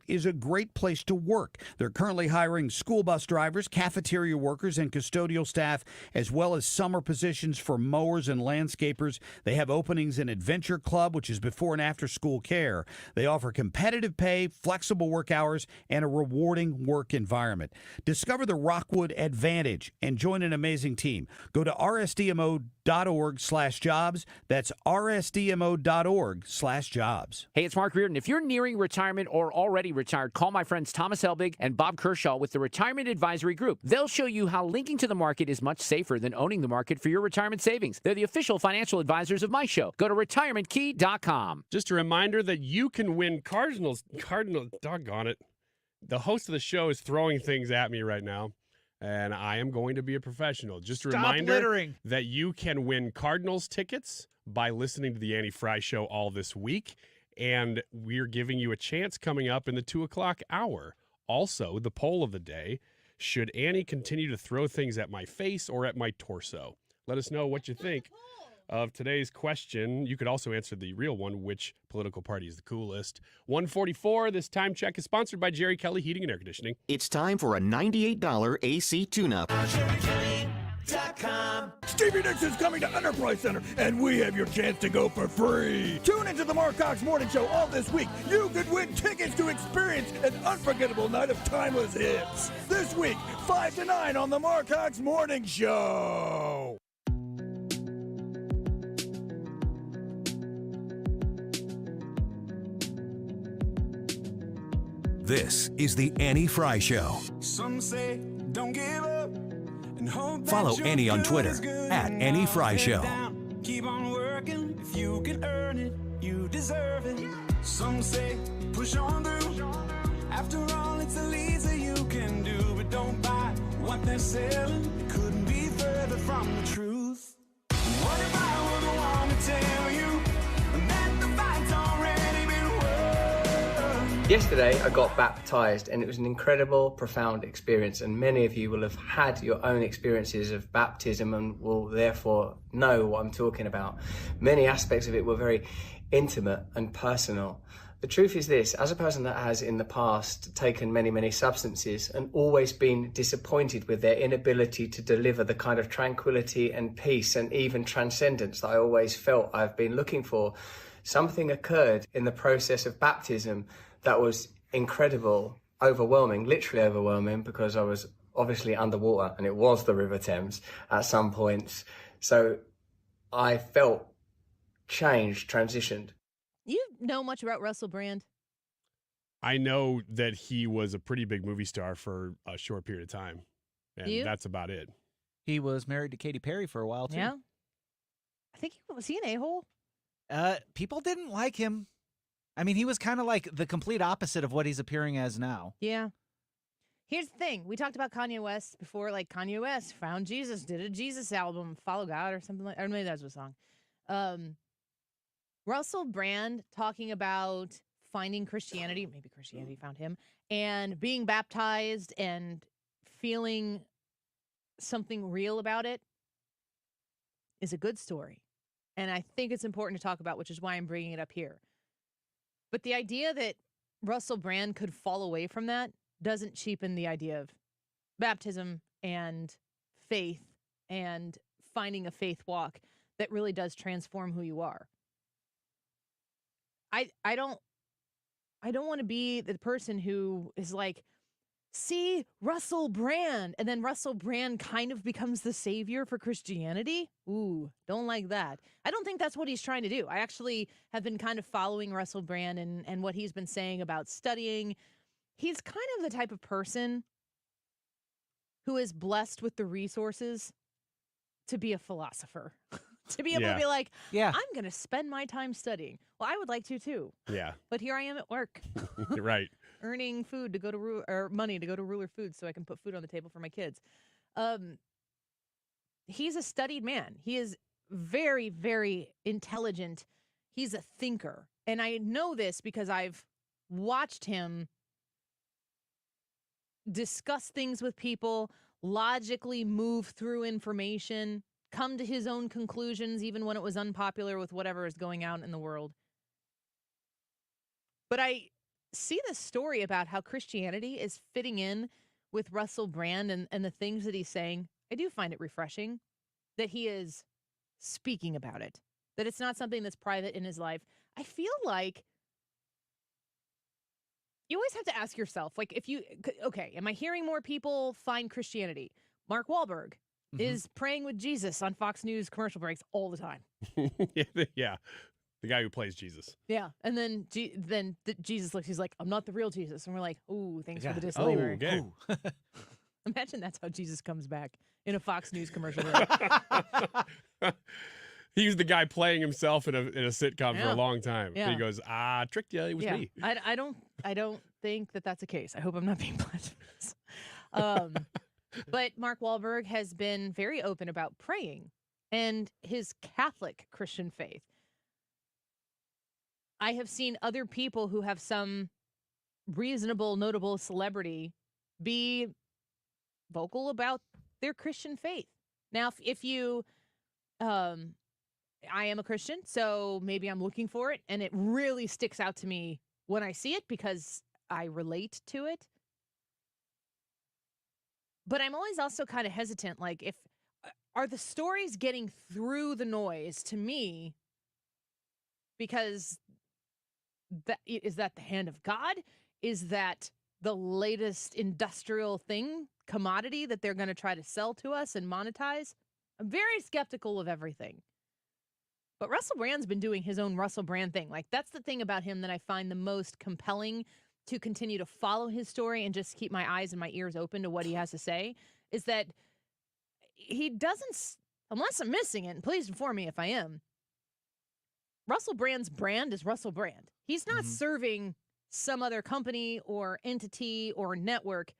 Is a great place to work. They're currently hiring school bus drivers, cafeteria workers, and custodial staff, as well as summer positions for mowers and landscapers. They have openings in Adventure Club, which is before and after school care. They offer competitive pay, flexible work hours, and a rewarding work environment. Discover the Rockwood Advantage and join an amazing team. Go to rsdmo.org/jobs. That's rsdmo.org/jobs. Hey, it's Mark Reardon. If you're nearing retirement or already retired, call my friends Thomas Helbig and Bob Kershaw with the Retirement Advisory Group. They'll show you how linking to the market is much safer than owning the market for your retirement savings. They're the official financial advisors of my show. Go to retirementkey.com. Just a reminder that you can win Cardinal, doggone it. The host of the show is throwing things at me right now, and I am going to be a professional. Just a reminder that you can win Cardinals tickets by listening to the Annie Frey Show all this week. And we're giving you a chance coming up in the 2 o'clock hour. Also, the poll of the day: should Annie continue to throw things at my face or at my torso? Let us know what you think of today's question. You could also answer the real one, which political party is the coolest. 144, this time check is sponsored by Jerry Kelly Heating and Air Conditioning. It's time for a $98 AC tune-up. Stevie Nicks is coming to Enterprise Center, and we have your chance to go for free. Tune into the Mark Cox Morning Show all this week. You could win tickets to experience an unforgettable night of timeless hits. This week, 5 to 9 on the Mark Cox Morning Show. This is the Annie Frey Show. Some say don't give up and hope that Follow your Annie on good Twitter is good at and Annie not Frey head Show. down. Keep on working. If you can earn it, you deserve it. Some say push on through. After all, it's the least that you can do. But don't buy what they're selling. It couldn't be further from the truth. What if I were the one to tell you that the fight's already been won? Yesterday, I got baptized, and it was an incredible, profound experience. And many of you will have had your own experiences of baptism and will therefore know what I'm talking about. Many aspects of it were very intimate and personal. The truth is this: as a person that has in the past taken many, many substances and always been disappointed with their inability to deliver the kind of tranquility and peace and even transcendence that I always felt I've been looking for, something occurred in the process of baptism that was incredible, overwhelming, literally overwhelming, because I was obviously underwater and it was the River Thames at some points. So I felt changed, transitioned. You know much about Russell Brand? I know that he was a pretty big movie star for a short period of time, and that's about it. He was married to Katy Perry for a while, too. Yeah. I think was he an a-hole? People didn't like him. I mean, he was kind of like the complete opposite of what he's appearing as now. Yeah. Here's the thing. We talked about Kanye West before. Like, Kanye West found Jesus, did a Jesus album, Follow God or something like that. Or maybe that was a song. Russell Brand talking about finding Christianity, maybe Christianity found him, and being baptized and feeling something real about it is a good story. And I think it's important to talk about, which is why I'm bringing it up here. But the idea that Russell Brand could fall away from that doesn't cheapen the idea of baptism and faith and finding a faith walk that really does transform who you are. I don't want to be the person who is like, see, Russell Brand, and then Russell Brand kind of becomes the savior for Christianity. Ooh, don't like that. I don't think that's what he's trying to do. I actually have been kind of following Russell Brand and what he's been saying about studying. He's kind of the type of person who is blessed with the resources to be a philosopher. To be able to be like, I'm going to spend my time studying. Well, I would like to too. Yeah. But here I am at work. Right. Earning food to go to or money to go to Ruler Foods so I can put food on the table for my kids. He's a studied man. He is very, very intelligent. He's a thinker. And I know this because I've watched him discuss things with people, logically move through information, come to his own conclusions, even when it was unpopular with whatever is going on in the world. But I see this story about how Christianity is fitting in with Russell Brand and the things that he's saying. I do find it refreshing that he is speaking about it, that it's not something that's private in his life. I feel like you always have to ask yourself, like, am I hearing more people find Christianity? Mark Wahlberg is praying with Jesus on Fox News commercial breaks all the time. Yeah. The guy who plays Jesus. Yeah. And then Jesus looks, he's like, I'm not the real Jesus. And we're like, ooh, thanks for the disclaimer. Okay. Imagine that's how Jesus comes back in a Fox News commercial break. He was the guy playing himself in a sitcom for a long time. Yeah. And he goes, tricked you. It was me. I don't think that that's the case. I hope I'm not being blasphemous. But Mark Wahlberg has been very open about praying and his Catholic Christian faith. I have seen other people who have some reasonable, notable celebrity be vocal about their Christian faith. Now, if you I am a Christian, so maybe I'm looking for it, and it really sticks out to me when I see it because I relate to it. But I'm always also kind of hesitant, like if are the stories getting through the noise to me because is that the hand of God? Is that the latest industrial commodity that they're going to try to sell to us and monetize? I'm very skeptical of everything. But Russell Brand's been doing his own Russell Brand thing. Like, that's the thing about him that I find the most compelling to continue to follow his story and just keep my eyes and my ears open to what he has to say, is that he doesn't, unless I'm missing it, and please inform me if I am, Russell Brand's brand is Russell Brand. He's not serving some other company or entity or network.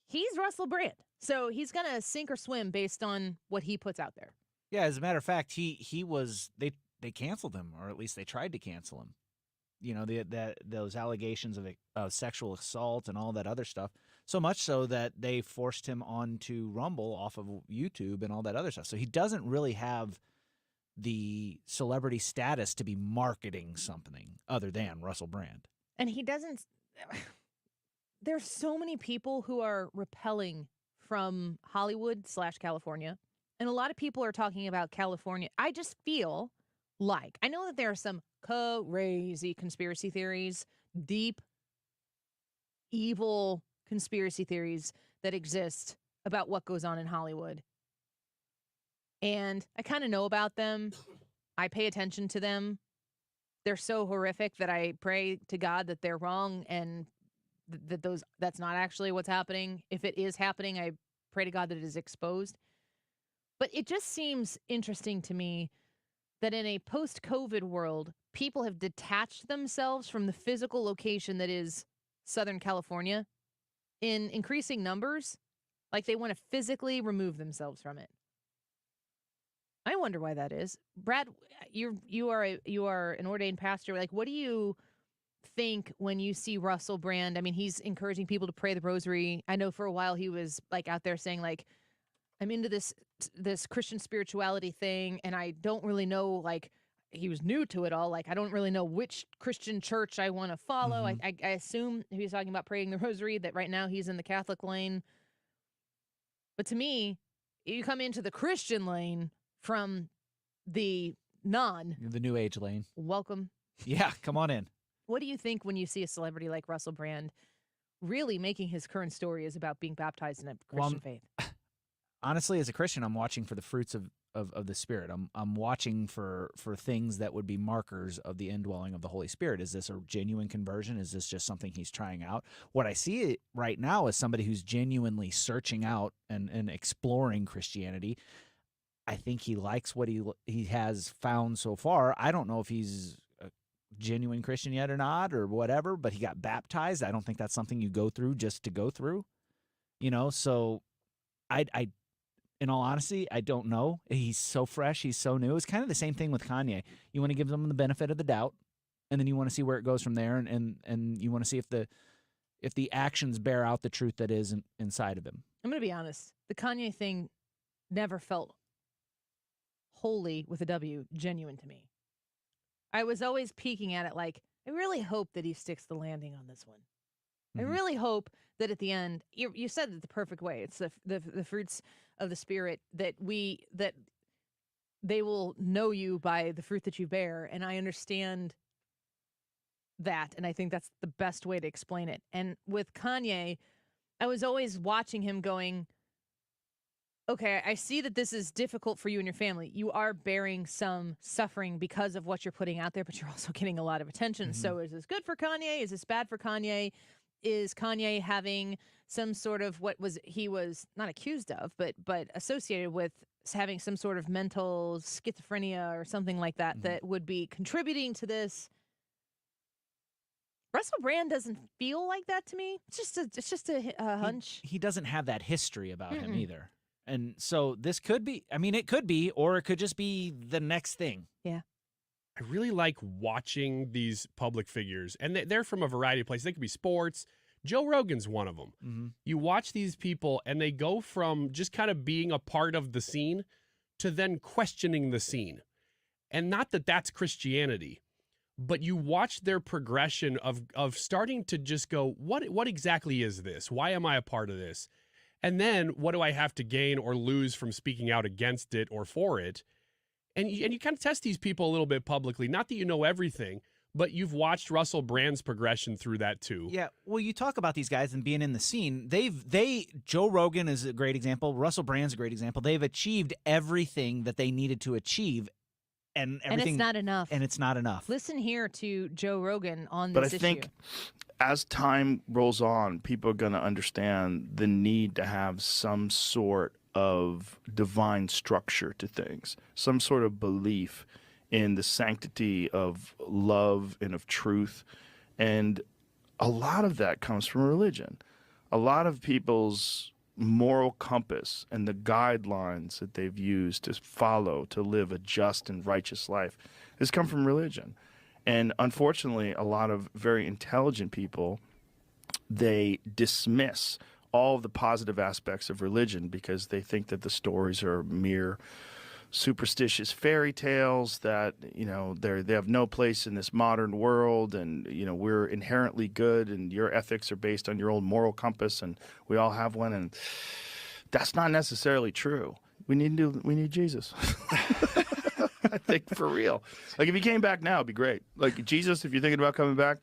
He's Russell Brand. So he's going to sink or swim based on what he puts out there. Yeah, as a matter of fact, he was they canceled him, or at least they tried to cancel him. You know, those allegations of sexual assault and all that other stuff. So much so that they forced him onto Rumble off of YouTube and all that other stuff. So he doesn't really have the celebrity status to be marketing something other than Russell Brand. And he doesn't. There's so many people who are repelling from Hollywood/California. And a lot of people are talking about California. I just feel like, I know that there are some crazy conspiracy theories, deep, evil conspiracy theories that exist about what goes on in Hollywood. And I kind of know about them. I pay attention to them. They're so horrific that I pray to God that they're wrong and that's not actually what's happening. If it is happening, I pray to God that it is exposed. But it just seems interesting to me that in a post-COVID world, people have detached themselves from the physical location that is Southern California in increasing numbers. Like they want to physically remove themselves from it. I wonder why that is. Brad, you are an ordained pastor. Like, what do you think when you see Russell Brand? I mean, he's encouraging people to pray the rosary. I know for a while he was like out there saying like, I'm into this Christian spirituality thing, and I don't really know, like, he was new to it all. Like, I don't really know which Christian church I want to follow. I assume he was talking about praying the rosary, that right now he's in the Catholic lane. But to me, you come into the Christian lane from the the New Age lane. Welcome. Yeah, come on in. What do you think when you see a celebrity like Russell Brand really making his current story is about being baptized in a Christian faith? Honestly, as a Christian, I'm watching for the fruits of the Spirit. I'm watching for things that would be markers of the indwelling of the Holy Spirit. Is this a genuine conversion? Is this just something he's trying out? What I see right now is somebody who's genuinely searching out and exploring Christianity. I think he likes what he has found so far. I don't know if he's a genuine Christian yet or not or whatever, but he got baptized. I don't think that's something you go through just to go through. You know, so I in all honesty, I don't know. He's so fresh. He's so new. It's kind of the same thing with Kanye. You want to give them the benefit of the doubt, and then you want to see where it goes from there, and you want to see if the actions bear out the truth that is inside of him. I'm going to be honest. The Kanye thing never felt wholly, with a W, genuine to me. I was always peeking at it like, I really hope that he sticks the landing on this one. I really hope that at the end, you said it the perfect way. It's the fruits of the Spirit that they will know you by the fruit that you bear. And I understand that. And I think that's the best way to explain it. And with Kanye, I was always watching him going, okay, I see that this is difficult for you and your family. You are bearing some suffering because of what you're putting out there, but you're also getting a lot of attention. So is this good for Kanye? Is this bad for Kanye? Is Kanye having some sort of he was not accused of, but associated with having some sort of mental schizophrenia or something like that that would be contributing to this? Russell Brand doesn't feel like that to me. It's just a hunch. He doesn't have that history about him either. And so this could be, I mean, it could be, or it could just be the next thing. Yeah. I really like watching these public figures, and they're from a variety of places. They could be sports. Joe Rogan's one of them. You watch these people, and they go from just kind of being a part of the scene to then questioning the scene. And not that that's Christianity, but you watch their progression of starting to just go, what exactly is this? Why am I a part of this? And then what do I have to gain or lose from speaking out against it or for it? And you kind of test these people a little bit publicly. Not that you know everything, but you've watched Russell Brand's progression through that too. Yeah, well, you talk about these guys and being in the scene. Joe Rogan is a great example. Russell Brand's a great example. They've achieved everything that they needed to achieve, and everything. And it's not enough. And it's not enough. Listen here to Joe Rogan on this But I issue. think as time rolls on, people are going to understand the need to have some sort of divine structure to things, some sort of belief in the sanctity of love and of truth. And a lot of that comes from religion. A lot of people's moral compass and the guidelines that they've used to follow to live a just and righteous life has come from religion. And unfortunately, a lot of very intelligent people, they dismiss all of the positive aspects of religion because they think that the stories are mere superstitious fairy tales, that they have no place in this modern world, and we're inherently good and your ethics are based on your old moral compass and we all have one. And that's not necessarily true. We need Jesus. I think, for real. Like, if he came back now, it'd be great. Like, Jesus, if you're thinking about coming back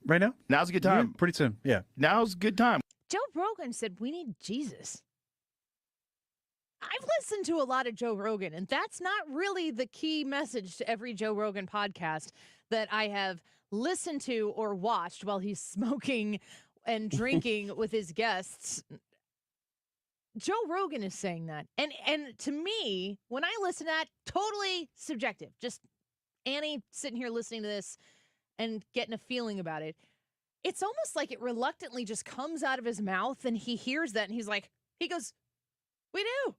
right now, now's a good time. Yeah, pretty soon. Yeah, now's a good time. Joe Rogan said we need Jesus. I've listened to a lot of Joe Rogan, and that's not really the key message to every Joe Rogan podcast that I have listened to or watched while he's smoking and drinking with his guests. Joe Rogan is saying that. And to me, when I listen to that, totally subjective. Just Annie sitting here listening to this and getting a feeling about it. It's almost like it reluctantly just comes out of his mouth, and he hears that and he goes, we do.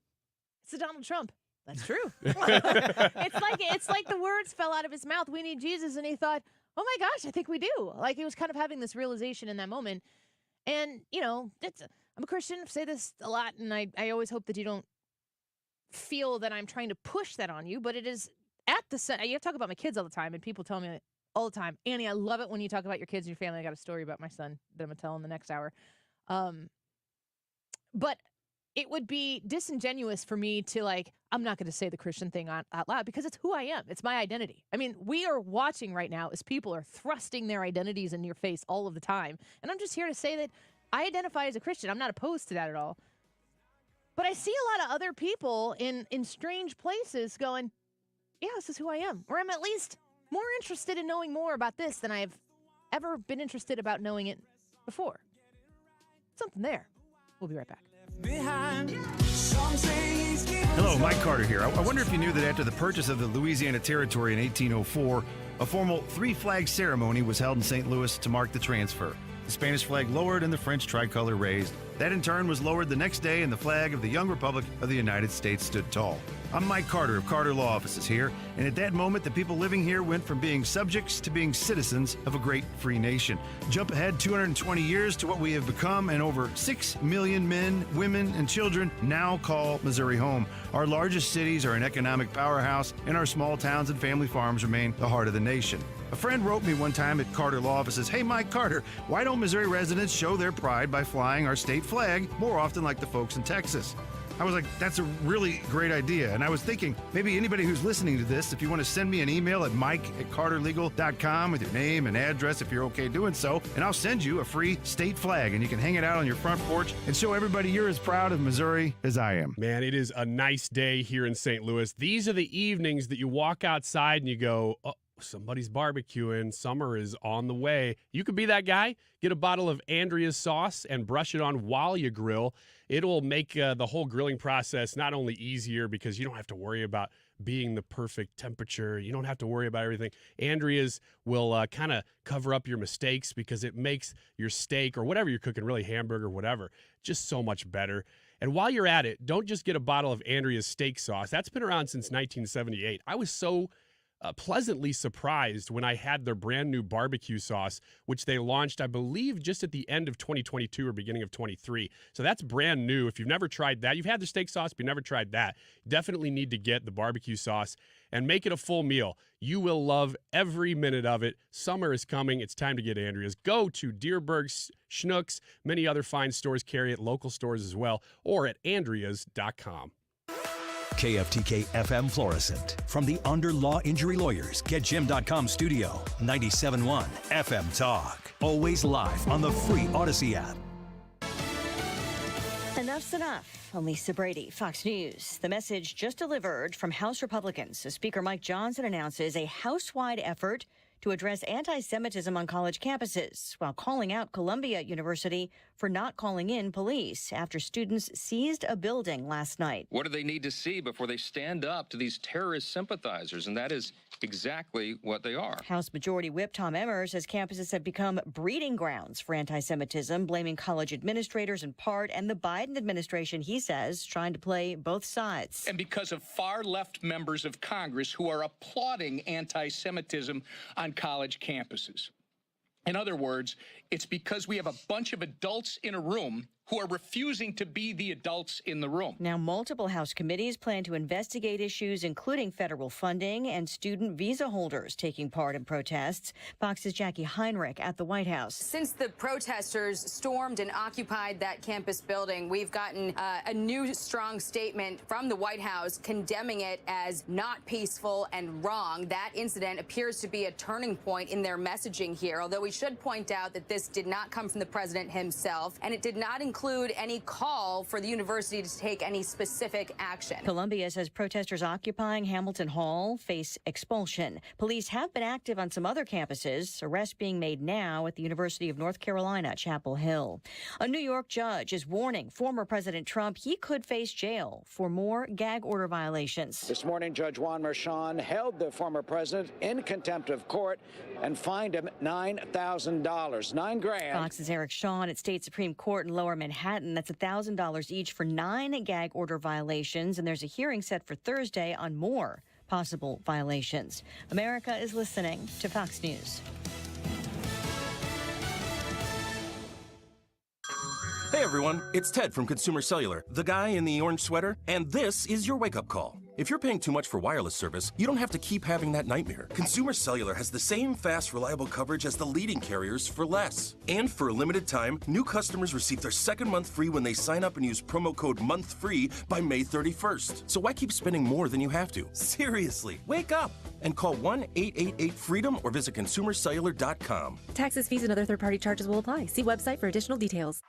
It's a Donald Trump. That's true. It's like the words fell out of his mouth. We need Jesus. And he thought, oh my gosh, I think we do. Like, he was kind of having this realization in that moment. And, I'm a Christian. I say this a lot, and I always hope that you don't feel that I'm trying to push that on you, but it is at the you talk about my kids all the time, and people tell me all the time, Annie, I love it when you talk about your kids and your family. I got a story about my son that I'm going to tell in the next hour. But it would be disingenuous for me to, I'm not going to say the Christian thing out loud because it's who I am. It's my identity. I mean, we are watching right now as people are thrusting their identities in your face all of the time. And I'm just here to say that I identify as a Christian. I'm not opposed to that at all. But I see a lot of other people in strange places going, yeah, this is who I am. Or I'm at least more interested in knowing more about this than I've ever been interested about knowing it before. Something there. We'll be right back. Hello, Mike Carter here. I wonder if you knew that after the purchase of the Louisiana Territory in 1804, a formal three-flag ceremony was held in St. Louis to mark the transfer. The Spanish flag lowered and the French tricolor raised. That in turn was lowered the next day and the flag of the young Republic of the United States stood tall. I'm Mike Carter of Carter Law Offices here, and at that moment the people living here went from being subjects to being citizens of a great free nation. Jump ahead 220 years to what we have become, and over 6 million men, women, and children now call Missouri home. Our largest cities are an economic powerhouse, and our small towns and family farms remain the heart of the nation. A friend wrote me one time at Carter Law Offices, "Hey, Mike Carter, why don't Missouri residents show their pride by flying our state flag more often like the folks in Texas?" I was like, that's a really great idea. And I was thinking, maybe anybody who's listening to this, if you want to send me an email at mike@carterlegal.com with your name and address, if you're okay doing so, and I'll send you a free state flag, and you can hang it out on your front porch and show everybody you're as proud of Missouri as I am. Man, it is a nice day here in St. Louis. These are the evenings that you walk outside and you go, oh, somebody's barbecuing. Summer is on the way. You could be that guy. Get a bottle of Andrea's sauce and brush it on while you grill. It'll make the whole grilling process not only easier because you don't have to worry about being the perfect temperature. You don't have to worry about everything. Andrea's will kind of cover up your mistakes because it makes your steak or whatever you're cooking, really hamburger, whatever, just so much better. And while you're at it, don't just get a bottle of Andrea's steak sauce. That's been around since 1978. I was so pleasantly surprised when I had their brand new barbecue sauce, which they launched, I believe, just at the end of 2022 or beginning of 23. So that's brand new. If you've never tried that, you've had the steak sauce, but you've never tried that, definitely need to get the barbecue sauce and make it a full meal. You will love every minute of it. Summer is coming. It's time to get Andrea's. Go to Deerberg, Schnucks, many other fine stores carry it, local stores as well, or at andreas.com. KFTK FM Florissant. From the Under Law Injury Lawyers, GetJim.com studio. 97.1 FM Talk. Always live on the free Odyssey app. Enough's enough. I'm Lisa Brady, Fox News. The message just delivered from House Republicans as Speaker Mike Johnson announces a House-wide effort to address anti-Semitism on college campuses while calling out Columbia University for not calling in police after students seized a building last night. What do they need to see before they stand up to these terrorist sympathizers? And that is exactly what they are. House Majority Whip Tom Emmer says campuses have become breeding grounds for anti-Semitism, blaming college administrators in part, and the Biden administration, he says, trying to play both sides. And because of far-left members of Congress who are applauding anti-Semitism on college campuses. In other words, it's because we have a bunch of adults in a room who are refusing to be the adults in the room. Now, multiple House committees plan to investigate issues including federal funding and student visa holders taking part in protests. Fox's Jackie Heinrich at the White House. Since the protesters stormed and occupied that campus building, we've gotten a new strong statement from the White House condemning it as not peaceful and wrong. That incident appears to be a turning point in their messaging here, although we should point out that this did not come from the president himself, and it did not include any call for the university to take any specific action. Columbia says protesters occupying Hamilton Hall face expulsion. Police have been active on some other campuses, arrests being made now at the University of North Carolina, Chapel Hill. A New York judge is warning former President Trump he could face jail for more gag order violations. This morning, Judge Juan Merchan held the former president in contempt of court and fined him $9,000, $9,000. Fox's Eric Shawn at State Supreme Court in Lower Manhattan. That's $1,000 each for 9 gag order violations, and there's a hearing set for Thursday on more possible violations. America is listening to Fox News. Hey everyone, it's Ted from Consumer Cellular, the guy in the orange sweater, and this is your wake-up call. If you're paying too much for wireless service, you don't have to keep having that nightmare. Consumer Cellular has the same fast, reliable coverage as the leading carriers for less. And for a limited time, new customers receive their second month free when they sign up and use promo code MONTHFREE by May 31st. So why keep spending more than you have to? Seriously, wake up and call 1-888-FREEDOM or visit consumercellular.com. Taxes, fees, and other third-party charges will apply. See website for additional details.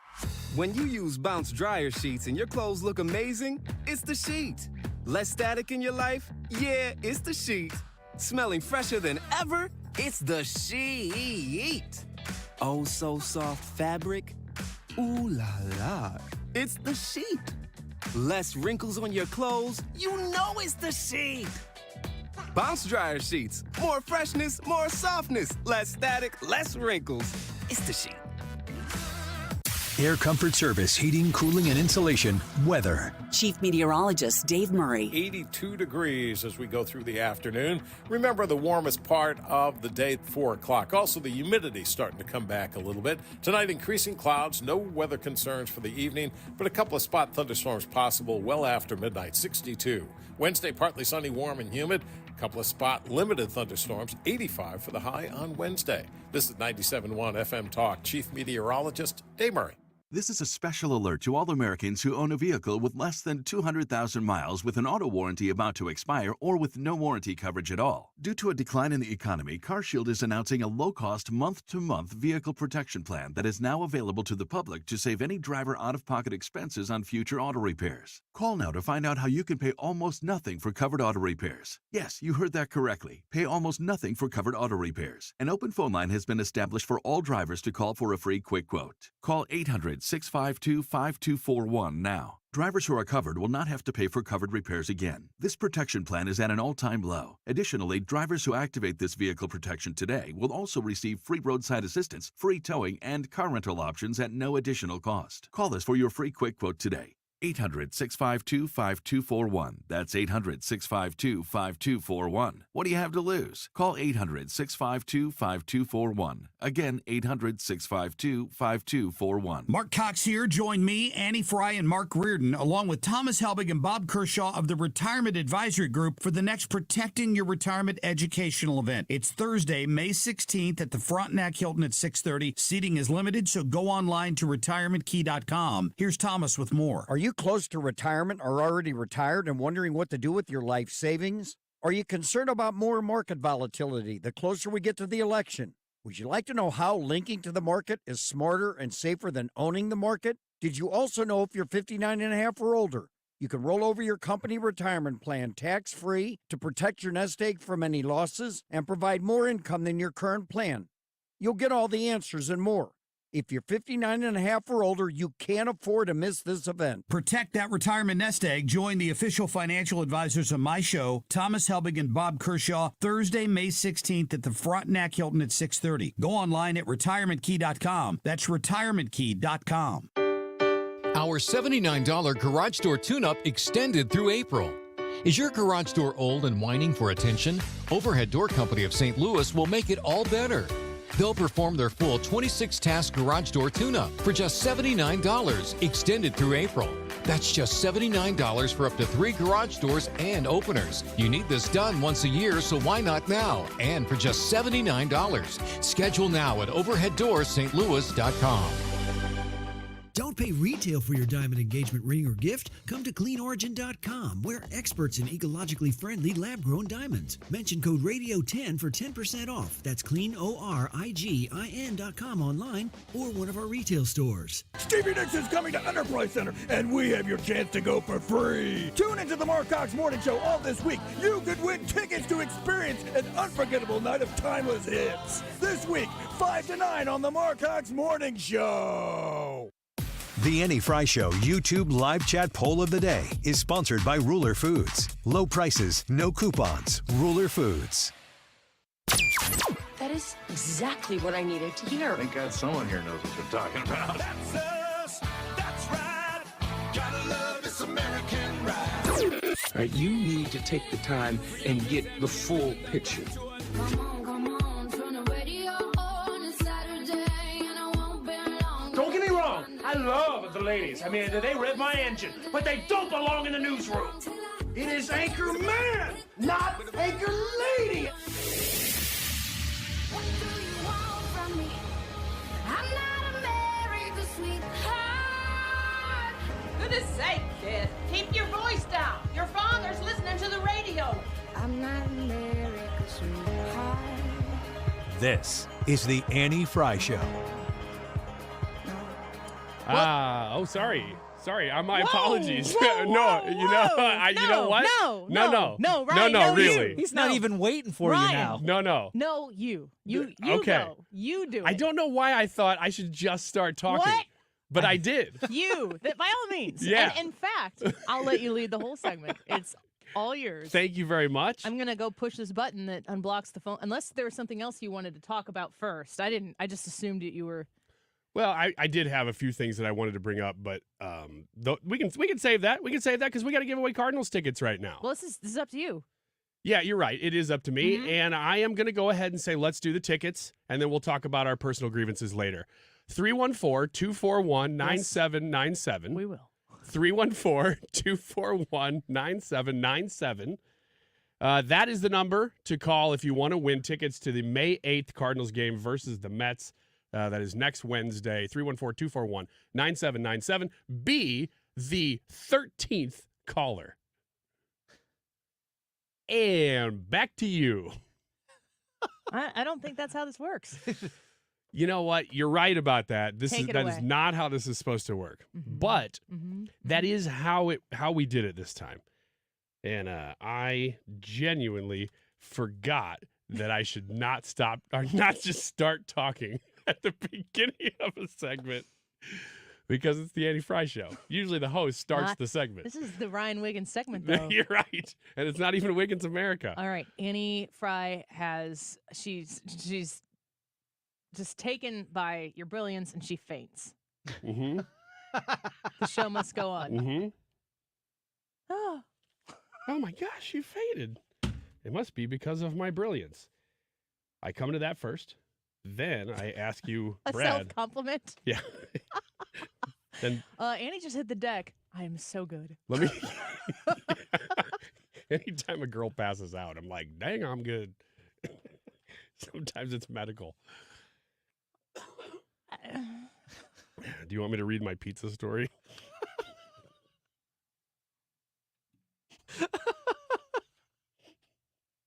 When you use Bounce dryer sheets and your clothes look amazing, it's the sheet. Less static in your life? Yeah, it's the sheet. Smelling fresher than ever? It's the sheet. Oh, so soft fabric? Ooh la la. It's the sheet. Less wrinkles on your clothes? You know it's the sheet. Bounce dryer sheets. More freshness, more softness. Less static, less wrinkles. It's the sheet. Air Comfort Service, heating, cooling, and insulation, weather. Chief Meteorologist Dave Murray. 82 degrees as we go through the afternoon. Remember the warmest part of the day, 4 o'clock. Also, the humidity starting to come back a little bit. Tonight, increasing clouds, no weather concerns for the evening, but a couple of spot thunderstorms possible well after midnight, 62. Wednesday, partly sunny, warm, and humid. A couple of spot limited thunderstorms, 85 for the high on Wednesday. This is 97.1 FM Talk. Chief Meteorologist Dave Murray. This is a special alert to all Americans who own a vehicle with less than 200,000 miles with an auto warranty about to expire or with no warranty coverage at all. Due to a decline in the economy, CarShield is announcing a low-cost month-to-month vehicle protection plan that is now available to the public to save any driver out-of-pocket expenses on future auto repairs. Call now to find out how you can pay almost nothing for covered auto repairs. Yes, you heard that correctly. Pay almost nothing for covered auto repairs. An open phone line has been established for all drivers to call for a free quick quote. Call 800-652-5241 now. Drivers who are covered will not have to pay for covered repairs again. This protection plan is at an all-time low. Additionally, drivers who activate this vehicle protection today will also receive free roadside assistance, free towing, and car rental options at no additional cost. Call us for your free quick quote today. 800-652-5241. That's 800-652-5241. What do you have to lose? Call 800-652-5241. Again, 800-652-5241. Mark Cox here. Join me, Annie Frey, and Mark Reardon, along with Thomas Helbig and Bob Kershaw of the Retirement Advisory Group for the next Protecting Your Retirement educational event. It's Thursday, May 16th at the Frontenac Hilton at 6:30. Seating is limited, so go online to retirementkey.com. Here's Thomas with more. Are you close to retirement or already retired and wondering what to do with your life savings? Are you concerned about more market volatility the closer we get to the election? Would you like to know how linking to the market is smarter and safer than owning the market? Did you also know if you're 59 and a half or older, you can roll over your company retirement plan tax-free to protect your nest egg from any losses and provide more income than your current plan? You'll get all the answers and more. If you're 59 and a half or older, you can't afford to miss this event. Protect that retirement nest egg. Join the official financial advisors of my show, Thomas Helbig and Bob Kershaw, Thursday, May 16th at the Frontenac Hilton at 6:30. Go online at retirementkey.com. That's retirementkey.com. Our $79 garage door tune-up extended through April. Is your garage door old and whining for attention? Overhead Door Company of St. Louis will make it all better. They'll perform their full 26-task garage door tune-up for just $79, extended through April. That's just $79 for up to 3 garage doors and openers. You need this done once a year, so why not now? And for just $79. Schedule now at overheaddoorsstlouis.com. Don't pay retail for your diamond engagement ring or gift. Come to cleanorigin.com. We're experts in ecologically friendly lab-grown diamonds. Mention code RADIO10 for 10% off. That's cleanorigin.com online or one of our retail stores. Stevie Nicks is coming to Enterprise Center, and we have your chance to go for free. Tune into the Mark Cox Morning Show all this week. You could win tickets to experience an unforgettable night of timeless hits. This week, 5 to 9 on the Mark Cox Morning Show. The Annie Frey Show YouTube live chat poll of the day is sponsored by Ruler Foods. Low prices, no coupons. Ruler Foods. That is exactly what I needed to hear. Thank God someone here knows what they're talking about. That's us. That's right. Gotta love this American ride. All right, you need to take the time and get the full picture. Don't get me wrong, I love the ladies. I mean, they rev my engine, but they don't belong in the newsroom. It is Anchor Man, not Anchor Lady. What do you want from me? I'm not America's sweetheart. Goodness sake, kid. Keep your voice down. Your father's listening to the radio. I'm not America's sweetheart. This is the Annie Frey Show. Sorry. My apologies. Whoa, you know what? Ryan, really. He's not even waiting for you now. No. No, you okay. go. You do it. I don't know why I thought I should just start talking. What? But I did. By all means. Yeah. And in fact, I'll let you lead the whole segment. It's all yours. Thank you very much. I'm going to go push this button that unblocks the phone. Unless there was something else you wanted to talk about first. I just assumed that you were... Well, I did have a few things that I wanted to bring up, but we can save that. We can save that because we got to give away Cardinals tickets right now. Well, this is up to you. Yeah, you're right. It is up to me, and I am going to go ahead and say let's do the tickets, and then we'll talk about our personal grievances later. 314-241-9797. We will. 314-241-9797. That is the number to call if you want to win tickets to the May 8th Cardinals game versus the Mets. That is next Wednesday, 314-241-9797. Be the 13th caller. And back to you. I don't think that's how this works. You know what? You're right about that. That is not how this is supposed to work. But that is how we did it this time. And I genuinely forgot that I should not stop or not just start talking at the beginning of a segment because it's the Annie Frey Show. Usually the host starts the segment. This is the Ryan Wiggins segment, though. You're right. And it's not even Wiggins America. All right. Annie Frey she's just taken by your brilliance and she faints. The show must go on. Mm-hmm. Oh. Oh my gosh, you faded. It must be because of my brilliance. I come to that first. Then I ask you, A Brad. self-compliment? Yeah. Then Annie just hit the deck. I am so good. let me. Anytime a girl passes out, I'm like, dang, I'm good. Sometimes it's medical. Do you want me to read my pizza story?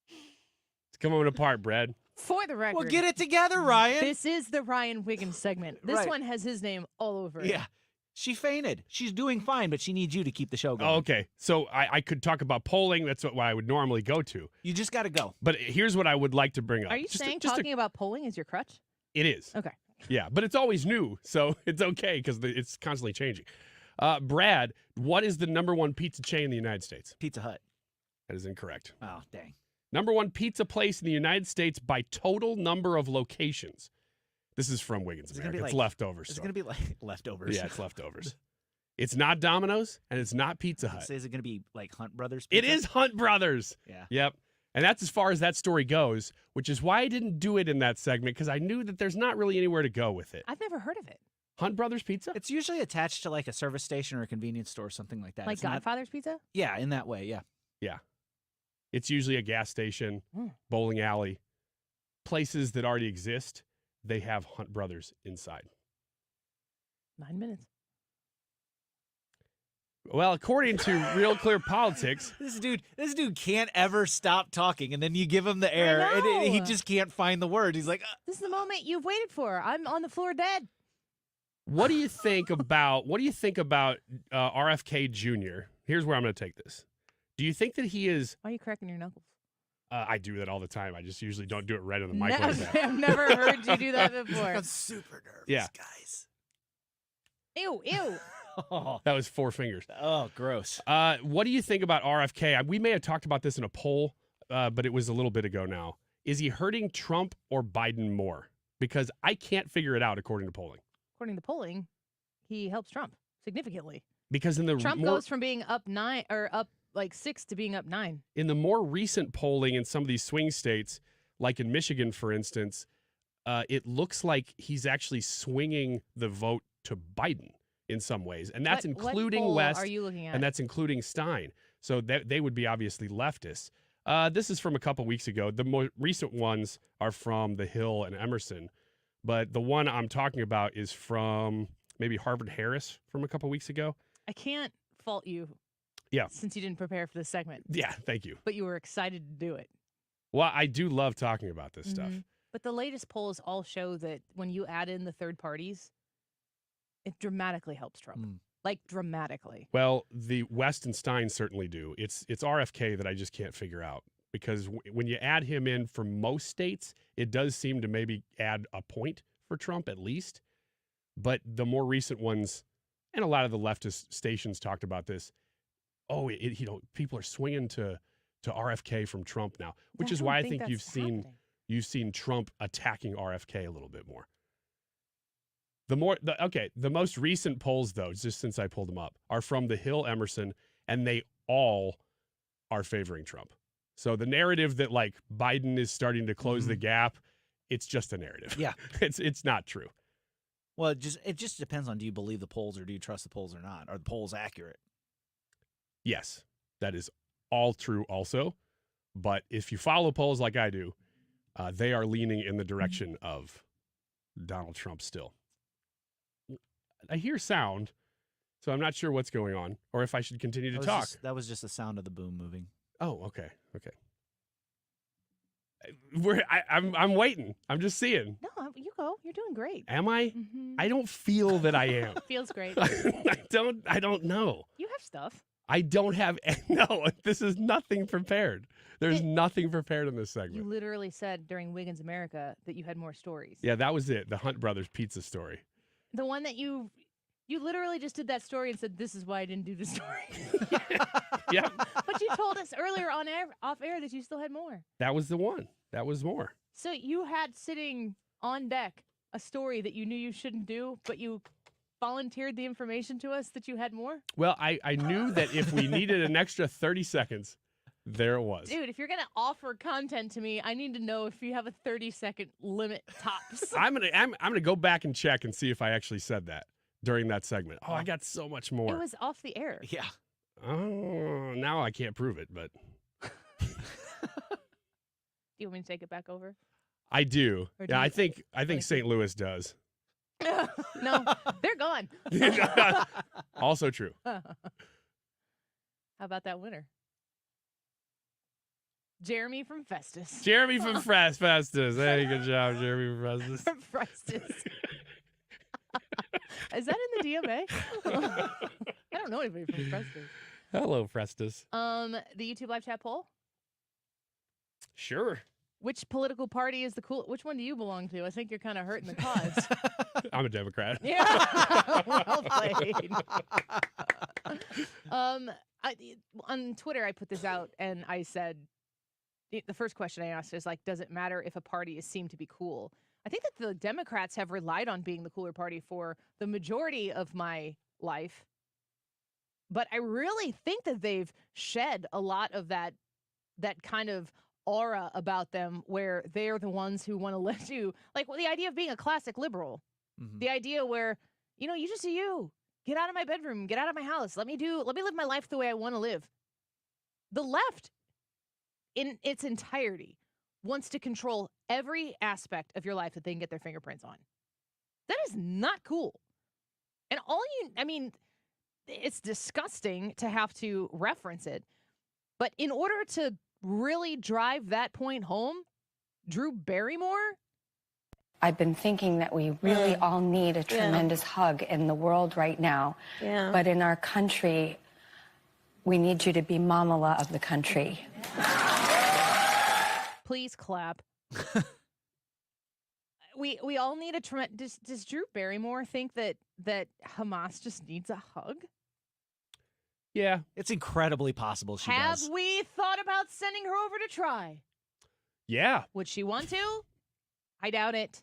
It's coming apart, Brad. For the record. Well, get it together, Ryan. This is the Ryan Wiggins segment. This Right. one has his name all over it. Yeah. She fainted. She's doing fine, but she needs you to keep the show going. Oh, okay. So I could talk about polling. That's what I would normally go to. You just got to go. But here's what I would like to bring up. Are you Just saying talking about polling is your crutch? It is. Okay. Yeah, but it's always new, so it's okay because it's constantly changing. Brad, what is the number one pizza chain in the United States? Pizza Hut. That is incorrect. Oh, dang. Number one pizza place in the United States by total number of locations. This is from Wiggins America. It's leftovers. Is it going to be like leftovers? Yeah, it's leftovers. It's not Domino's, and it's not Pizza Hut. Is it going to be like Hunt Brothers It Pizza? is Hunt Brothers. Yeah. Yep. And that's as far as that story goes, which is why I didn't do it in that segment, because I knew that there's not really anywhere to go with it. I've never heard of it. Hunt Brothers Pizza? It's usually attached to like a service station or a convenience store or something like that. Like It's not- Godfather's Pizza? Yeah, in that way, yeah. Yeah. It's usually a gas station, Mm. bowling alley, places that already exist. They have Hunt Brothers inside. 9 minutes. Well, according to Real Clear Politics, This dude can't ever stop talking, and then you give him the air, and he know. just can't find the word. He's like, This is the moment you've waited for. I'm on the floor dead. what do you think about RFK Jr.? Here's where I'm going to take this. Do you think that he is? Why are you cracking your knuckles? I do that all the time. I just usually don't do it right on the mic like that. I've never heard you do that before. I'm super nervous, Yeah. guys. Ew, ew. That was 4 fingers. Oh, gross. What do you think about RFK? We may have talked about this in a poll, but it was a little bit ago now. Is he hurting Trump or Biden more? Because I can't figure it out according to polling. According to polling, he helps Trump significantly. Because in the Trump goes from being up 9 or up like 6 to being up 9. in the more recent polling in some of these swing states, like in Michigan, for instance, it looks like he's actually swinging the vote to Biden in some ways, and that's including what poll West. are you looking at? And that's including Stein. So they would be obviously leftists. This is from a couple weeks ago. The more recent ones are from The Hill and Emerson, but the one I'm talking about is from maybe Harvard Harris from a couple weeks ago. I can't fault you. Yeah. Since you didn't prepare for this segment. Yeah, thank you. But you were excited to do it. Well, I do love talking about this stuff. But the latest polls all show that when you add in the third parties, it dramatically helps Trump. Like dramatically. Well, the West and Stein certainly do. It's RFK that I just can't figure out because when you add him in for most states, it does seem to maybe add a point for Trump at least. But the more recent ones, and a lot of the leftist stations talked about this. Oh, people are swinging to RFK from Trump now, which is why I think you've seen Trump attacking RFK a little bit more. The most recent polls, though, just since I pulled them up, are from The Hill, Emerson, and they all are favoring Trump. So the narrative that like Biden is starting to close the gap, it's just a narrative. Yeah, it's not true. Well, it just depends on do you believe the polls or do you trust the polls or not? Are the polls accurate? Yes, that is all true also. But if you follow polls like I do, they are leaning in the direction of Donald Trump still. I hear sound, so I'm not sure what's going on or if I should continue to talk. That was just the sound of the boom moving. Oh, okay. I'm waiting. I'm just seeing. No, you go. You're doing great. Am I? I don't feel that I am. Feels great. I don't know. You have stuff. I don't have no. This is nothing prepared. There's nothing prepared in this segment. You literally said during Wiggins America that you had more stories. Yeah, that was it. The Hunt Brothers pizza story. The one that you literally just did that story and said, "This is why I didn't do the story." Yeah. But you told us earlier off air that you still had more. That was the one. That was more. So you had sitting on deck a story that you knew you shouldn't do, but you volunteered the information to us that you had more? Well, I knew that if we needed an extra 30 seconds, there it was. Dude, if you're going to offer content to me, I need to know if you have a 30-second limit tops. I'm gonna go back and check and see if I actually said that during that segment. Oh, I got so much more. It was off the air. Yeah. Oh, now I can't prove it, but Do you want me to take it back over? I do. Or do Yeah, you- I think St. Louis does. No, they're gone. Also true. How about that winner? Jeremy from Festus. Jeremy from Festus. Hey, good job, Jeremy from Festus. From Festus. Is that in the DMA? I don't know anybody from Festus. Hello, Festus. The YouTube live chat poll. Sure. Which political party is the cool? Which one do you belong to? I think you're kind of hurting the cause. I'm a Democrat. Yeah. Well played. On Twitter, I put this out and I said, the first question I asked is like, does it matter if a party is seen to be cool? I think that the Democrats have relied on being the cooler party for the majority of my life. But I really think that they've shed a lot of that kind of aura about them where they're the ones who want to let you, like, well, the idea of being a classic liberal, the idea where, you just do you. Get out of my bedroom, get out of my house. Let me live my life the way I want to live. The left, in its entirety, wants to control every aspect of your life that they can get their fingerprints on. That is not cool. And it's disgusting to have to reference it. But in order to really drive that point home, Drew Barrymore? I've been thinking that we really all need a tremendous hug in the world right now. Yeah. But in our country, we need you to be mamala of the country. Please clap. We all need a tremendous. Does Drew Barrymore think that Hamas just needs a hug? Yeah. It's incredibly possible she does. Have we thought about sending her over to try? Yeah. Would she want to? I doubt it.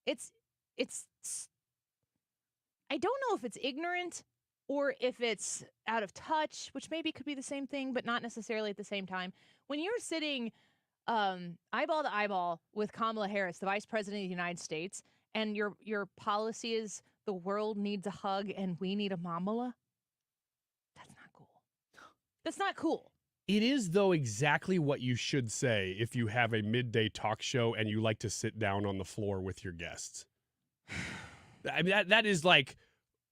It's I don't know if it's ignorant or if it's out of touch, which maybe could be the same thing, but not necessarily at the same time. When you're sitting eyeball to eyeball with Kamala Harris, the Vice President of the United States, and your policy is the world needs a hug and we need a mamala, that's not cool. That's not cool. It is, though, exactly what you should say if you have a midday talk show and you like to sit down on the floor with your guests. I mean, that is like,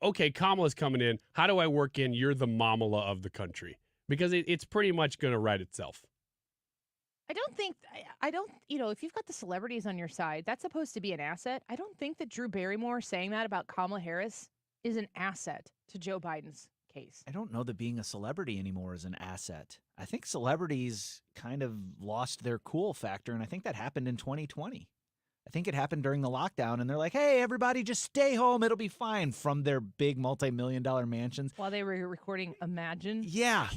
okay, Kamala's coming in. How do I work in you're the mamala of the country? Because it's pretty much going to write itself. I don't, if you've got the celebrities on your side, that's supposed to be an asset. I don't think that Drew Barrymore saying that about Kamala Harris is an asset to Joe Biden's case. I don't know that being a celebrity anymore is an asset. I think celebrities kind of lost their cool factor, and I think that happened in 2020. I think it happened during the lockdown, and they're like, hey, everybody, just stay home. It'll be fine, from their big multi-million-dollar mansions. While they were recording Imagine? Yeah.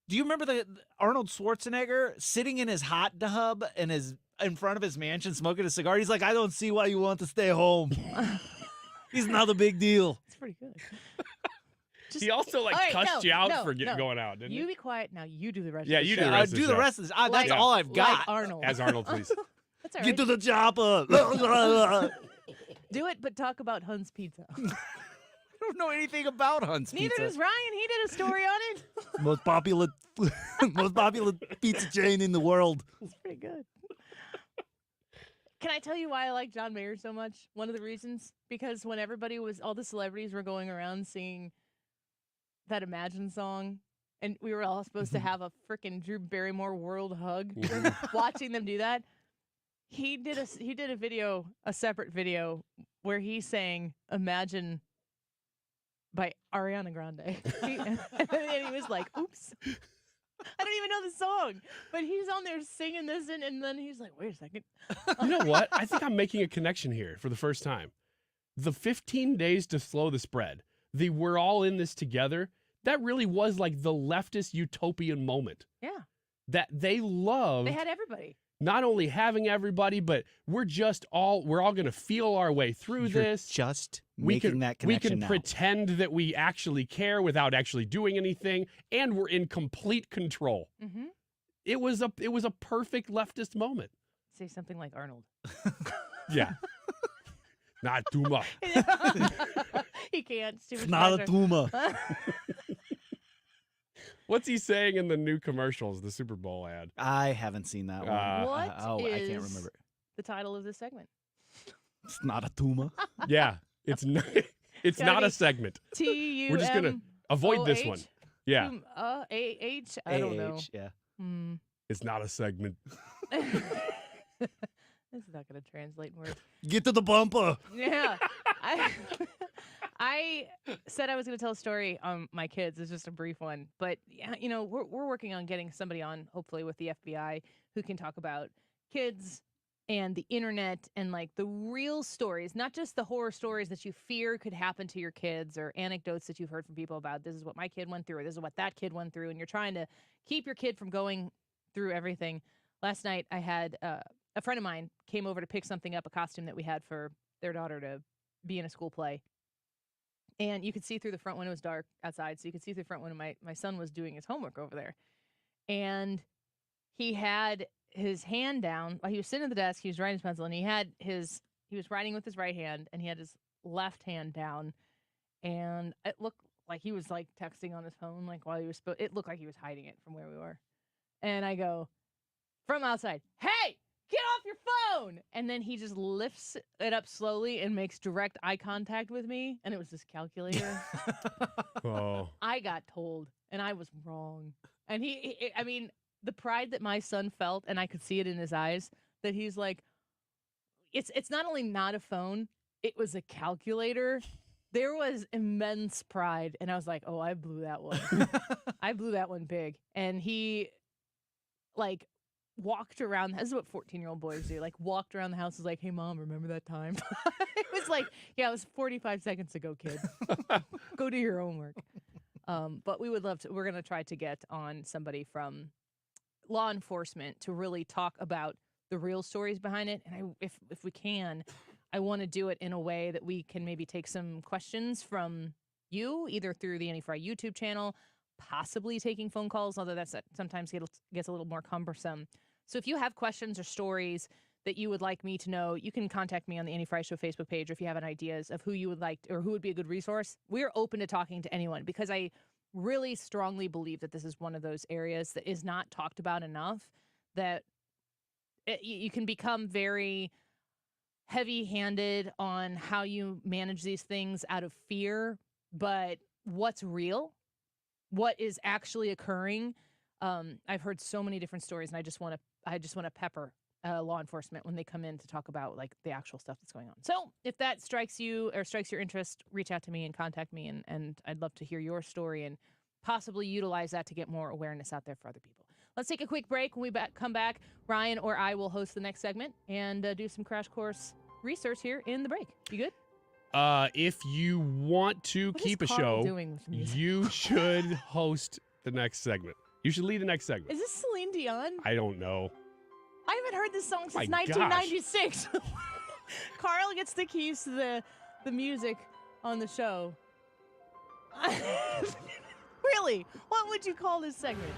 Do you remember the Arnold Schwarzenegger sitting in his hot tub and in front of his mansion smoking a cigar? He's like, I don't see why you want to stay home. He's not a big deal. It's pretty good. He also cussed you out for going out, didn't he? You be quiet. Now you do the rest Yeah, of the you show. do the rest of the show. Do the rest of this. That's all I've got. Like Arnold. As Arnold, please. That's all right. Get to the chopper. Do it, but talk about Hunt's Pizza. I don't know anything about Hunt's Neither Pizza. does Ryan. He did a story on it. Most popular pizza chain in the world. It's pretty good. Can I tell you why I like John Mayer so much? One of the reasons? Because when all the celebrities were going around singing that Imagine song, and we were all supposed to have a freaking Drew Barrymore world hug, watching them do that, he did a separate video where he sang Imagine by Ariana Grande. And he was like, oops. I don't even know the song, but he's on there singing this, and then he's like, wait a second. You know what? I think I'm making a connection here for the first time. The 15 days to slow the spread, the we're all in this together, that really was like the leftist utopian moment. Yeah. That they loved. They had everybody. Not only having everybody, but we're all going to feel our way through this. Just making that connection. We can now. pretend that we actually care without actually doing anything, and we're in complete control. Mm-hmm. It was a perfect leftist moment. Say something like Arnold. Yeah. Not too much. He can't. It's too much Not a pressure. tumor. What's he saying in the new commercials, the Super Bowl ad? I haven't seen that one. I can't remember. The title of this segment? It's not a tumor. Yeah, it's not. It's not a segment. T-U-M. We're just gonna avoid this one. Yeah. A-H? I don't know. Yeah. It's not a segment. This is not going to translate in words. Get to the bumper. Yeah. I said I was going to tell a story on my kids. It's just a brief one. But, you know, we're working on getting somebody on, hopefully with the FBI, who can talk about kids and the internet and, like, the real stories, not just the horror stories that you fear could happen to your kids or anecdotes that you've heard from people about, this is what my kid went through or this is what that kid went through, and you're trying to keep your kid from going through everything. Last night I had a friend of mine came over to pick something up, a costume that we had for their daughter to be in a school play. And you could see through the front window. It was dark outside, so you could see through the front window. My son was doing his homework over there. And he had his hand down while he was sitting at the desk. He was writing his pencil, and he was writing with his right hand, and he had his left hand down. And it looked like he was, like, texting on his phone, like, while he was it looked like he was hiding it from where we were. And I go, from outside, "Hey, get off your phone!" And then he just lifts it up slowly and makes direct eye contact with me. And it was this calculator. Oh. I got told, and I was wrong. And I mean, the pride that my son felt, and I could see it in his eyes, that he's like, it's not only not a phone, it was a calculator. There was immense pride. And I was like, oh, I blew that one. I blew that one big. And he, like, walked around. This is what 14-year-old boys do. Like, walked around the house, was like, "Hey, Mom, remember that time?" It was like, yeah, it was 45 seconds ago, kid. Go do your homework. But we would love to. We're going to try to get on somebody from law enforcement to really talk about the real stories behind it. And if we can, I want to do it in a way that we can maybe take some questions from you, either through the Annie Frey YouTube channel, possibly taking phone calls, although that's sometimes gets a little more cumbersome. So if you have questions or stories that you would like me to know, you can contact me on the Annie Frey Show Facebook page, or if you have any ideas of who you would like or who would be a good resource. We're open to talking to anyone, because I really strongly believe that this is one of those areas that is not talked about enough, that you can become very heavy-handed on how you manage these things out of fear, but what's real, what is actually occurring. I've heard so many different stories, and I just want to pepper law enforcement when they come in to talk about, like, the actual stuff that's going on. So if that strikes you or strikes your interest, reach out to me and contact me, and I'd love to hear your story and possibly utilize that to get more awareness out there for other people. Let's take a quick break. When we come back, Ryan or I will host the next segment and do some crash course research here in the break. You good? If you want to keep a show, you should host the next segment. You should lead the next segment. Is this Celine Dion? I don't know. I haven't heard this song since My 1996. Carl gets the keys to the music on the show. Really? What would you call this segment?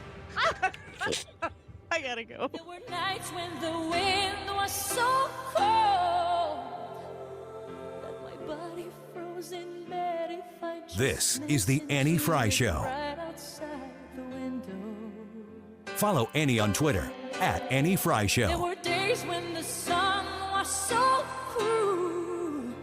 I gotta go. There were nights when the wind was so cold that my body froze in bed if I just This is the Annie Frey Show. right outside the window. Follow Annie on Twitter @Annie Frey There Show. were days when the sun was so cruel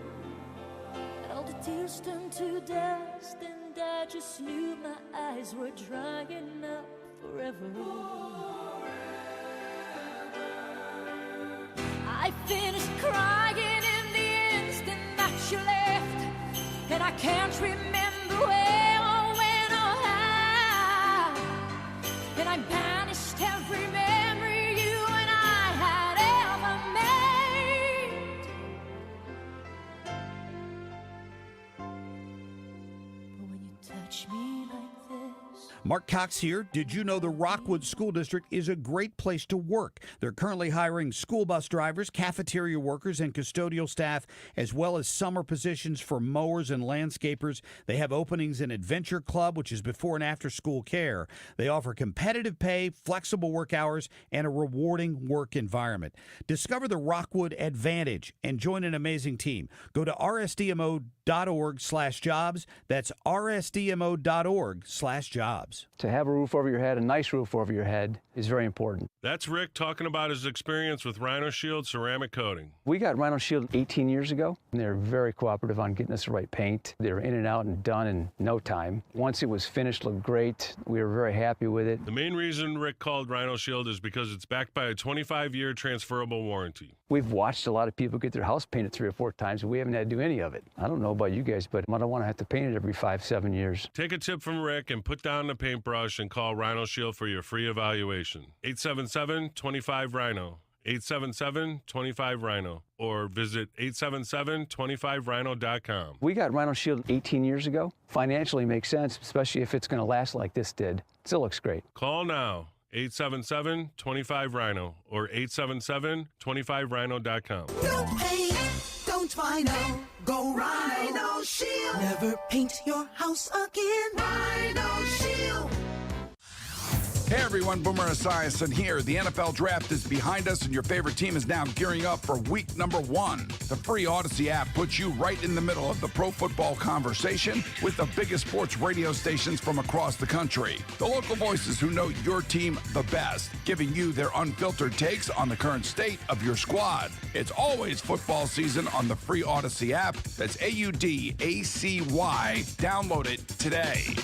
that all the tears turned to dust, and I just knew my eyes were drying up forever. I finished crying in the instant that you left, and I can't remember where or when or how, and I banished every memory you and I had ever made. But when you touch me like this, Mark Cox here. Did you know the Rockwood School District is a great place to work? They're currently hiring school bus drivers, cafeteria workers, and custodial staff, as well as summer positions for mowers and landscapers. They have openings in Adventure Club, which is before and after school care. They offer competitive pay, flexible work hours, and a rewarding work environment. Discover the Rockwood Advantage and join an amazing team. Go to rsdmo.org/jobs. That's rsdmo.org/jobs. To have a roof over your head, a nice roof over your head, is very important. That's Rick talking about his experience with Rhino Shield ceramic coating. We got Rhino Shield 18 years ago, and they're very cooperative on getting us the right paint. They were in and out and done in no time. Once it was finished, looked great. We were very happy with it. The main reason Rick called Rhino Shield is because it's backed by a 25-year transferable warranty. We've watched a lot of people get their house painted 3 or 4 times, and we haven't had to do any of it. I don't know about you guys, but I don't want to have to paint it every 5-7 years. Take a tip from Rick and put down the paintbrush and call Rhino Shield for your free evaluation. 877-25-RHINO. 877-25-RHINO. Or visit 877-25rhino.com. We got Rhino Shield 18 years ago. Financially makes sense, especially if it's going to last like this did. Still looks great. Call now. 877-25-RHINO or 877-25rhino.com. Don't paint, don't Rhino, go Rhino Shield. Never paint your house again. Rhino Shield. Hey everyone, Boomer Esiason here. The NFL draft is behind us and your favorite team is now gearing up for week number 1. The free Odyssey app puts you right in the middle of the pro football conversation with the biggest sports radio stations from across the country. The local voices who know your team the best, giving you their unfiltered takes on the current state of your squad. It's always football season on the free Odyssey app. That's AUDACY. Download it today.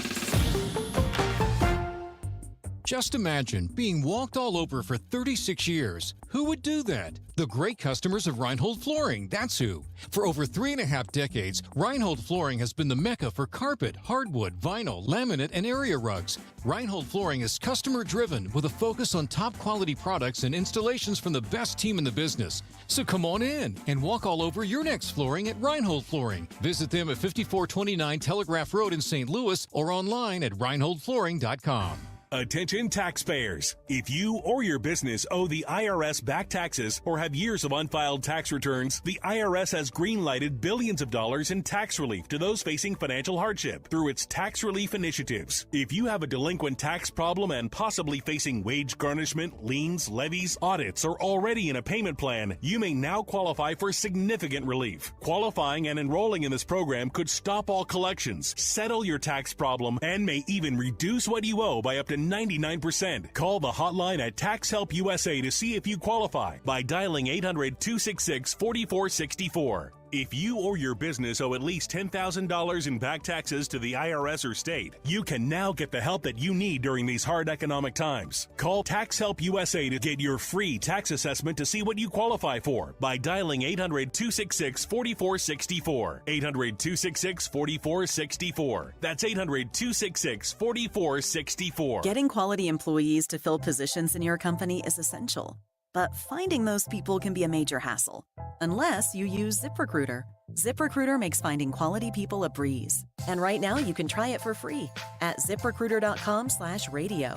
Just imagine being walked all over for 36 years. Who would do that? The great customers of Reinhold Flooring, that's who. For over 3.5 decades, Reinhold Flooring has been the mecca for carpet, hardwood, vinyl, laminate, and area rugs. Reinhold Flooring is customer-driven with a focus on top-quality products and installations from the best team in the business. So come on in and walk all over your next flooring at Reinhold Flooring. Visit them at 5429 Telegraph Road in St. Louis or online at reinholdflooring.com. Attention taxpayers. If you or your business owe the IRS back taxes or have years of unfiled tax returns, the IRS has green-lighted billions of dollars in tax relief to those facing financial hardship through its tax relief initiatives. If you have a delinquent tax problem and possibly facing wage garnishment, liens, levies, audits, or already in a payment plan, you may now qualify for significant relief. Qualifying and enrolling in this program could stop all collections, settle your tax problem, and may even reduce what you owe by up to 99%. Call the hotline at Tax Help USA to see if you qualify by dialing 800-266-4464. If you or your business owe at least $10,000 in back taxes to the IRS or state, you can now get the help that you need during these hard economic times. Call Tax Help USA to get your free tax assessment to see what you qualify for by dialing 800-266-4464. 800-266-4464. That's 800-266-4464. Getting quality employees to fill positions in your company is essential. But finding those people can be a major hassle, unless you use ZipRecruiter. ZipRecruiter makes finding quality people a breeze. And right now you can try it for free at ZipRecruiter.com/radio.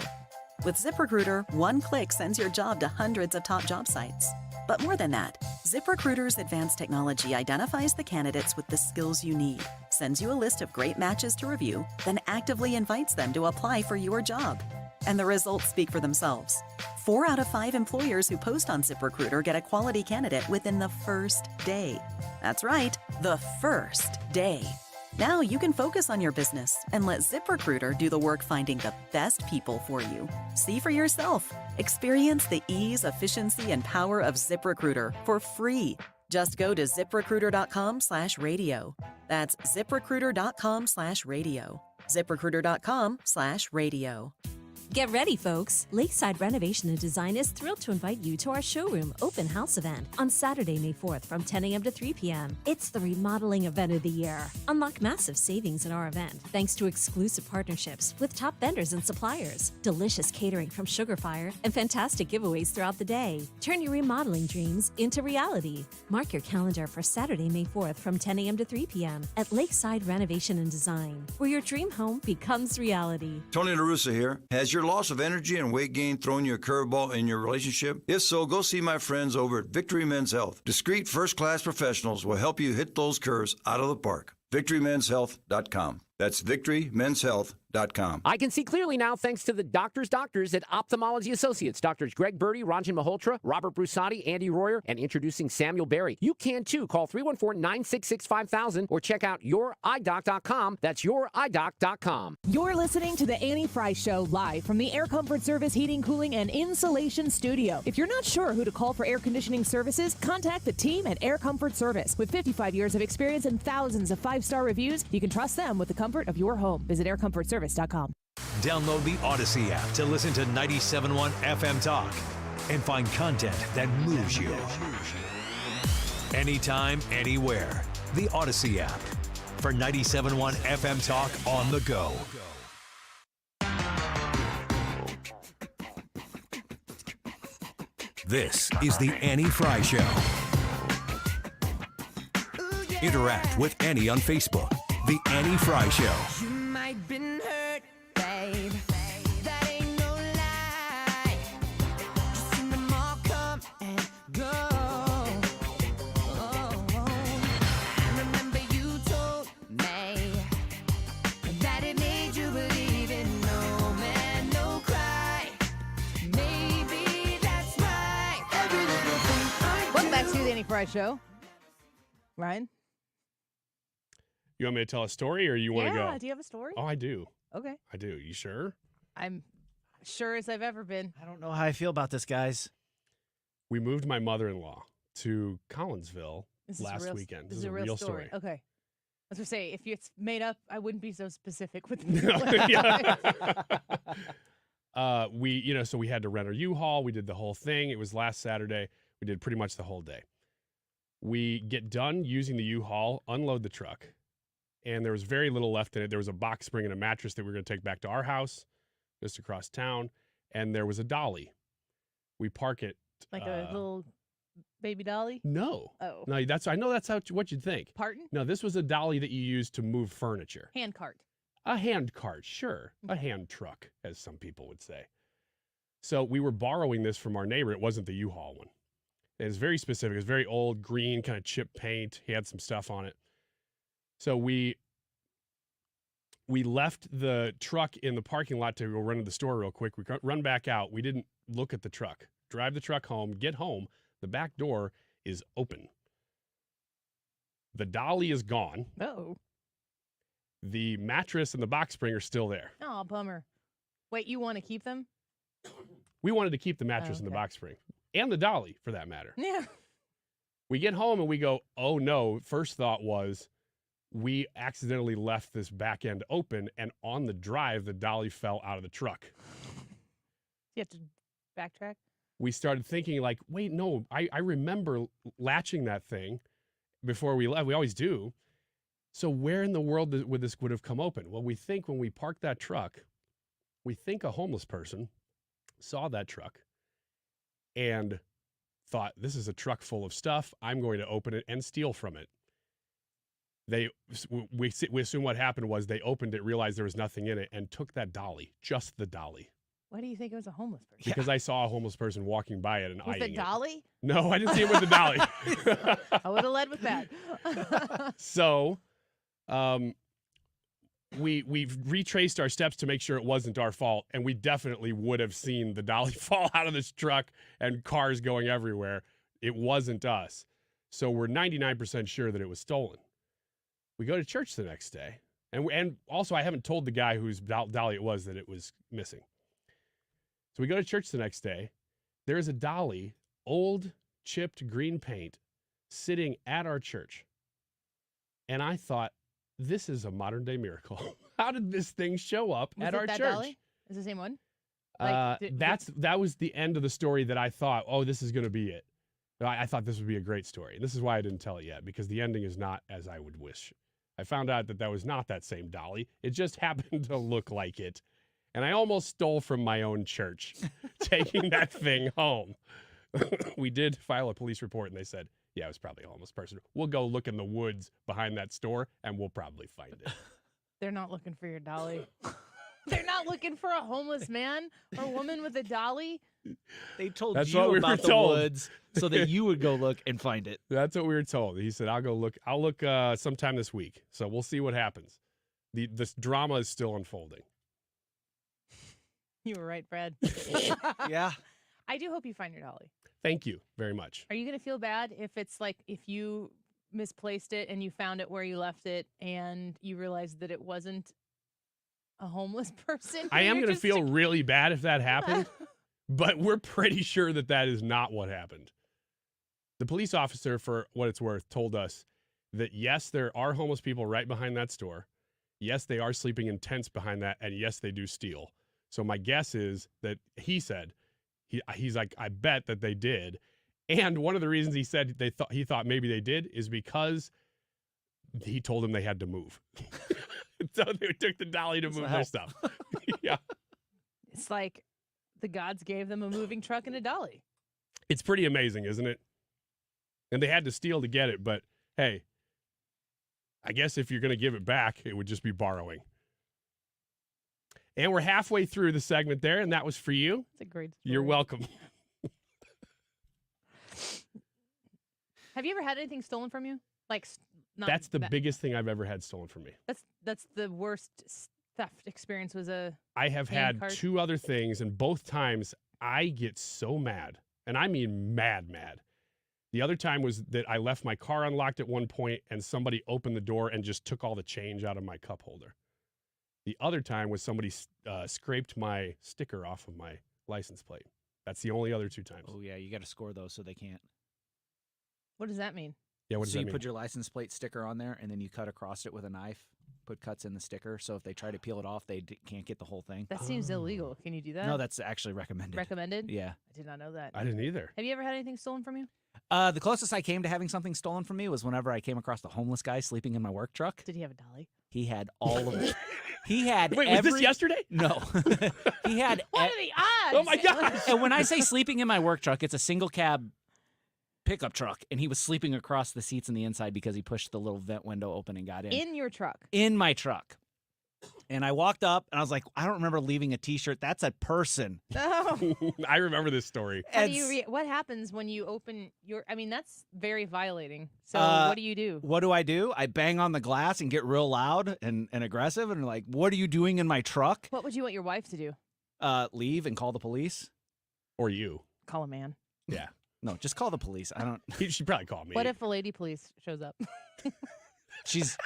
With ZipRecruiter, one click sends your job to hundreds of top job sites. But more than that, ZipRecruiter's advanced technology identifies the candidates with the skills you need, sends you a list of great matches to review, then actively invites them to apply for your job. And the results speak for themselves. 4 out of 5 employers who post on ZipRecruiter get a quality candidate within the first day. That's right, the first day. Now you can focus on your business and let ZipRecruiter do the work finding the best people for you. See for yourself. Experience the ease, efficiency, and power of ZipRecruiter for free. Just go to ZipRecruiter.com/radio. That's ZipRecruiter.com/radio. ZipRecruiter.com/radio. Get ready, folks! Lakeside Renovation and Design is thrilled to invite you to our showroom open house event on Saturday, May 4th from 10 a.m. to 3 p.m. It's the remodeling event of the year. Unlock massive savings in our event thanks to exclusive partnerships with top vendors and suppliers, delicious catering from Sugar Fire, and fantastic giveaways throughout the day. Turn your remodeling dreams into reality. Mark your calendar for Saturday, May 4th from 10 a.m. to 3 p.m. at Lakeside Renovation and Design, where your dream home becomes reality. Tony LaRussa here. Has your loss of energy and weight gain thrown you a curveball in your relationship? If so, go see my friends over at Victory Men's Health. Discreet, first-class professionals will help you hit those curves out of the park. VictoryMen'sHealth.com. That's VictoryMen'sHealth.com. I can see clearly now thanks to the doctors at Ophthalmology Associates. Doctors Greg Birdie, Ranjan Malhotra, Robert Brusati, Andy Royer, and introducing Samuel Berry. You can too. Call 314-966-5000 or check out yourEyeDoc.com. That's yourEyeDoc.com. You're listening to the Annie Frey Show live from the Air Comfort Service Heating, Cooling, and Insulation Studio. If you're not sure who to call for air conditioning services, contact the team at Air Comfort Service. With 55 years of experience and thousands of 5-star reviews, you can trust them with the comfort of your home. Visit aircomfortservice.com. Download the Odyssey app to listen to 97.1 FM Talk and find content that moves you. Anytime, anywhere. The Odyssey app for 97.1 FM Talk on the go. This is the Annie Frey Show. Interact with Annie on Facebook. The Annie Frey Show. You might been hurt, babe. That ain't no lie. Just seen them all come and go. I remember you told me that it made you believe in no man, no cry. Maybe that's right. Every little thing I Welcome back to the Annie Frey Show. Ryan? You want me to tell a story or you want to go? Yeah, do you have a story? Oh, I do. Okay. I do. You sure? I'm sure as I've ever been. I don't know how I feel about this, guys. We moved my mother-in-law to Collinsville last weekend. This is a real story. Okay. I was going to say, if it's made up, I wouldn't be so specific with the So we had to rent a U-Haul. We did the whole thing. It was last Saturday. We did pretty much the whole day. We get done using the U-Haul, unload the truck, and there was very little left in it. There was a box spring and a mattress that we were going to take back to our house just across town, and there was a dolly. We park it. Like a little baby dolly? No. Oh. No, I know that's what you'd think. Pardon? No, this was a dolly that you use to move furniture. Hand cart. A hand cart, sure. A hand truck, as some people would say. So we were borrowing this from our neighbor. It wasn't the U-Haul one. It was very specific. It was very old, green, kind of chip paint. He had some stuff on it. So we left the truck in the parking lot to go run to the store real quick. We run back out. We didn't look at the truck. Drive the truck home. Get home. The back door is open. The dolly is gone. Oh. The mattress and the box spring are still there. Oh, bummer. Wait, you want to keep them? We wanted to keep the mattress and the box spring. And the dolly, for that matter. Yeah. We get home and we go, oh no. First thought was we accidentally left this back end open, and on the drive, the dolly fell out of the truck. You have to backtrack? We started thinking like, wait, no, I remember latching that thing before we left. We always do. So where in the world would this have come open? Well, we think when we parked that truck, we think a homeless person saw that truck and thought, this is a truck full of stuff. I'm going to open it and steal from it. We assume what happened was they opened it, realized there was nothing in it, and took that dolly, just the dolly. Why do you think it was a homeless person? Because I saw a homeless person walking by it and with eyeing the dolly? No, I didn't see it with the dolly. I would have led with that. So, we've retraced our steps to make sure it wasn't our fault, and we definitely would have seen the dolly fall out of this truck and cars going everywhere. It wasn't us. So we're 99% sure that it was stolen. We go to church the next day, and also I haven't told the guy whose dolly it was that it was missing. So we go to church the next day. There is a dolly, old chipped green paint, sitting at our church. And I thought, this is a modern day miracle. How did this thing show up at our church? Dolly? Is it the same one? That was the end of the story that I thought, oh, this is going to be it. I thought this would be a great story. This is why I didn't tell it yet, because the ending is not as I would wish. I found out that was not that same dolly. It just happened to look like it. And I almost stole from my own church, taking that thing home. We did file a police report, and they said, yeah, it was probably a homeless person. We'll go look in the woods behind that store, and we'll probably find it. They're not looking for your dolly. They're not looking for a homeless man or woman with a dolly. They told That's you what we about were the told. woods so that you would go look and find it. That's what we were told. He said, I'll go look. I'll look sometime this week. So we'll see what happens. This drama is still unfolding. You were right, Brad. Yeah. I do hope you find your dolly. Thank you very much. Are you going to feel bad if it's like if you misplaced it and you found it where you left it and you realized that it wasn't a homeless person? I am going to feel really bad if that happened, but we're pretty sure that is not what happened. The police officer, for what it's worth, told us that, yes, there are homeless people right behind that store. Yes, they are sleeping in tents behind that, and yes, they do steal. So my guess is that he said, he's like, I bet that they did. And one of the reasons he said he thought maybe they did is because he told them they had to move. So they took the dolly to move their stuff. Yeah. It's like the gods gave them a moving truck and a dolly. It's pretty amazing, isn't it? And they had to steal to get it, but hey, I guess if you're going to give it back, it would just be borrowing. And we're halfway through the segment there, and that was for you. It's a great story. You're welcome. Have you ever had anything stolen from you? Like, that's the biggest thing I've ever had stolen from me. That's the worst theft experience. Was I have had card? 2 other things, and both times I get so mad, and I mean mad. The other time was that I left my car unlocked at one point, and somebody opened the door and just took all the change out of my cup holder. The other time was somebody scraped my sticker off of my license plate. That's the only other 2 times. Oh, yeah, you got to score those so they can't. What does that mean? Yeah, what does that mean? So you put your license plate sticker on there, and then you cut across it with a knife, put cuts in the sticker, so if they try to peel it off, they can't get the whole thing. That seems illegal. Can you do that? No, that's actually recommended. Recommended? Yeah. I did not know that. I didn't either. Have you ever had anything stolen from you? The closest I came to having something stolen from me was whenever I came across the homeless guy sleeping in my work truck. Did he have a dolly? He had all of it. He had Wait, was this yesterday? No. He had... What are the odds? Oh, my gosh. And when I say sleeping in my work truck, it's a single cab pickup truck, and he was sleeping across the seats in the inside because he pushed the little vent window open and got in. In your truck? In my truck. And I walked up, and I was like, I don't remember leaving a T-shirt. That's a person. Oh. I remember this story. How do you what happens when you open your... I mean, that's very violating. So what do you do? What do? I bang on the glass and get real loud and aggressive and like, what are you doing in my truck? What would you want your wife to do? Leave and call the police. Or you. Call a man. Yeah. No, just call the police. I don't... She'd probably call me. What if a lady police shows up? She's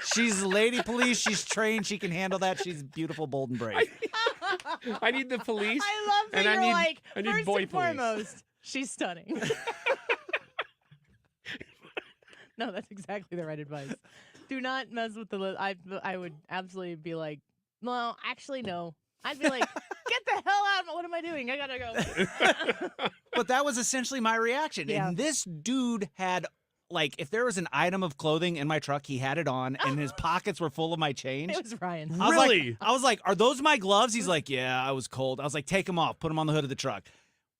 lady police. She's trained. She can handle that. She's beautiful, bold, and brave. I need the police. I love that and you're I need first boy and police. foremost, she's stunning. No, that's exactly the right advice. Do not mess with the... I would absolutely be like, well, actually, no. I'd be like, get the hell out. What am I doing? I gotta go. But that was essentially my reaction. Yeah. And this dude had... Like, if there was an item of clothing in my truck, he had it on, and his pockets were full of my change. It was Ryan. Really? I was like, are those my gloves? He's like, yeah, I was cold. I was like, take them off. Put them on the hood of the truck.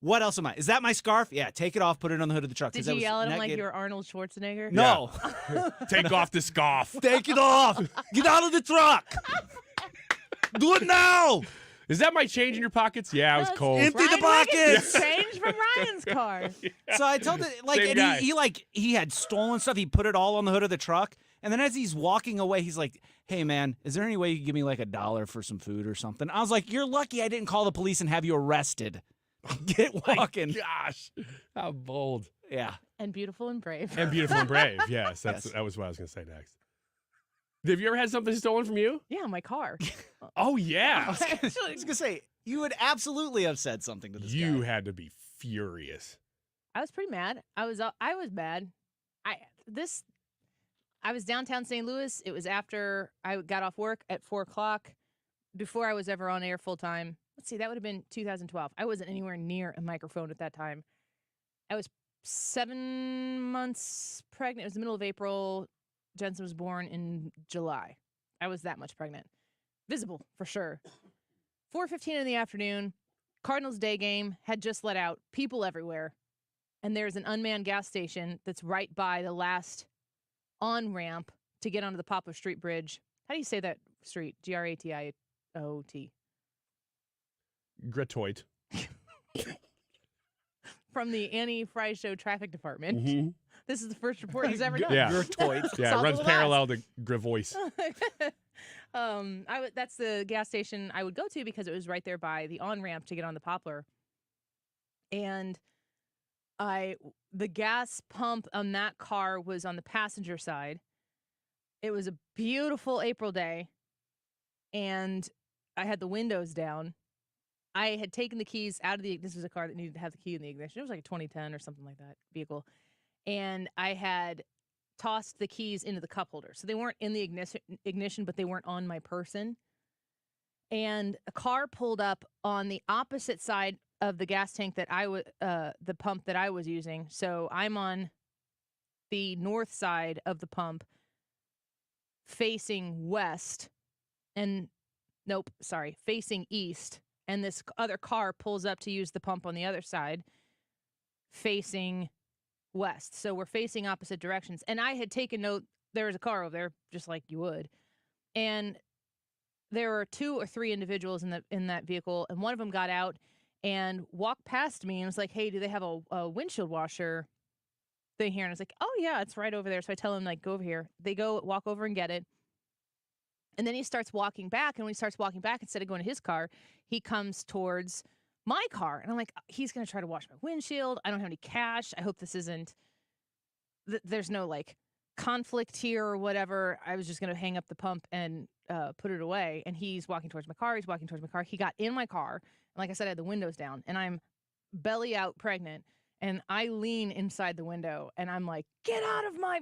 What else am I? Is that my scarf? Yeah, take it off. Put it on the hood of the truck. Did you yell at him like you were Arnold Schwarzenegger? No. Take off the scarf. Take it off. Get out of the truck. Do it now. Is that my change in your pockets? Yeah, I was cold. Empty the pockets. Change from Ryan's car. So I told it, like, Same and guy. he had stolen stuff. He put it all on the hood of the truck. And then as he's walking away, he's like, hey, man, is there any way you can give me like $1 for some food or something? I was like, you're lucky I didn't call the police and have you arrested. Get walking. Gosh, how bold. Yeah. And beautiful and brave. And beautiful and brave. Yes, that was what I was going to say next. Have you ever had something stolen from you? Yeah, my car. Oh, yeah. I was going to say, you would absolutely have said something to this guy. You had to be furious. I was pretty mad. I was mad. I was downtown St. Louis. It was after I got off work at 4:00, before I was ever on air full time. let's see, that would have been 2012. I wasn't anywhere near a microphone at that time. I was 7 months pregnant. It was the middle of April. Jensen was born in July. I was that much pregnant. Visible, for sure. 4:15 in the afternoon, Cardinals day game had just let out, people everywhere. And there's an unmanned gas station that's right by the last on-ramp to get onto the Poplar Street Bridge. How do you say that street? Gratiot. Gratoit. From the Annie Frey Show traffic department. Mm-hmm. This is the first report he's ever done. Yeah, yeah, it runs parallel to Gravois. That's the gas station I would go to because it was right there by the on-ramp to get on the Poplar. And the gas pump on that car was on the passenger side. It was a beautiful April day, and I had the windows down. I had taken the keys out of this was a car that needed to have the key in the ignition. It was like a 2010 or something like that vehicle. And I had tossed the keys into the cup holder. So they weren't in the ignition, but they weren't on my person. And a car pulled up on the opposite side of the gas tank that the pump that I was using. So I'm on the north side of the pump facing west facing east. And this other car pulls up to use the pump on the other side facing west. So we're facing opposite directions. And I had taken note there was a car over there, just like you would. And there were 2 or 3 individuals in that vehicle, and one of them got out and walked past me and was like, "Hey, do they have a windshield washer thing here?" And I was like, "Oh yeah, it's right over there." So I tell him, like, "Go over here." They walk over and get it. And then he starts walking back, and when he starts walking back, instead of going to his car, he comes towards my car. And I'm like, he's going to try to wash my windshield. I don't have any cash. I hope this isn't, there's no like conflict here or whatever. I was just going to hang up the pump and put it away. And he's walking towards my car. He got in my car. And like I said, I had the windows down, and I'm belly out pregnant. And I lean inside the window, and I'm like, "Get out of my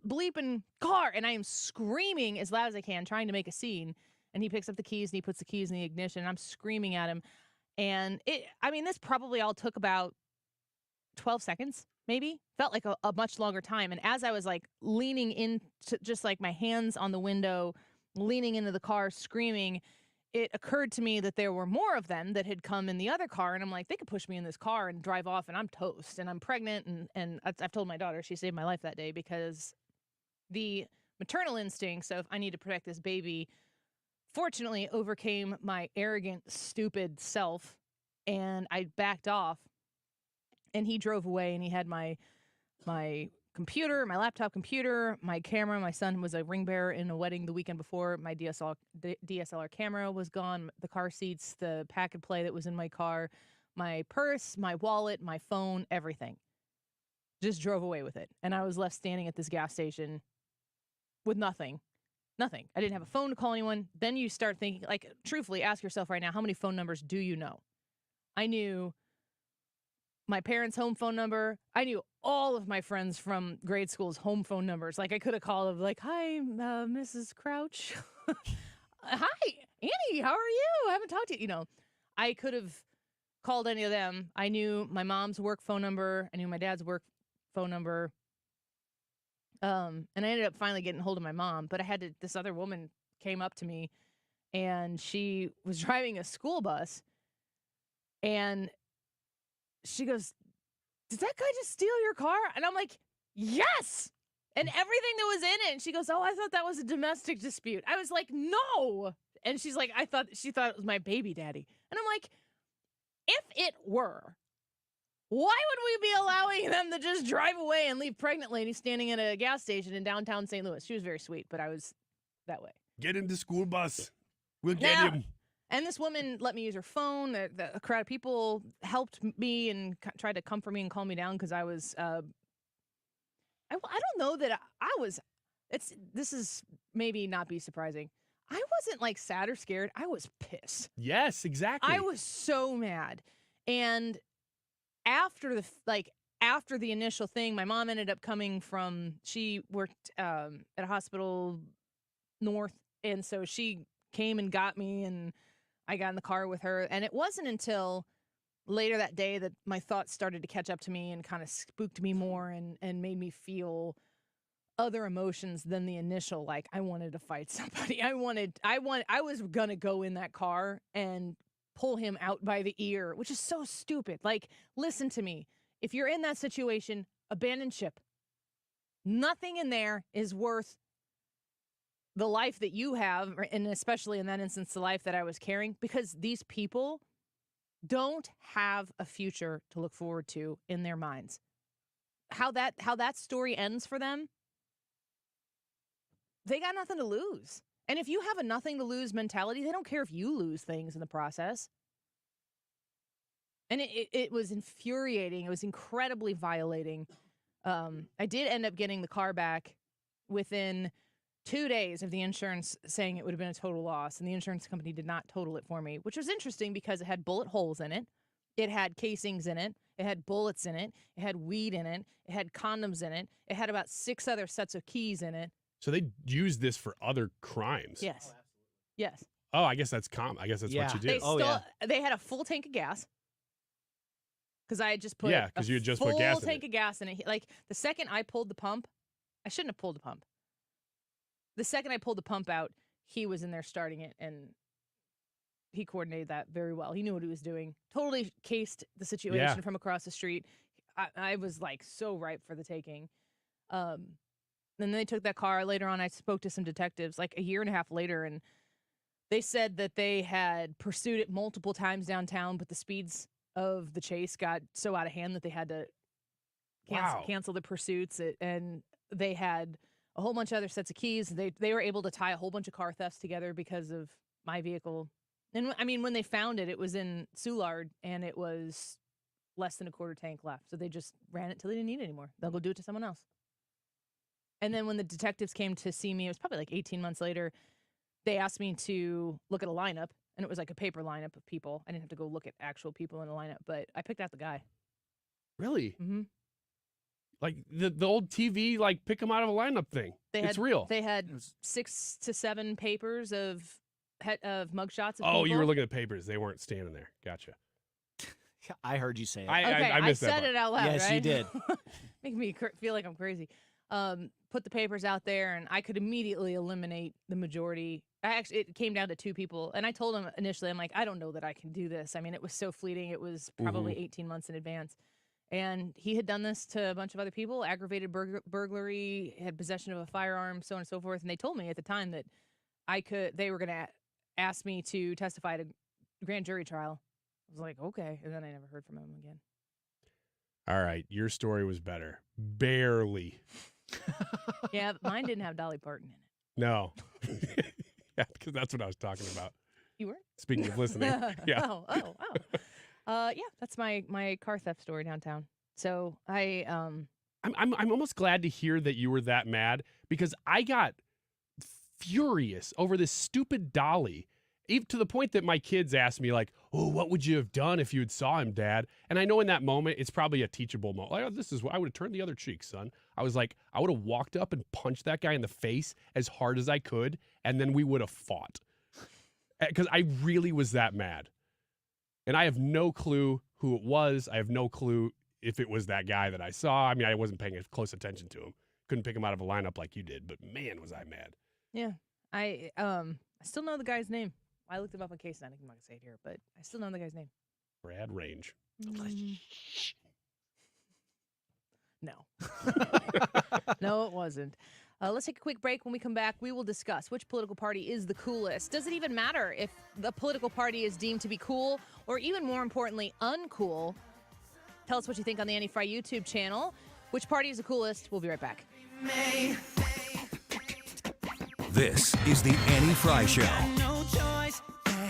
bleeping car." And I am screaming as loud as I can, trying to make a scene. And he picks up the keys, and he puts the keys in the ignition. And I'm screaming at him. And this probably all took about 12 seconds, maybe. Felt like a much longer time. And as I was like leaning into just like my hands on the window, leaning into the car, screaming, it occurred to me that there were more of them that had come in the other car. And I'm like, they could push me in this car and drive off, and I'm toast. And I'm pregnant. And I've told my daughter, she saved my life that day, because the maternal instincts of I need to protect this baby fortunately overcame my arrogant, stupid self. And I backed off, and he drove away, and he had my computer, my laptop computer, my camera. My son was a ring bearer in a wedding the weekend before. My DSLR camera was gone. The car seats, the pack and play that was in my car, my purse, my wallet, my phone, everything. Just drove away with it. And I was left standing at this gas station with nothing. Nothing. I didn't have a phone to call anyone. Then you start thinking, like, truthfully, ask yourself right now, how many phone numbers do you know? I knew my parents' home phone number. I knew all of my friends from grade school's home phone numbers. Like, I could have called them, like, "Hi, Mrs. Crouch." "Hi, Annie, how are you? I haven't talked to you." I could have called any of them. I knew my mom's work phone number. I knew my dad's work phone number. And I ended up finally getting hold of my mom. But this other woman came up to me, and she was driving a school bus. And she goes, "Did that guy just steal your car?" And I'm like, "Yes!" And everything that was in it. And she goes, "Oh, I thought that was a domestic dispute." I was like, "No." And she's like, she thought it was my baby daddy. And I'm like, if it were, why would we be allowing them to just drive away and leave pregnant lady standing at a gas station in downtown St. Louis? She was very sweet, but I was that way. Get in the school bus. We'll get him. And this woman let me use her phone. A crowd of people helped me and tried to comfort me and calm me down, because I was, I don't know that I was, this is maybe not be surprising. I wasn't like sad or scared. I was pissed. Yes, exactly. I was so mad. And after the initial thing, my mom ended up coming she worked at a hospital north. And so she came and got me, and I got in the car with her, and it wasn't until later that day that my thoughts started to catch up to me and kind of spooked me more and made me feel other emotions than the initial, like I wanted to fight somebody. I was going to go in that car and pull him out by the ear, which is so stupid. Like, listen to me. If you're in that situation, abandon ship. Nothing in there is worth the life that you have, and especially in that instance, the life that I was carrying, because these people don't have a future to look forward to in their minds. How that story ends for them, they got nothing to lose. And if you have a nothing to lose mentality, they don't care if you lose things in the process. And it was infuriating. It was incredibly violating. I did end up getting the car back within 2 days of the insurance saying it would have been a total loss, and the insurance company did not total it for me, which was interesting because it had bullet holes in it. It had casings in it. It had bullets in it. It had weed in it. It had condoms in it. It had about 6 other sets of keys in it. So they used this for other crimes. Yes. Yes. Oh, I guess that's common. I guess that's what you do. They had a full tank of gas. Because I had just put because you had just put gas in full tank of gas in it. Like, the second I pulled the pump, I shouldn't have pulled the pump. The second I pulled the pump out, he was in there starting it, and he coordinated that very well. He knew what he was doing. Totally cased the situation from across the street. I was, like, so ripe for the taking. And then they took that car. Later on, I spoke to some detectives, like, a year and a half later, and they said that they had pursued it multiple times downtown, but the speeds of the chase got so out of hand that they had to cancel the pursuits. And they had a whole bunch of other sets of keys. They were able to tie a whole bunch of car thefts together because of my vehicle. And I mean, when they found it, it was in Soulard, and it was less than a quarter tank left. So they just ran it till they didn't need it anymore. They'll go do it to someone else. And then when the detectives came to see me, it was probably like 18 months later, they asked me to look at a lineup. And it was like a paper lineup of people. I didn't have to go look at actual people in a lineup, but I picked out the guy. Really? Mm-hmm. Like the old TV, like pick them out of a lineup thing. It's real. They had 6 to 7 papers of mugshots of people. You were looking at papers. They weren't standing there. Gotcha. I heard you say it. I missed that said part. it out loud, Yes, right? you did. Make me feel like I'm crazy. Put the papers out there, and I could immediately eliminate the majority. It came down to 2 people, and I told him initially, I'm like, I don't know that I can do this. I mean, it was so fleeting. It was probably 18 months in advance. And he had done this to a bunch of other people, aggravated burglary, had possession of a firearm, so on and so forth. And they told me at the time that they were going to ask me to testify at a grand jury trial. I was like, okay. And then I never heard from him again. All right. Your story was better. Barely. Yeah, but mine didn't have Dolly Parton in it. No. Yeah, because that's what I was talking about. You were? Speaking of listening. Yeah. Oh. Yeah, that's my car theft story downtown. So I'm almost glad to hear that you were that mad, because I got furious over this stupid Dolly, even to the point that my kids asked me, like, oh, what would you have done if you had saw him, Dad? And I know in that moment, it's probably a teachable moment. Like, oh, this is what I would have turned the other cheek, son. I was like, I would have walked up and punched that guy in the face as hard as I could, and then we would have fought. Because I really was that mad. And I have no clue who it was. I have no clue if it was that guy that I saw. I mean, I wasn't paying close attention to him. Couldn't pick him out of a lineup like you did, but man, was I mad. Yeah. I still know the guy's name. I looked him up on Case 9. I'm not going to say it here, but I still know the guy's name. Brad Range. No. No, it wasn't. Let's take a quick break. When we come back, we will discuss which political party is the coolest. Does it even matter if the political party is deemed to be cool, or even more importantly, uncool? Tell us what you think on the Annie Frey YouTube channel. Which party is the coolest? We'll be right back. This is the Annie Frey Show.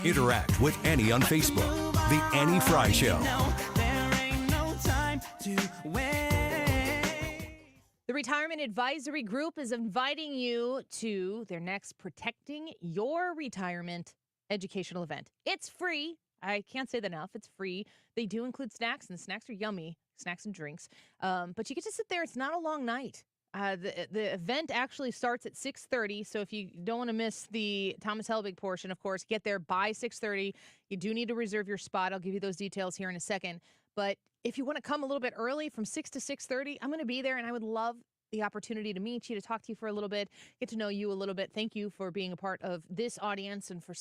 Interact with Annie on Facebook. The Annie Frey Show. The Retirement Advisory Group is inviting you to their next Protecting Your Retirement educational event. It's free. I can't say that enough. It's free. They do include snacks, and the snacks are yummy, snacks and drinks. But you get to sit there. It's not a long night. The event actually starts at 6:30, so if you don't want to miss the Thomas Helbig portion, of course, get there by 6:30. You do need to reserve your spot. I'll give you those details here in a second. But if you want to come a little bit early from 6 to 6:30, I'm going to be there, and I would love the opportunity to meet you, to talk to you for a little bit, get to know you a little bit. Thank you for being a part of this audience and for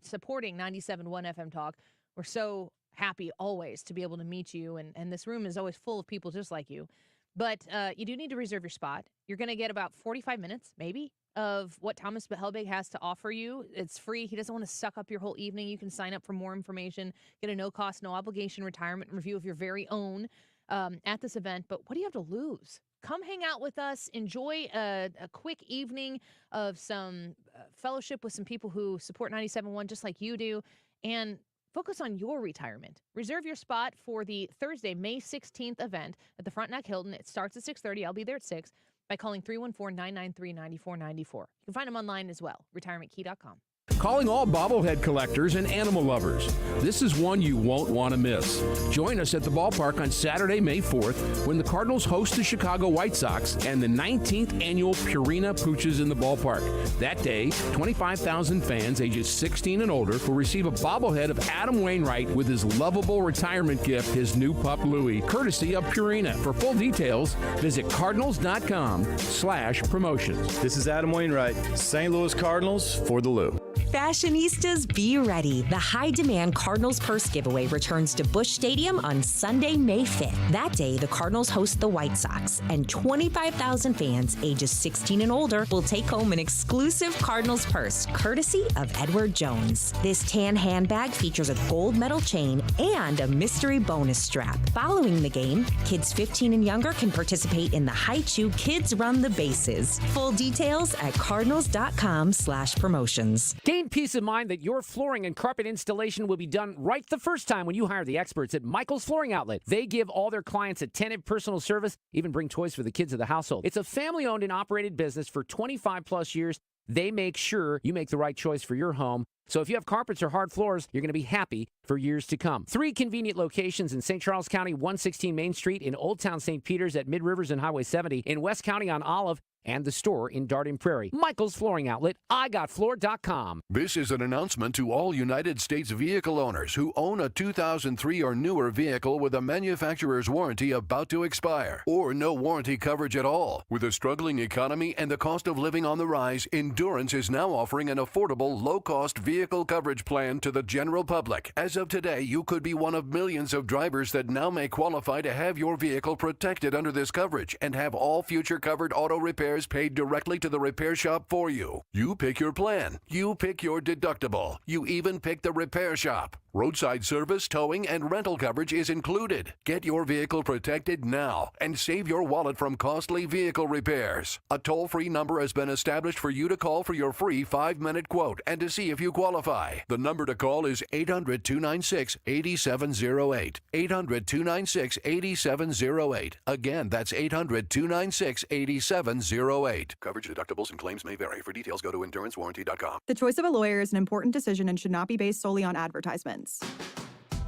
supporting 97.1 FM Talk. We're so happy always to be able to meet you, and this room is always full of people just like you. But you do need to reserve your spot. You're going to get about 45 minutes, maybe, of what Thomas Helbig has to offer you. It's free. He doesn't want to suck up your whole evening. You can sign up for more information, get a no-cost, no-obligation retirement review of your very own at this event. But what do you have to lose? Come hang out with us. Enjoy a quick evening of some fellowship with some people who support 97.1 just like you do, and focus on your retirement. Reserve your spot for the Thursday, May 16th event at the Frontenac Hilton. It starts at 6:30. I'll be there at 6 by calling 314-993-9494. You can find them online as well, retirementkey.com. Calling all bobblehead collectors and animal lovers. This is one you won't want to miss. Join us at the ballpark on Saturday, May 4th, when the Cardinals host the Chicago White Sox and the 19th annual Purina Pooches in the ballpark. That day, 25,000 fans ages 16 and older will receive a bobblehead of Adam Wainwright with his lovable retirement gift, his new pup Louie, courtesy of Purina. For full details, visit cardinals.com/promotions. This is Adam Wainwright, St. Louis Cardinals for the Lou. Fashionistas, be ready. The high-demand Cardinals Purse Giveaway returns to Busch Stadium on Sunday, May 5th. That day, the Cardinals host the White Sox, and 25,000 fans ages 16 and older will take home an exclusive Cardinals purse, courtesy of Edward Jones. This tan handbag features a gold metal chain and a mystery bonus strap. Following the game, kids 15 and younger can participate in the Haichu Kids Run the Bases. Full details at cardinals.com/promotions. Gain peace of mind that your flooring and carpet installation will be done right the first time when you hire the experts at Michael's Flooring Outlet. They give all their clients attentive personal service, even bring toys for the kids of the household. It's a family-owned and operated business for 25-plus years. They make sure you make the right choice for your home. So if you have carpets or hard floors, you're going to be happy for years to come. 3 convenient locations in St. Charles County, 116 Main Street, in Old Town St. Peters at Mid-Rivers and Highway 70, in West County on Olive, and the store in Darden Prairie. Michael's Flooring Outlet, IGotFloor.com. This is an announcement to all United States vehicle owners who own a 2003 or newer vehicle with a manufacturer's warranty about to expire, or no warranty coverage at all. With a struggling economy and the cost of living on the rise, Endurance is now offering an affordable, low-cost vehicle coverage plan to the general public. As of today, you could be one of millions of drivers that now may qualify to have your vehicle protected under this coverage and have all future covered auto repairs paid directly to the repair shop for you. You pick your plan. You pick your deductible. You even pick the repair shop. Roadside service, towing, and rental coverage is included. Get your vehicle protected now and save your wallet from costly vehicle repairs. A toll-free number has been established for you to call for your free 5-minute quote and to see if you qualify. The number to call is 800-296-8708. 800-296-8708. Again, that's 800-296-8708. Coverage deductibles and claims may vary. For details, go to endurancewarranty.com. The choice of a lawyer is an important decision and should not be based solely on advertisements.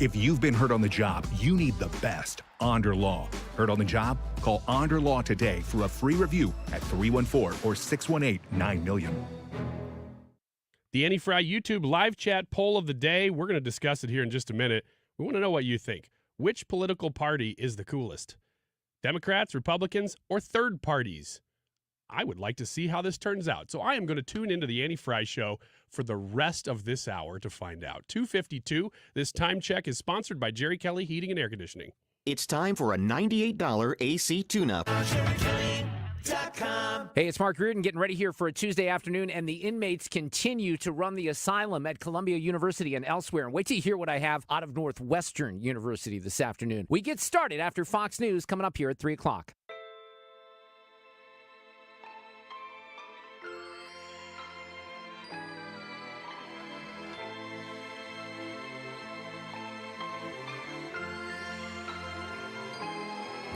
If you've been hurt on the job, you need the best, Onder Law. Hurt on the job? Call Onder Law today for a free review at 314 or 618-9000000. The Annie Frey YouTube live chat poll of the day. We're going to discuss it here in just a minute. We want to know what you think. Which political party is the coolest? Democrats, Republicans, or third parties? I would like to see how this turns out. So I am going to tune into the Annie Frey Show for the rest of this hour to find out. 2:52. This time check is sponsored by Jerry Kelly Heating and Air Conditioning. It's time for a $98 AC tune-up. Hey, it's Mark Reardon getting ready here for a Tuesday afternoon, and the inmates continue to run the asylum at Columbia University and elsewhere. And wait till you hear what I have out of Northwestern University this afternoon. We get started after Fox News coming up here at 3 o'clock.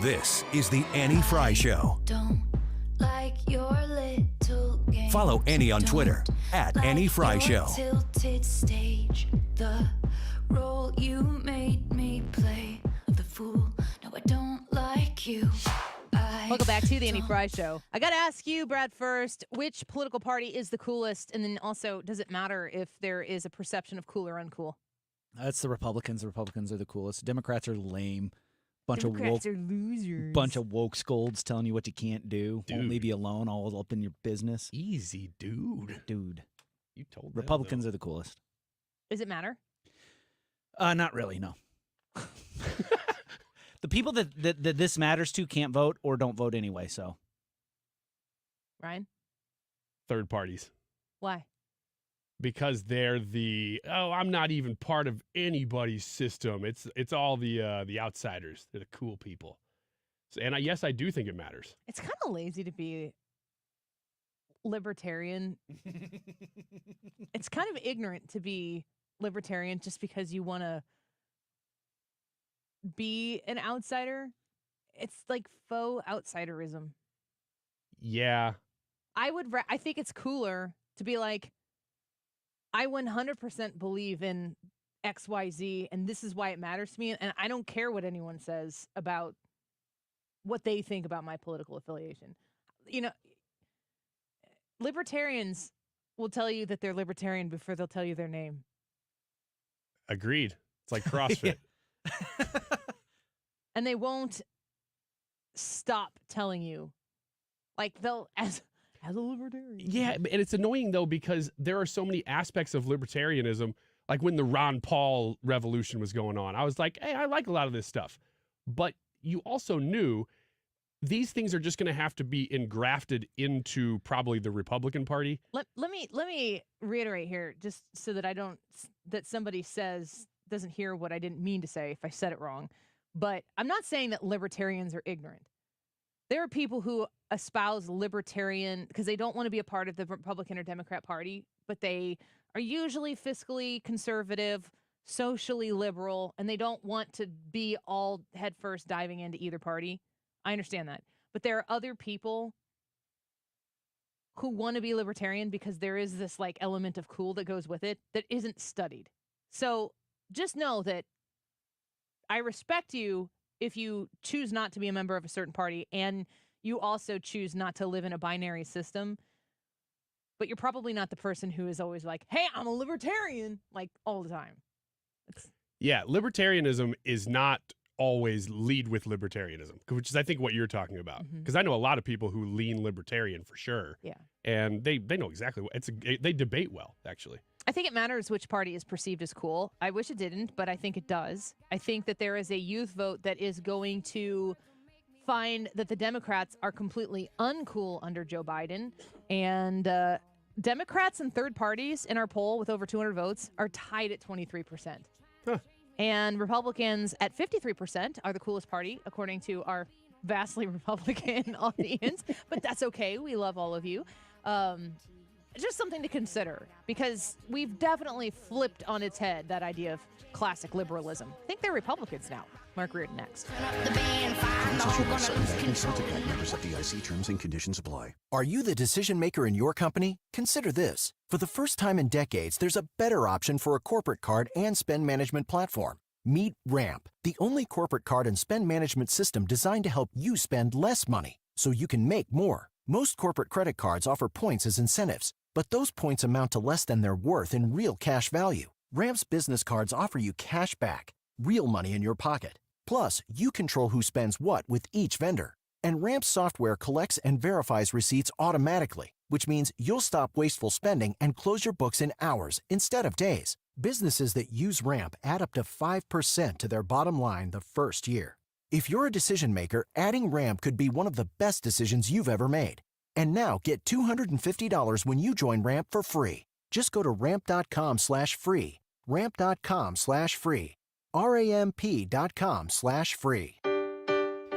This is the Annie Frey Show. Like your little game. Follow Annie on Twitter at Annie Frey Show. Tilted stage, the role you made me play, the fool. No, I don't like you. I Welcome back to the Andy Frey Show. I got to ask you, Brad, first, which political party is the coolest? And then also, does it matter if there is a perception of cool or uncool? That's the Republicans. The Republicans are the coolest. Democrats are lame. Democrats are losers. Bunch of woke scolds telling you what you can't do. Dude. Won't leave you alone, all up in your business. Easy, dude. You told them, Republicans are the coolest. Does it matter? Not really, no. The people that this matters to can't vote or don't vote anyway, so. Ryan? Third parties. Why? Because they're I'm not even part of anybody's system. It's all the outsiders. They're the cool people. So, and yes, I do think it matters. It's kind of lazy to be libertarian. It's kind of ignorant to be libertarian just because you want to be an outsider. It's like faux outsiderism. Yeah. I think it's cooler to be like, I 100% believe in XYZ, and this is why it matters to me, and I don't care what anyone says about what they think about my political affiliation. You know, libertarians will tell you that they're libertarian before they'll tell you their name. Agreed. It's like CrossFit. And they won't stop telling you. Like, they'll, as a libertarian. Yeah, and it's annoying, though, because there are so many aspects of libertarianism. Like when the Ron Paul revolution was going on, I was like, hey, I like a lot of this stuff. But you also knew these things are just going to have to be engrafted into probably the Republican Party. Let me reiterate here, just so that somebody doesn't hear what I didn't mean to say if I said it wrong. But I'm not saying that libertarians are ignorant. There are people who espouse libertarian because they don't want to be a part of the Republican or Democrat Party, but they are usually fiscally conservative, socially liberal, and they don't want to be all headfirst diving into either party. I understand that. But there are other people who want to be libertarian because there is this like element of cool that goes with it that isn't studied. So just know that I respect you if you choose not to be a member of a certain party and you also choose not to live in a binary system. But you're probably not the person who is always like, hey, I'm a libertarian, like all the time. Yeah, libertarianism is not always lead with libertarianism, which is, I think, what you're talking about. Because I know a lot of people who lean libertarian for sure. Yeah. And they know exactly what they debate well, actually. I think it matters which party is perceived as cool. I wish it didn't, but I think it does. I think that there is a youth vote that is going to find that the Democrats are completely uncool under Joe Biden. And Democrats and third parties in our poll with over 200 votes are tied at 23%. Huh. And Republicans at 53% are the coolest party, according to our vastly Republican audience. But that's okay. We love all of you. Just something to consider, because we've definitely flipped on its head that idea of classic liberalism. I think they're Republicans now. Mark Reardon next. Members of DIC terms and conditions apply. Are you the decision maker in your company? Consider this. For the first time in decades, there's a better option for a corporate card and spend management platform. Meet Ramp, the only corporate card and spend management system designed to help you spend less money so you can make more. Most corporate credit cards offer points as incentives, but those points amount to less than their worth in real cash value. Ramp's business cards offer you cash back, real money in your pocket. Plus, you control who spends what with each vendor. And Ramp's software collects and verifies receipts automatically, which means you'll stop wasteful spending and close your books in hours instead of days. Businesses that use Ramp add up to 5% to their bottom line the first year. If you're a decision maker, adding Ramp could be one of the best decisions you've ever made. And now get $250 when you join Ramp for free. Just go to ramp.com/free. Ramp.com/free. RAMP.com/free.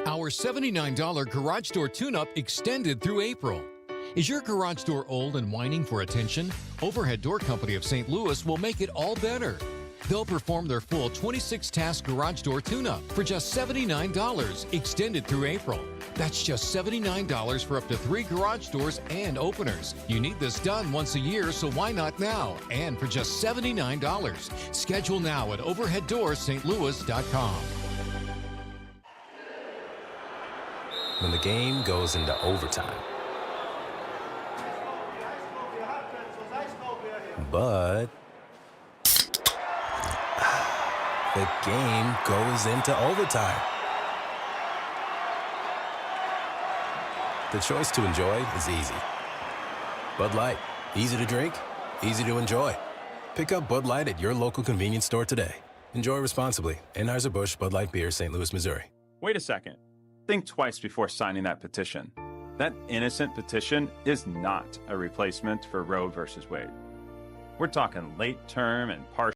Our $79 garage door tune-up extended through April. Is your garage door old and whining for attention? Overhead Door Company of St. Louis will make it all better. They'll perform their full 26-task garage door tune-up for just $79, extended through April. That's just $79 for up to 3 garage doors and openers. You need this done once a year, so why not now? And for just $79. Schedule now at overheaddoorsstlouis.com. when the game goes into overtime. But the game goes into overtime. The choice to enjoy is easy. Bud Light, easy to drink, easy to enjoy. Pick up Bud Light at your local convenience store today. Enjoy responsibly. Anheuser-Busch Bud Light Beer, St. Louis, Missouri. Wait a second. Think twice before signing that petition. That innocent petition is not a replacement for Roe versus Wade. We're talking late term and partial